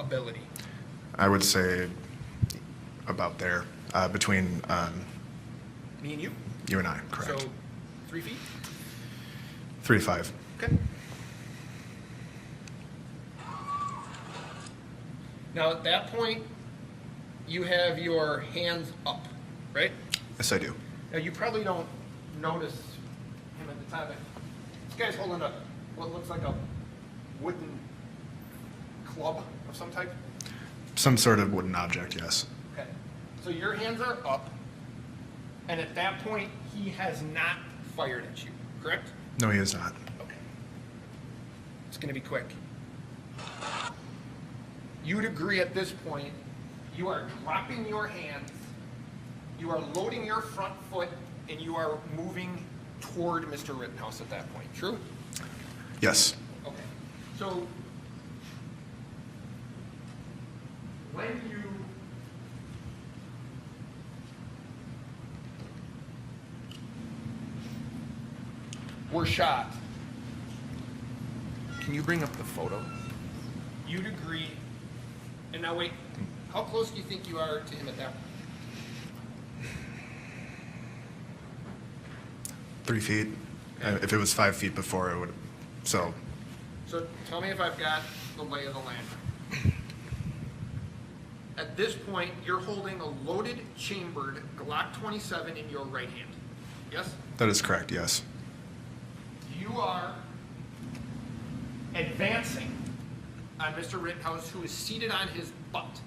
ability? I would say about there, between Me and you? you and I, correct. So 3 feet? 3 to 5. Okay. Now, at that point, you have your hands up, right? Yes, I do. Now, you probably don't notice him at the time. This guy's holding up what looks like a wooden club of some type. Some sort of wooden object, yes. Okay. So your hands are up, and at that point, he has not fired at you, correct? No, he is not. Okay. It's going to be quick. You'd agree at this point, you are dropping your hands, you are loading your front foot, and you are moving toward Mr. Rittenhouse at that point, true? Yes. Okay. So, when you were shot, can you bring up the photo? You'd agree, and now wait, how close do you think you are to him at that point? 3 feet. If it was 5 feet before, it would. So So tell me if I've got the lay of the land. At this point, you're holding a loaded, chambered Glock 27 in your right hand. Yes? that is correct. Yes. You are advancing on Mr. Rittenhouse, who is seated on his butt,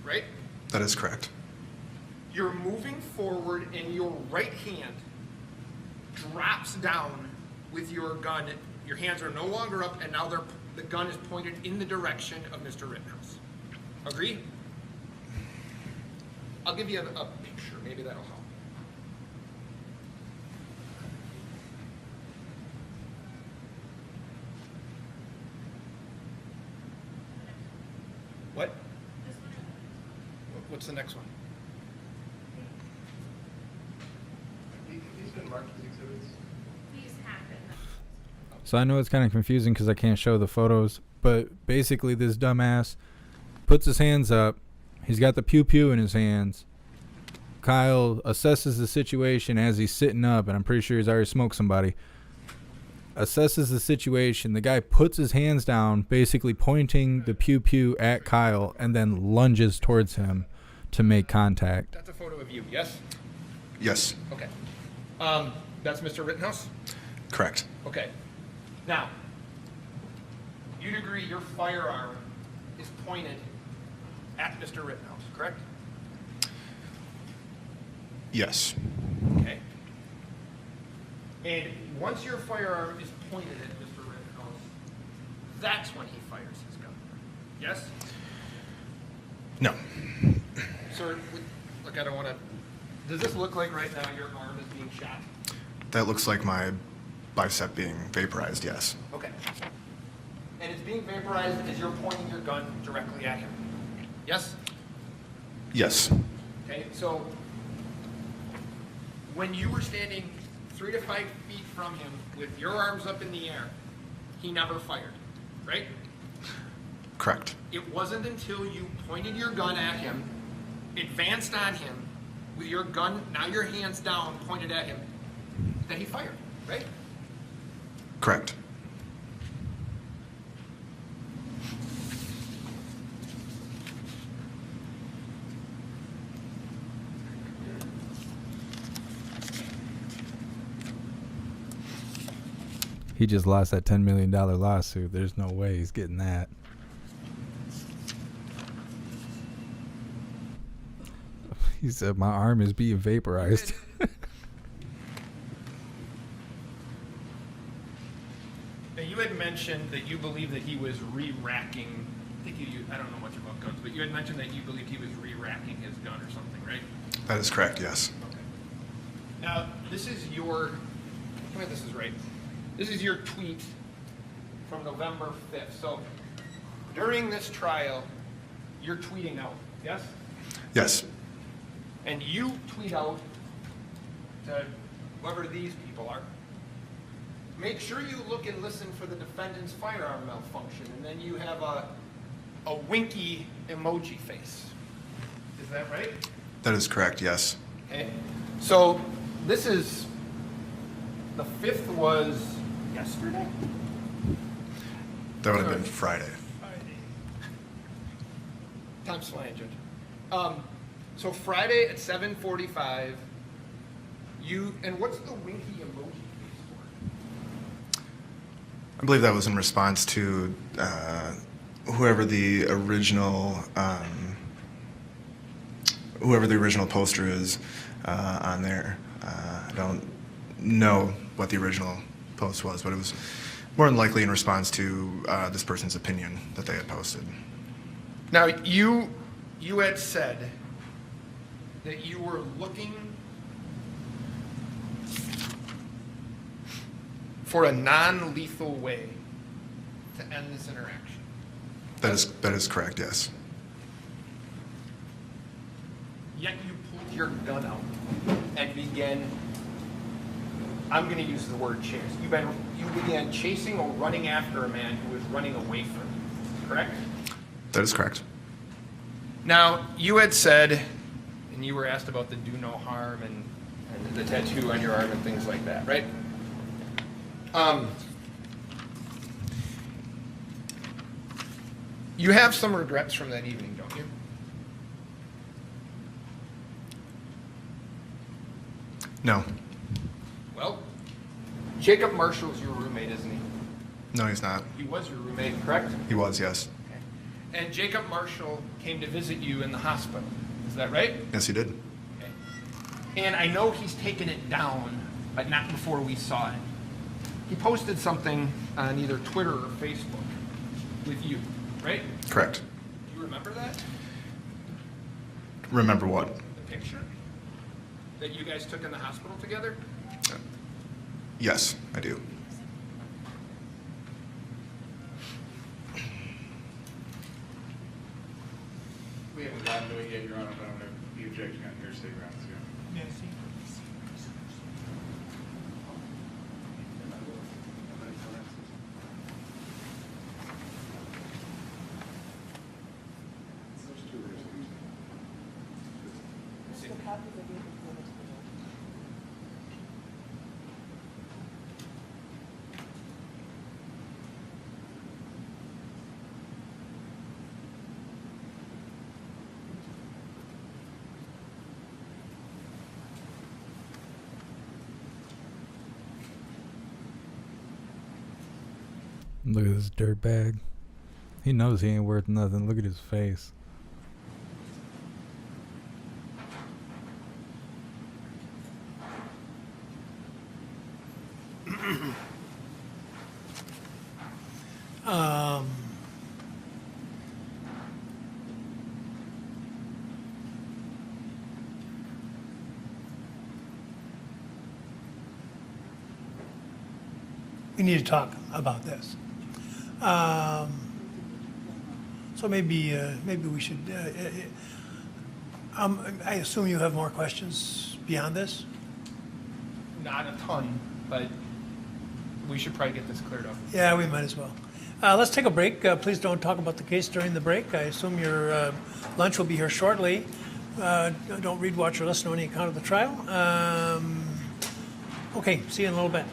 right? That is correct. You're moving forward, and your right hand drops down with your gun. Your hands are no longer up, and now the gun is pointed in the direction of Mr. Rittenhouse. Agree? I'll give you a picture. Maybe that'll help. What? What's the next one? He's been marked as exhibits. So I know it's kind of confusing because I can't show the photos, but basically this dumbass puts his hands up. He's got the pew-pew in his hands. Kyle assesses the situation as he's sitting up, and I'm pretty sure he's already smoked somebody. Assesses the situation. The guy puts his hands down, basically pointing the pew-pew at Kyle, and then lunges towards him to make contact. That's a photo of you, yes? Yes. Okay. That's Mr. Rittenhouse? Correct. Okay. Now, you'd agree your firearm is pointed at Mr. Rittenhouse, correct? Yes. Okay. And once your firearm is pointed at Mr. Rittenhouse, that's when he fires his gun. Yes? No. Sir, look, I don't want to... Does this look like right now your arm is being shot? That looks like my bicep being vaporized. Yes. Okay. And it's being vaporized as you're pointing your gun directly at him. Yes? Yes. Okay, so when you were standing 3 to 5 feet from him with your arms up in the air, he never fired, right? Correct. It wasn't until you pointed your gun at him, advanced on him, with your gun, now your hands down, pointed at him, that he fired, right? Correct. He just lost that $10 million lawsuit. There's no way he's getting that. He said, my arm is being vaporized. Now, you had mentioned that you believe that he was re-racking, I don't know much about guns, but you had mentioned that you believed he was re-racking his gun or something, right? That is correct. Yes. Okay. Now, this is your, tell me if this is right. This is your tweet from November 5th. So, during this trial, you're tweeting out, yes? Yes. And you tweet out to whoever these people are, make sure you look and listen for the defendant's firearm malfunction, and then you have a winky emoji face. Is that right? That is correct. Yes. Okay. So this is, the 5th was yesterday? That would have been Friday. Time's flying, Judge. So Friday at 7:45, and what's the winky emoji face for? I believe that was in response to whoever the original poster is on there. I don't know what the original post was, but it was more than likely in response to this person's opinion that they had posted. Now, you had said that you were looking for a non-lethal way to end this interaction. That is correct, yes. Yet you pulled your gun out and began, I'm going to use the word chase. You began chasing or running after a man who was running away from you, correct? That is correct. Now, you had said, and you were asked about the do no harm and the tattoo on your arm and things like that, right? You have some regrets from that evening, don't you? No. Well, Jacob Marshall's your roommate, isn't he? No, he's not. He was your roommate, correct? He was, yes. Okay. And Jacob Marshall came to visit you in the hospital. Is that right? Yes, he did. Okay. And I know he's taken it down, but not before we saw it. He posted something on either Twitter or Facebook with you, right? Correct. Do you remember that? Remember what? The picture that you guys took in the hospital together? Yes, I do. We haven't gotten to it yet, Your Honor, but I'm going to be objecting on hearsay grounds, yeah. Look at this dirtbag. He knows he ain't worth nothing. Look at his face. We need to talk about this. So maybe we should. I assume you have more questions beyond this. Not a ton, but we should probably get this cleared up. Yeah, we might as well. Let's take a break. Please don't talk about the case during the break. I assume your lunch will be here shortly. Don't read, watch, or listen to any account of the trial. Okay, see you in a little bit.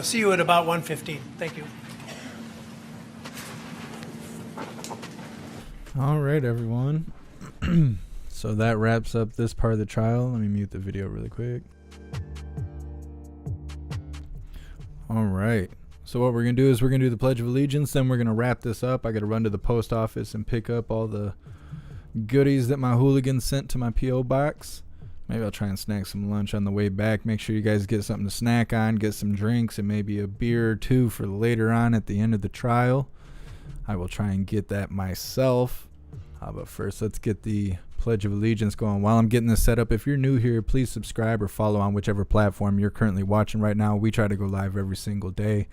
See you at about 1:15. Thank you. All right, everyone. So that wraps up this part of the trial. Let me mute the video really quick. All right. So what we're going to do is we're going to do the Pledge of Allegiance. Then we're going to wrap this up. I got to run to the post office and pick up all the goodies that my hooligans sent to my P.O. box. Maybe I'll try and snack some lunch on the way back. Make sure you guys get something to snack on, get some drinks, and maybe a beer or two for later on at the end of the trial. I will try and get that myself. But first, let's get the Pledge of Allegiance going. While I'm getting this set up, if you're new here, please subscribe or follow on whichever platform you're currently watching right now. We try to go live every single day,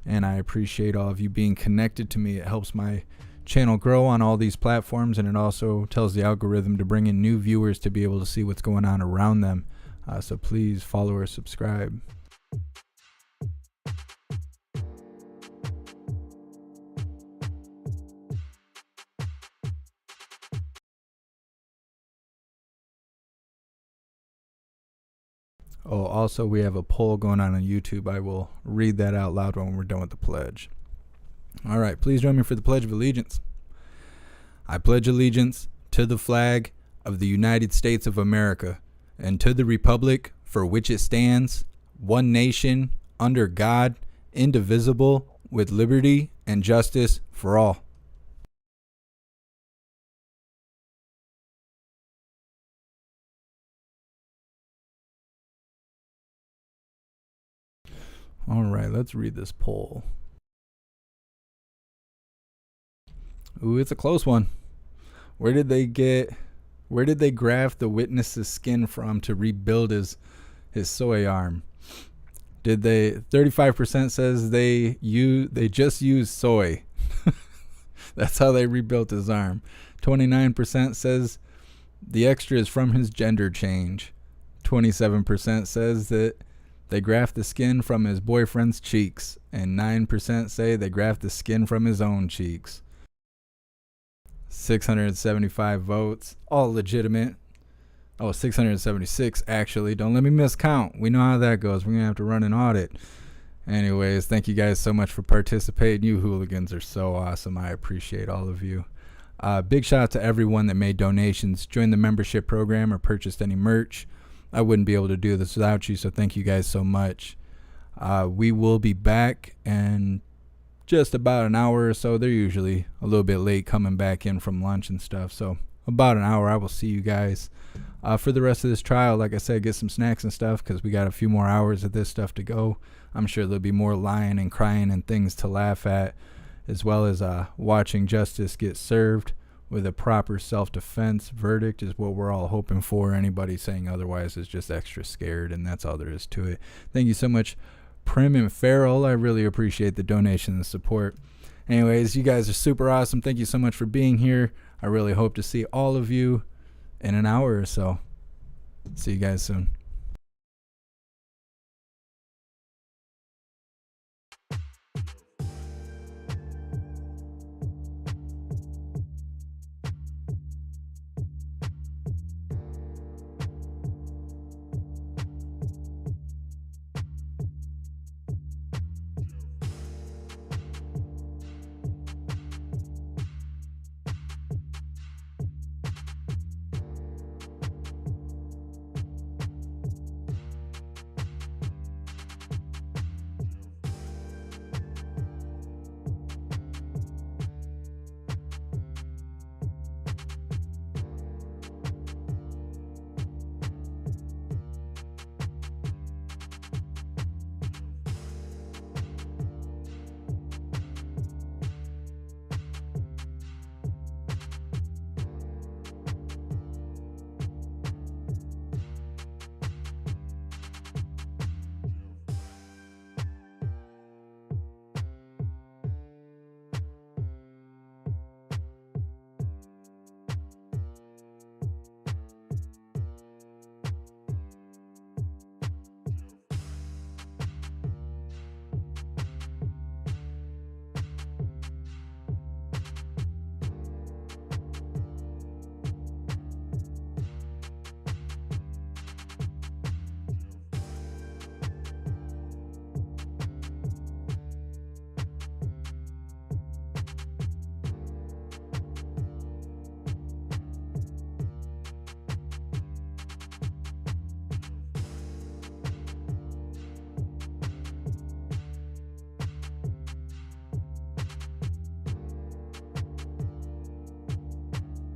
and I appreciate all of you being connected to me. It helps my channel grow on all these platforms, and it also tells the algorithm to bring in new viewers to be able to see what's going on around them. So please follow or subscribe. Oh, also we have a poll going on YouTube. I will read that out loud when we're done with the pledge. All right, please join me for the Pledge of Allegiance. I pledge allegiance to the flag of the United States of America and to the republic for which it stands, one nation, under God, indivisible, with liberty and justice for all. All right, let's read this poll. Ooh, it's a close one. Where did they graft the witness's skin from to rebuild his soy arm? Did they? 35% says they just used soy. That's how they rebuilt his arm. 29% says the extra is from his gender change. 27% says that they graft the skin from his boyfriend's cheeks, and 9% say they graft the skin from his own cheeks. 675 votes, all legitimate. Oh, 676 actually. Don't let me miscount. We know how that goes. We're going to have to run an audit. Anyways, thank you guys so much for participating. You hooligans are so awesome. I appreciate all of you. Big shout out to everyone that made donations, joined the membership program, or purchased any merch. I wouldn't be able to do this without you, so thank you guys so much. We will be back in just about an hour or so. They're usually a little bit late coming back in from lunch and stuff, so about an hour I will see you guys for the rest of this trial. Like I said, get some snacks and stuff because we got a few more hours of this stuff to go. I'm sure there'll be more lying and crying and things to laugh at, as well as watching justice get served with a proper self-defense verdict is what we're all hoping for. Anybody saying otherwise is just extra scared, and that's all there is to it. Thank you so much, Prim and Farrell. I really appreciate the donation and support. Anyways, you guys are super awesome. Thank you so much for being here. I really hope to see all of you in an hour or so. See you guys soon.